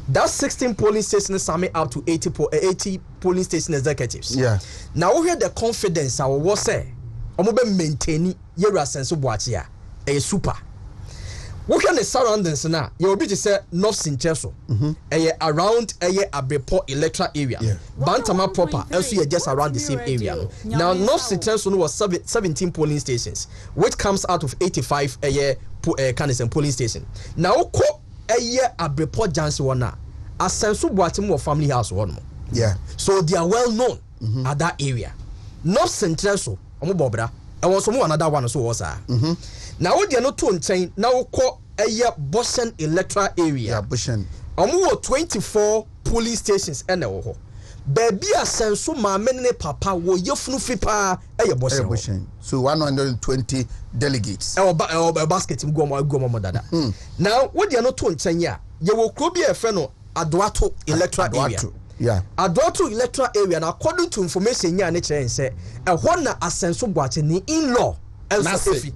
That 16 polling stations sum up to 80 polling station executives. Yeah. Now, we had the confidence I was say, Omobe maintaining Yera Senso Boachia, a super. We can the surroundings now. You will be to say North Sincheso, around Abreport electoral area. Yeah. Bantama proper, also just around the same area. Now, North Sincheso was 17 polling stations, which comes out of 85 Canadian polling station. Now, ko Abreport Junction one na Asenso Boache more family house one. Yeah. So they are well known at that area. North Sincheso, omo bobra. I want some another one so was now they are not to chain now call Boston electoral area. Yeah, Boston. 24 police stations and baby Asenso mamene papa wo yefunu fipa Boston. So 120 delegates. Basket go dada. Now what they are not to chain ya. You will could be a friend Adoato electoral area. Yeah. Adoato electoral area, and according to information here, nature and say, a one Asenso Boache ni in-law. Nasi.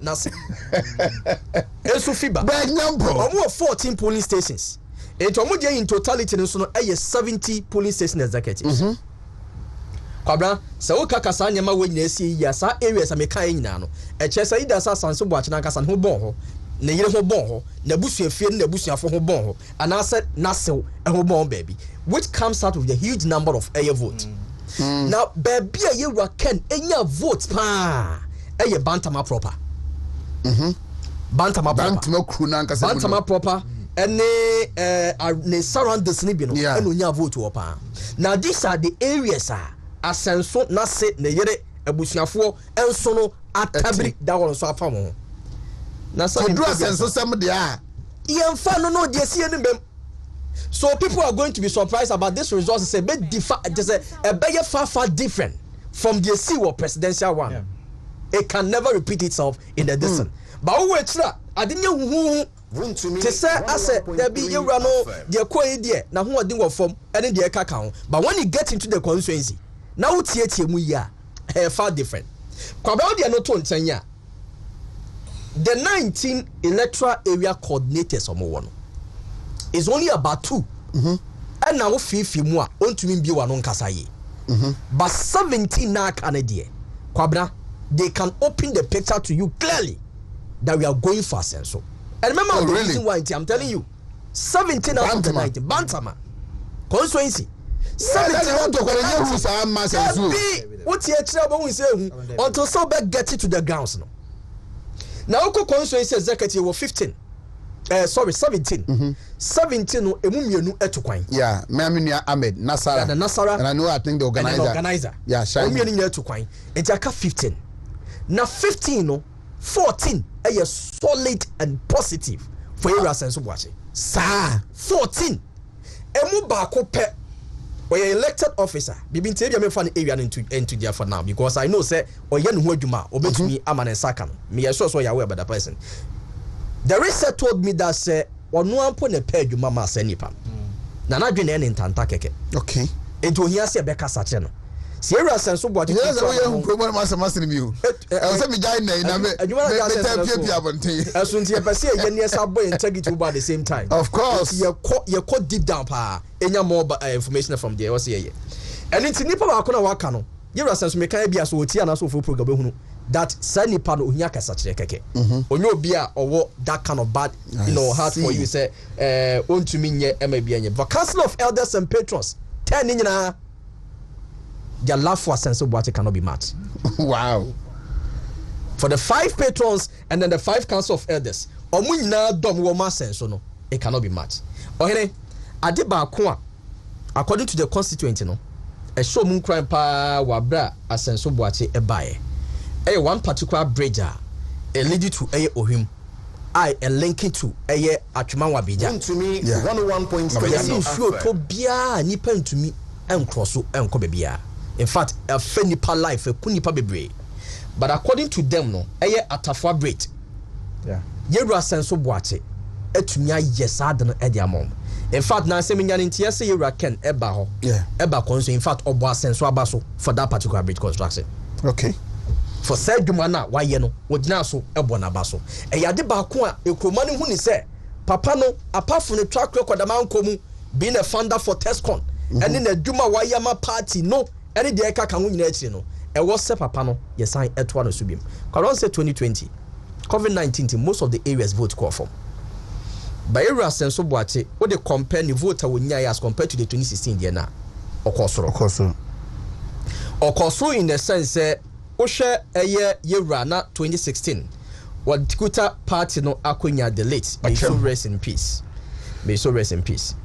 Elso Fiba. Bad number. Almost 14 polling stations. And in totality, no 70 polling station executives. Kwabra, so Kakasa Yama when you see Yasa areas American Nano. A Chesa Ida Sanso Boachanakas and Hoboho, Nayo Hoboho, Nabusia Field, Nabusia for Hoboho, and I said Nassau and Hobon baby, which comes out with a huge number of air votes. Now, baby, you can any votes pa a Bantama proper. Bantama proper. And they surround the Snibino and Unya vote to opa. Now, these are the areas. Asenso na se ne yere abusuafo enso no atabri da won so afa mo na so do asenso sem de a yemfa no de sie ne bem. So people are going to be surprised about this result. Say be far different from the see presidential one. Yeah. It can never repeat itself in the distance. But we try I didn't who Wontumi to say I said there be you run no the ko idea na ho odin wo form and the eka kan. But when you get into the constituency now tie mu ya far different. Kwaba de no to ntanya. The 19 electoral area coordinators omo is only about 2. And now fifi mu a ontumi bi wa no nkasa ye. But 17 na Canadian. Kwabra, they can open the picture to you clearly that we are going for Asenso. And remember the reason why I'm telling you 17 out of the 19 Bantama Constituency 17 out of the 19 what you say until so back get it to the grounds now Constituency executive was 15 17 17 no emumienu etukwan yeah Mamia Ahmed Nasara and I know I think the organizer yeah emumienu etukwan entiaka 15 na 15 no 14 a solid and positive for area sense of watching. Sir, 14. Emu baako pe or elected officer. Bibin tell me fan area into there for now because I know say or yen who adwuma obetumi amane saka no. Me sure so you aware about the person. The research told me that say ono ampo ne pe adwuma ma sa nipa. Na na dwene ne ntanta keke. Okay. Ento hia se be kasa che no. Sierra senso boati yes we am promote master me you I say me join na me pia bonten asunti e pese ye ne esa boy integrity at the same time of course you call deep down pa enya more information from there was here and it's nipa ba ko na waka no Sierra senso me kan bia so oti ana so for program hunu that say nipa no ohia kasa kire keke onyo obi a owo that kind of bad heart for you say ontumi nye ema bia nye the Council of Elders and Patrons 10 nyina their love for Asenso Boache cannot be matched. Wow. For the 5 patrons and then the 5 council of elders, Omunyina dom woma Asenso no, it cannot be matched. Ohene, ade ba ko according to the constituency no, a show mun crime pa wabra Asenso Boache ebae. One particular bridge a lead to Ohim. A linking to Atwuma Wabija. Wontumi 101.3 sure to bia nipa ntumi enkroso enko bebia. In fact, a fenipa life, a kunipa bebre. But according to them, no, atafwa break. Yeah. Yera Asenso Boache, etunya yesadano ediamom. In fact, na se minyan intia se yera ken eba ho. Yeah. Eba konso. In fact, obo Asenso abaso for that particular bridge construction. Okay. For said jumana, why no, wodina so ebo na baso. Yade ba ko a ekromani hu ni se papa no apart from the track record amankomu being a founder for Tescon. And in the Juma Wayama party, no, any day ka kan nyina achi no. E was se papa no, ye sign etwa no subim. Around say 2020, COVID-19, most of the areas vote call for. By area Asenso Boache, what they compare the vote wonya as compared to the 2016 year na. Okoso in the sense ohwe yewra na 2016. What Tikuta party no akonya the late. May so rest in peace. May so rest in peace.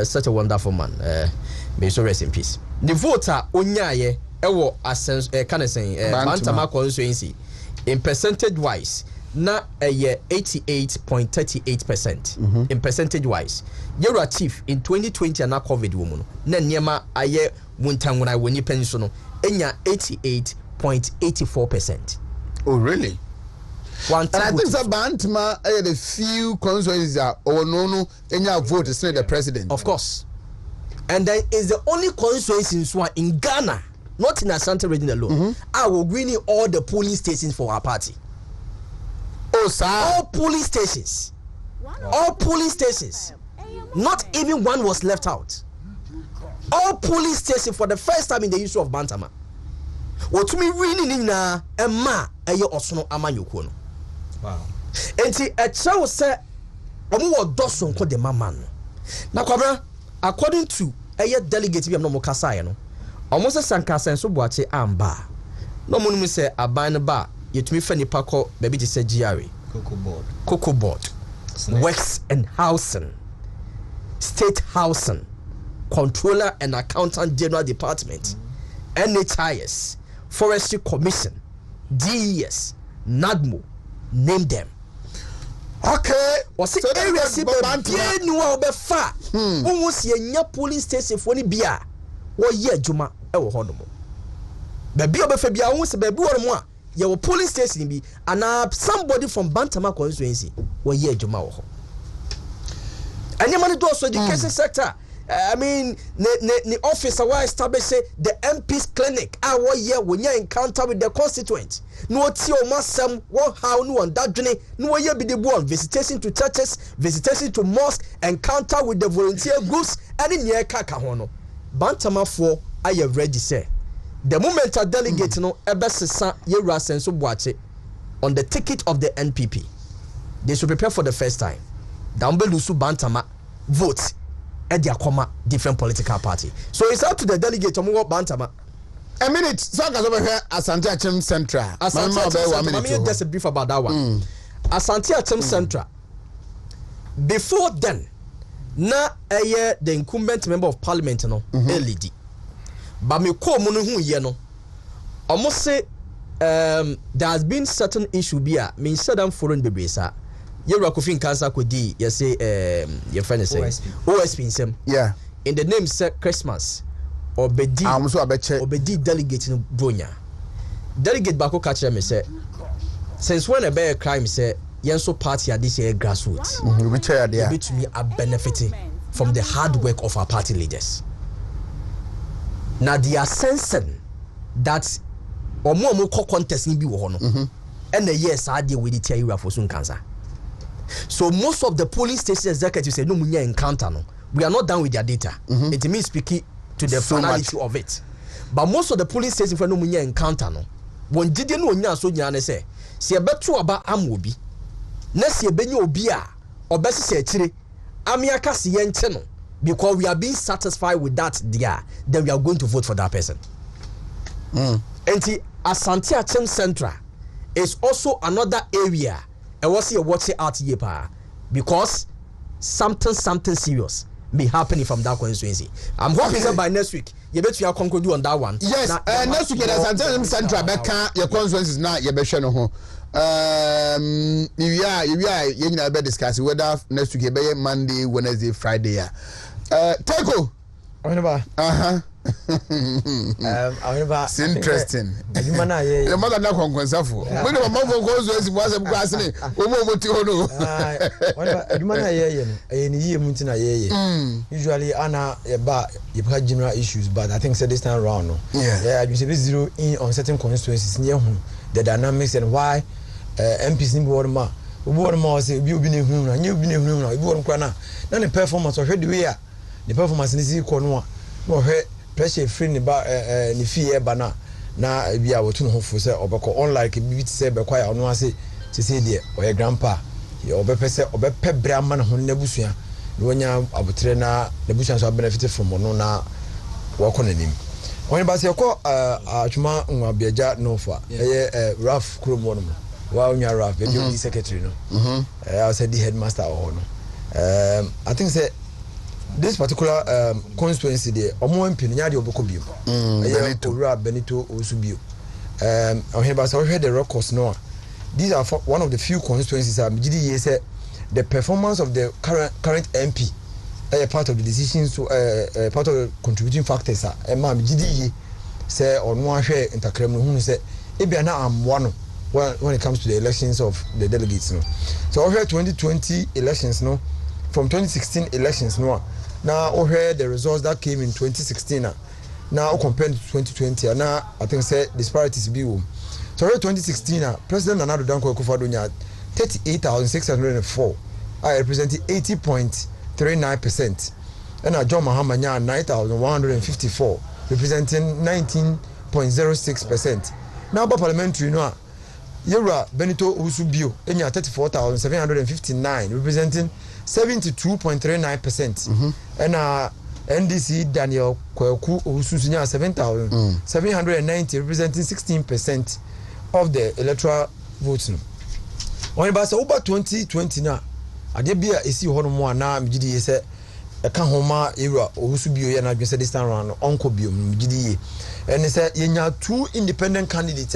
Such a wonderful man. May so rest in peace. The voter onyaye ewo Asenso can say Bantama Constituency in percentage wise na 88.38% in percentage wise. You're chief in 2020 na COVID woman na niema aye wuntanguna woni penso no enya 88.84%. Oh really? And I think that Bantama the few constituencies that no enya vote is not the president. Of course. And then it's the only constituency in Ghana, not in Ashanti region alone, I will winning all the polling stations for our party. Oh, sir. All polling stations. All polling stations. Not even one was left out. All polling stations for the first time in the history of Bantama. Wontumi winning na Emma Eyo Osono Amanyoko no. Wow. Enti echa say omo wo doson ko de mama no. Na kwabra according to delegate bi am no mo kasa no. Omo se sankasa enso boache amba. No mo num se aban ba yetumi fa nipa ko ba bi se GRA. Cocoa board. Works and housing. State housing. Controller and Accountant General Department. NHIS. Forestry Commission, DES, NADMO, name them. Okay. Was it area si be nu obefa? Won si enya police station for ni bia. Wo ye adwuma e wo hono mo. Ba bia obefa bia won se ba bi wo mo a ye wo police station bi ana somebody from Bantama constituency wo ye adwuma wo ho. Anya mani do so education sector. I mean, the officer was established the MP's clinic. Our year when you encounter with the constituent. No tio masam, what how no on that journey. No year be the one visitation to churches, visitation to mosque, encounter with the volunteer groups, and in year kakahono. Bantama 4, I have ready say. The moment a delegate no ebesesa yera senso boache on the ticket of the NPP. They should prepare for the first time. Dambelusu Bantama vote. Different political party. So it's up to the delegate to move Bantama. A minute. So I can over Asante Achim Central. Let me just a brief about that one. Asante Achim Central. Before then, na the incumbent member of parliament no LED. But me ko munu hu ye no. Almost say there has been certain issue bia me said am foreign bebresa. Yera Kofin Kansa Kodi, you say, your friend is saying OSP in some. Yeah. In the name said Christmas, or Bedi delegate in Bronya. Delegate Bako catcher me say, since when a bear crime say, Yanso party at this year grassroots, which are there to me are benefiting from the hard work of our party leaders. Now they are sensing that or more contest in Biwono, and the yes, I deal with the Tierra for soon cancer. So most of the police station executives say no munya encounter no. We are not done with their data. It means speaking to the finality of it. But most of the police stations for no munya encounter no. When did you know nya so nya say se beto aba amobi. Na se benye obi a obesi se chire amiaka se ye nche no because we are being satisfied with that there, then we are going to vote for that person. Enti Asante Achim Central is also another area. I was here watching out here because something serious may happen from that constituency. I'm hoping that by next week you bet you are conclude on that one. Yes, next week there's Santam Central Becca your constituency is not your best no. You know be discuss whether next week be Monday, Wednesday, Friday. Teko. It's interesting. The mother na konkwensafo. When the mama goes to was because ni omo hono. Adumana ye no. Ni yie muntina ye. Usually ana ye general issues, but I think say this time around no. Yeah, you say zero in on certain constituencies near who the dynamics and why MPs ni bo ma. Bo ma say bi obi ne hu na, nye obi ne hu na, obi won kwa na. Na the performance of the way the performance ni si ko no. No pressure free ni ba ni fee ba na bia wotu no hofo se obeko unlike bi say be kwa ya no ase se de o grandpa ye obepese obepe bra ma na ho na busua ni wonya abotre na busua so benefit from no na wako nanim when ba se ko atuma nwa biaja no fa Raf Kromo no wa onya Raf be the secretary no I said the headmaster or no I think say this particular constituency there omo MP nya de oboko bio Benito Osubio I heard the records no these are one of the few constituencies GDA say the performance of the current MP part of the decisions part of the contributing factors GDA say on one share intercrem no hu say e bia na am one when it comes to the elections of the delegates no so over 2020 elections no from 2016 elections no Now we heard the results that came in 2016 now compared to 2020 now I think say disparities be so 2016 President Nana Addo Dankwa Akufo-Addo 38,604 representing 80.39%. And John Mahama 9,154 representing 19.06%. Now by parliamentary no Yewura Benito Usubio 34,759 representing 72.39%. And NDC Daniel Kweku Ususunya 7,790 representing 16% of the electoral votes. When about over 2020 now, Adebia is you more now, Mjidi said, a Kahoma era or Usubio and I just said this time around Uncle Bium, Mjidi. And they said, you have 2 independent candidates.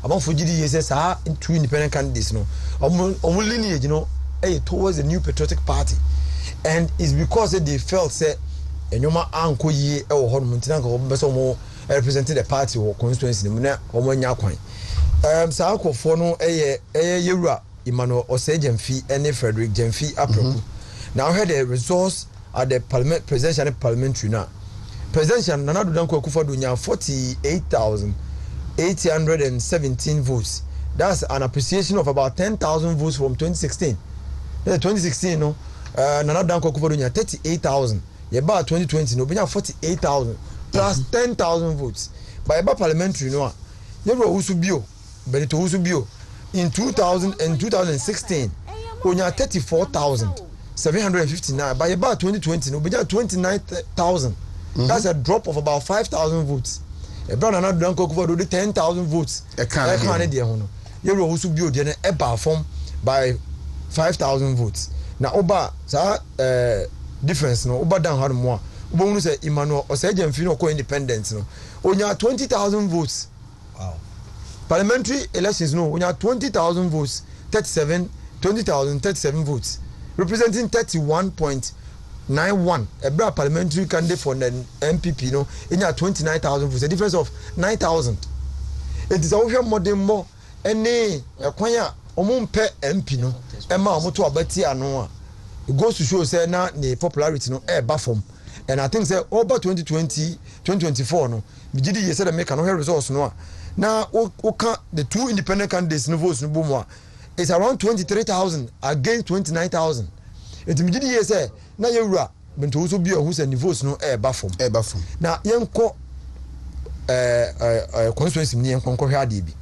Among Fujidi says, 2 independent candidates, no, only lineage, you know, towards the new patriotic party. And it's because they felt, said, and your uncle ye or Honmuntanko Besomo represented the party or constituency, or when Yakwan. Sako Fono, Yura, Emmanuel Osejemfi, and Frederick Jemfi Aproku. Now, had the results at the presidential parliamentary now. Presidential Nana Addo Dankwa Akufo-Addo 48,817 votes. That's an appreciation of about 10,000 votes from 2016. 2016, no, Nana Addo Dankwa Akufo-Addo 38,000. About 2020, no, we have 48,000 plus 10,000 votes. By about parliamentary, no, Yewura Usubio, Benito Usubio, in 2000 and 2016, we have 34,759. By about 2020, no, we have 29,000. That's a drop of about 5,000 votes. About Nana Addo Dankwa Akufo-Addo 10,000 votes. Yewura Usubio did a form by 5,000 votes. Now, Oba, difference no Oba down had more. Oba who say Emmanuel Osejemfi no co-independence no. Onya 20,000 votes. Wow. Parliamentary elections no. Onya 20,000 votes. 20,037 votes, representing 31.91. A parliamentary candidate for the MPP no. Onya 29,000 votes. A difference of 9,000. It is also more any kwanya omumpe MP no. Emma omoto abati ano. It goes to show say now the popularity no form. And I think say over 2020 2024 no Mijidi said make no results no now the 2 independent candidates no votes no boom it's around 23,000 against 29,000. It Mijidi say na Yewura Benito also be who say the votes no form now yenko constituency ni yenko hwa bi.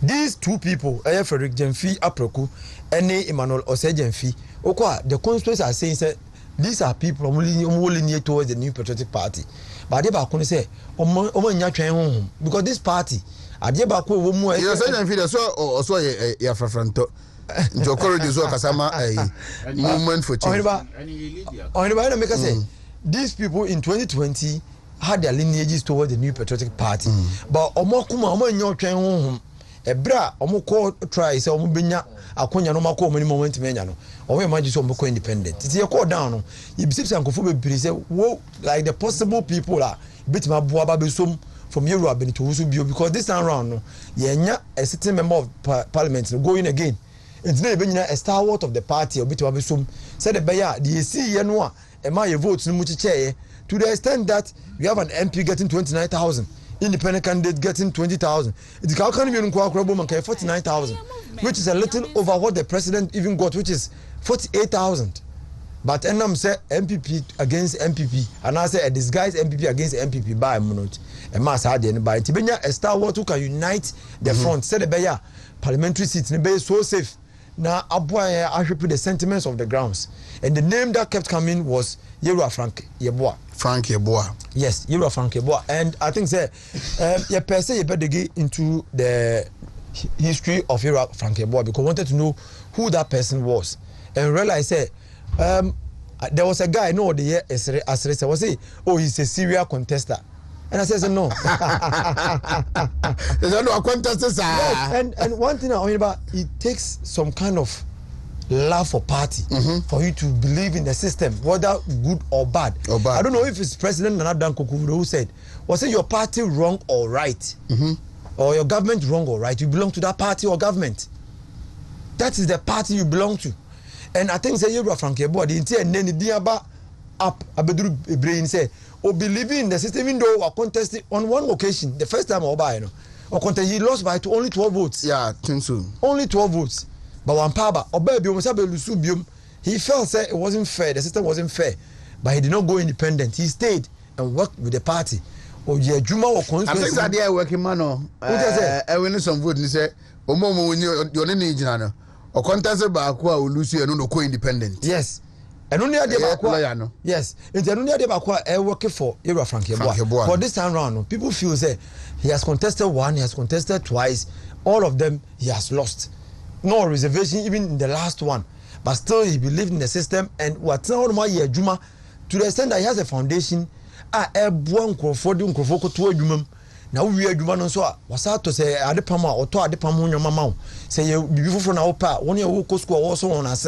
These 2 people Frederick Jemfi Aproku and Emmanuel Osejemfi the constituents are saying say these are people only near towards the new patriotic party. But they back say because this party they back movement for change. Make us say these people in 2020 had their lineages towards the new patriotic party. But Ebra omoko try say omubenya akonya no mako omani moment menya no owe imagine so omoko independent it you call down no you be say ankofo be say wo like the possible people are bit ma boa ba be som from Yewura Benito Usubio because this time round no yenya a sitting member of parliament no going again it's na be nyina a stalwart of the party obit ma be som say the beya the see ye no a e ma ye vote no mu chicheye to the extent that we have an MP getting 29,000. Independent candidate getting 20,000. It's how can you 49,000, which is a little over what the president even got, which is 48,000. But Enam say MPP against MPP, and I say a disguised MPP against MPP by a monot. A mass hard and by Tibenya, a stalwart who can unite the front. Said the Beya parliamentary seats in the Bay so safe. Now, Abua I should put the sentiments of the grounds, and the name that kept coming was Yewura Frank Yeboah. Frank Yeboah. Yes, Yewura Frank Yeboah. And I think say you per se you better get into the history of Yewura Frank Yeboah because I wanted to know who that person was and realize say there was a guy no the year as was say he's a serial contester. And I said no. There's no contestants. And one thing I know about it takes some kind of love for party for you to believe in the system, whether good or bad. I don't know if it's President Nana Addo Dankwa Akufo-Addo who said, was it your party wrong or right? Or your government wrong or right? You belong to that party or government. That is the party you belong to. And I think say Yewura Frank Yeboah the entire name diaba up abeduru brain say or believing in the system even though we contested on one occasion the first time Oba or contest he lost by only 12 votes. Yeah, think so. Only 12 votes. But one power Oba bi almost lusubium he felt say it wasn't fair, the system wasn't fair, but he did not go independent. He stayed and worked with the party. Oh yeah, Juma or Constituency. I think that they are working man I win some vote and say Omo when you're in the or contest ba kwa ulusu and no co-independent. Yes. And only a day back. Yes. It's only a day back working for Era Frank Yeboah. For this time round, people feel say he has contested one, he has contested twice, all of them he has lost. No reservation even in the last one. But still he believed in the system and what's now my year Juma to the extent that he has a foundation. One Crawford to a Jumum. Now we are Juman so was out to say Adepama or to Adepam on your mamma. Say you before from our part, 1 year old school also on us.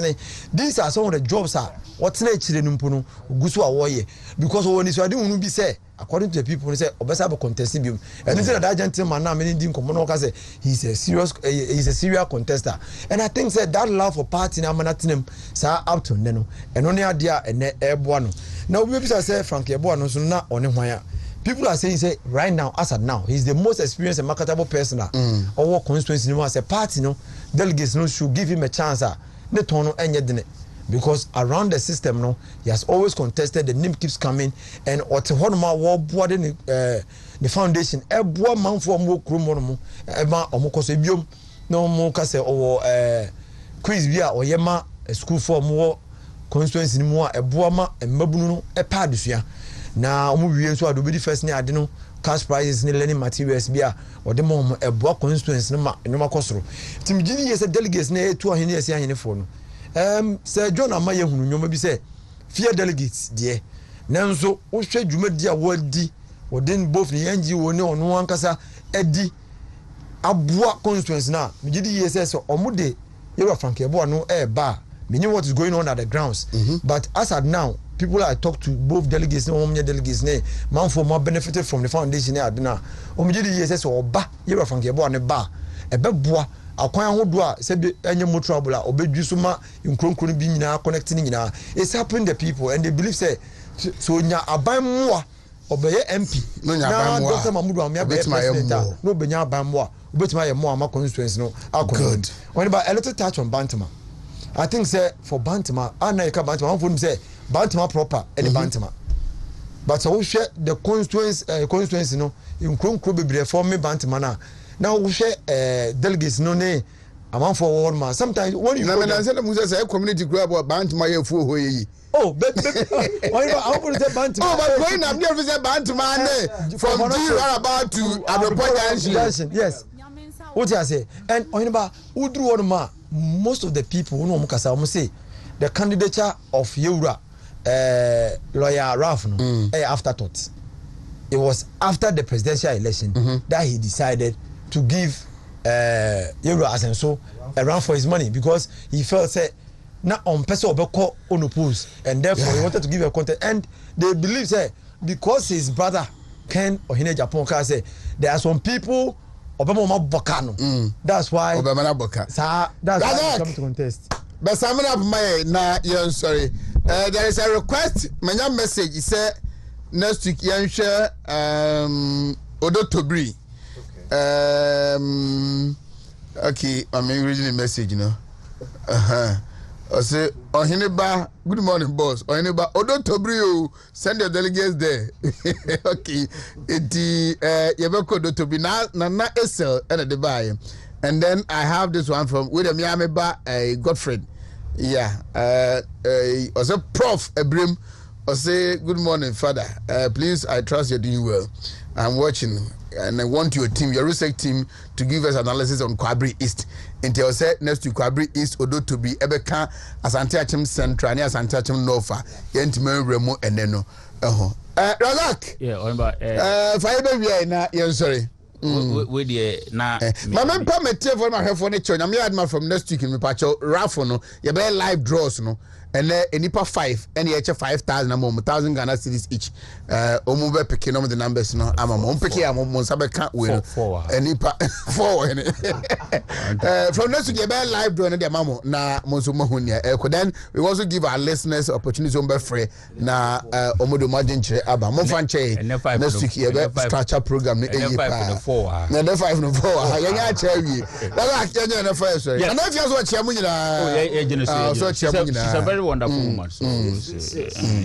These are some of the jobs are what's nature in Umpuno, Gusua Warrior. Because when it's I didn't be say, according to the people who say, Obesaba contestibium. And this is that gentleman now many didn't come on say he's a serious contester. And I think that love for party now manatinum, sir, out to Neno, and only idea and airborne. Now we say Frank Yeboah so not on him. People are saying say right now as at now he's the most experienced and marketable person or constituency as a party delegates should give him a chance because around the system he has always contested, the name keeps coming and what one more board the foundation one man for more krum no more kase or quiz via or yema school for more constituency more a boama and mabunu a padusya. Now, we so do the first near adeno cash prizes in learning materials beer or the mom a block constituency no macostro. Tim Gini is a delegates near 2 years in phone. Sir John Amaya, who you may be say, fear delegates, dear. Now, so, what should you make dear word D or then both the NGO no one casa Eddie Abua constituency now. Gidi yes, or Mude, you're a Frank Yeboah no air bar. We know what is going on at the grounds, but as at now, people I talk to both delegates, no delegates, man for more benefited from the foundation. Now, yes, or ba, you're a Frank Yeboah and a bar, a beboa, a coin who do said any more trouble, or bedusuma in Cronkun being now connecting in now. It's happening the people and they believe say so now I buy more or by MP. No, Dr. Mahmoud, no, Benya Bamwa, but my more constituency no alcohol. When about a little touch on Bantama. I think say for Bantama, Anaka Bantama, one for say Bantama proper any Bantama. But so we share the constituency no in Krum be for me Bantama now we share delegates no name amount for one man. Sometimes when you say community group about Bantama for oh, but I want to say Bantama. Oh, but going up there say Bantama from G about to Adopoya. Yes. What I say? And Oinba Udru Onma, most of the people who know Mukasa say the candidature of Yura lawyer Ralph afterthought. It was after the presidential election that he decided to give Yura as and so a run for his money because he felt say not on person or unopposed and therefore he wanted to give a content and they believe say because his brother Ken or Hine Japan say there are some people Obama Bokano. That's why Obama Boka. That's why I come to contest. But I'm up my you're sorry. There is a request. My message is next week you share Odo Tobri. Okay, I'm reading the message, you know. I say Ohineba, good morning, boss. Ohineba, Odo Tobrio, send your delegates there. Okay, Yabeko Odo Tobri na Esel and the buy. And then I have this one from William Yameba, Godfrey. Yeah, I say Prof Ebrim. I say good morning, Father. Please, I trust you're doing well. I'm watching, and I want your team, your research team, to give us analysis on Kwabri East. Until I said next to Kwabri East, Odo to be Ebeka, Asante Achim Central, and Asante Achim Norfa, Yentime Remo, and Neno. Razak. Yeah, Fire baby, yeah, sorry. With the na. My man, permit for my head for nature. I'm here from next week in my patch. Raffle, no, you bear live draws, no. and enipa 5 and each 5,000 amom 1,000 Ghana cedis each omo be picking up the numbers no ama mo pick ya mo sabe kan we enipa 4 from next to be live do na the mamo na mo so mahu nia then we also give our listeners opportunity on be free na omo do margin chere aba mo fan che next week e be structure program na eyi pa na the 5 no 4 ya nya che wi na ga kenya na 5 so and if you so che mo nyina so che mo nyina. She's a very wonderful woman. So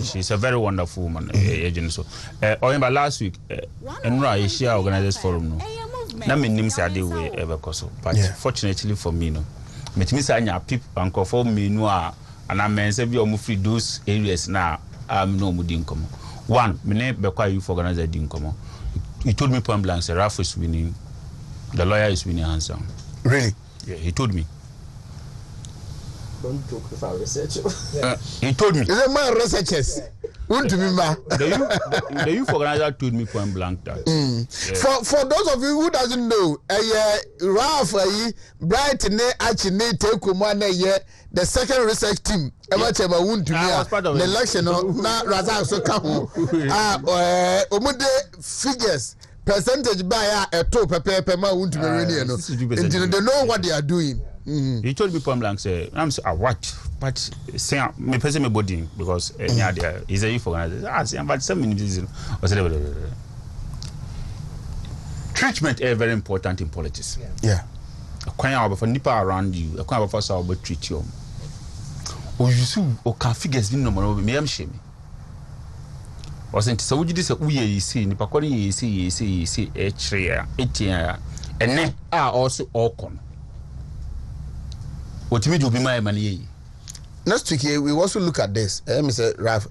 she's a very wonderful woman. So last week Enra Asia organizers forum no na me nim say dey we ever koso but fortunately for me no metimi say anya people anko for me no a ana men say bi o mu free those areas na no mu din komo one me ne be kwa youth organizer din komo. He told me point blank say Ralph is winning, the lawyer is winning hands down. Really? Yeah, he told me. Don't joke with our research. He told me. Is a man researchers. The youth organizer told me point blank that. For those of you who doesn't know, Ralph Bright ne actually take the second research team. Wontumi the election na Razak so come. Omude figures percentage by a top pepe ma Wontumi no. They know what they are doing. He told me point blank say I'm what but say me person me body because there is a youth organizer say but 7 minutes treatment is very important in politics. Kwan about for nipa around you kwan about so about treat you o you see o can figures bi no mo me am shame wasn't so would you say we see nipa kwani yi see e kire etia ene also all con. Next week we also look at this. Mr. Raf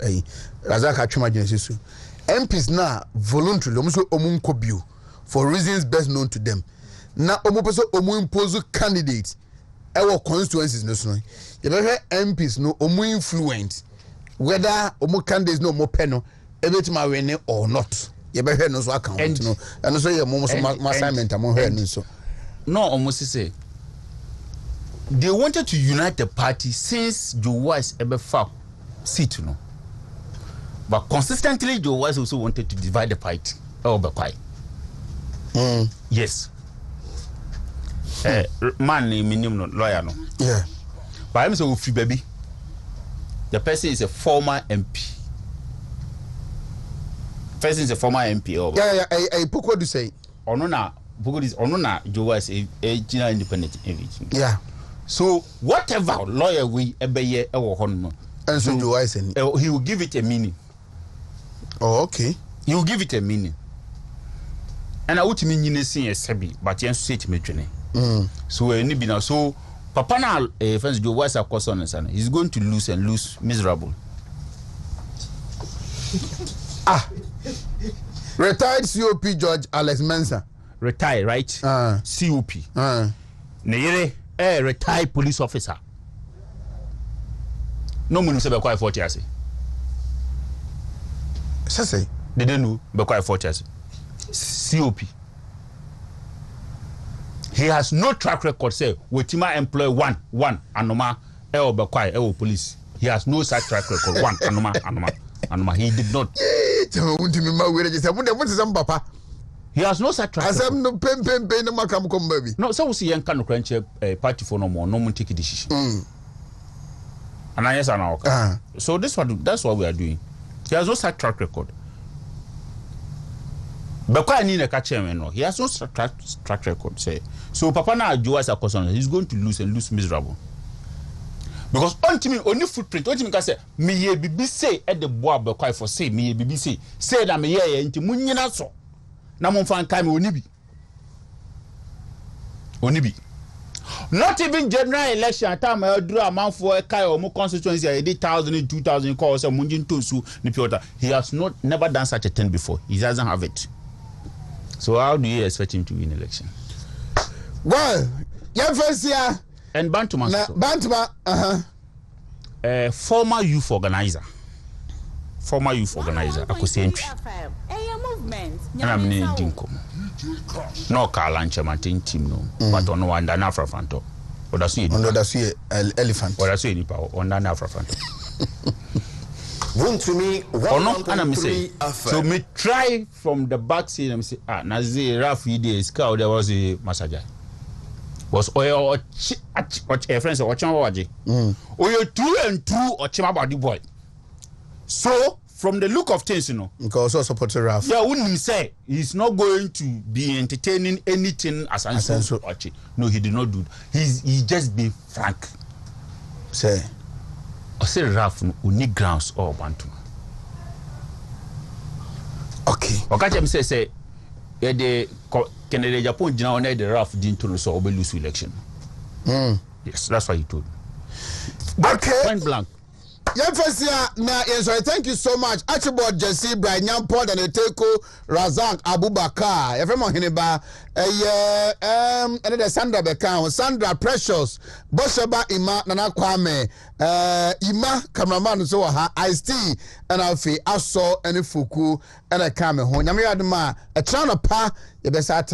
Razak Achuma Genesis. MPs now voluntarily almost omunkobio for reasons best known to them. Now omupeso impose candidates our constituencies no so. You better MPs no omu influence whether omu candidates no mo peno ebetima win or not. You better no so account no. And so your mo assignment among her no so. No almost say they wanted to unite the party since Joe Wise ever fought seat, you know. But consistently, Joe Wise also wanted to divide the party. Oh, but why? Yes. Man, minimum lawyer, no. Yeah. But I'm so free, baby. The person is a former MP. Person is a former MP. Yeah. I put what you say. Onona, Joe Wise a general independent. Yeah. So whatever lawyer we ebeye ewo hono and so do I say he will give it a meaning. Oh, okay. He will give it a meaning. And I would mean you see a sebi but yen say it me dwene. So any be now so papa na first Joe Wise akoso son he's going to lose and lose miserable. Retired COP George Alex Mensah. Retired, right? COP. Neyere retired police officer. No one say be quite 40 years. Say they don't know be quite 40 years. COP. He has no track record say Wotima employ one anoma be quite police. He has no such track record one anoma he did not. He has no such track record. As I'm no pen no makam come baby. No, so we see young can crunch party for no more take a decision. And I yes and now. So that's what we are doing. He has no such track record. But quite need a catcher no. He has no track record. Say so Papa na Joe as a person, he's going to lose and lose miserable. Because only footprint, can say me ye bibi say at the bois be quite for say me ye bibi say that me ye into munyina so. Na mon fan kai me onibi not even general election time I draw a man for a kai or more constituency 1,000 2,000 calls and munjin tosu ni piota. He has never done such a thing before. He doesn't have it. So how do you expect him to win election? Well, yeah, first year and Bantuma former youth organizer Constituency. And I'm near Dinko. No Kalancha Martin team, no, but on one than Afra Fanto. Or that's it. Elephant. Or that's it, on an Afra Fanto. Wontumi, so me try from the back seat and say, Nazi Raf is cow, there was a massager. Was oil or friends or watching. Oil true and true or chima body boy. So, from the look of things, because also support Raf. Yeah, wouldn't say he's not going to be entertaining anything as answer. No, he did not do. He just be frank. Say. I say Raf unique grounds or Wontumi. Okay. Okay, I'm say the Canada Japan General the Raf didn't to so we lose election. Yes, that's what he told. Okay. Point blank. Thank you so much. Archibald Jesse, Brian Paul and Eteko, Razak Abubakar, everyone Hiniba, and Sandra Bekan, Sandra Precious, Boshaba Ima, Nana Kwame, Ima, cameraman, so I see, and Alfie, Aso, and Fuku, and a Kame home. Yamia Dema, a channel pa, you best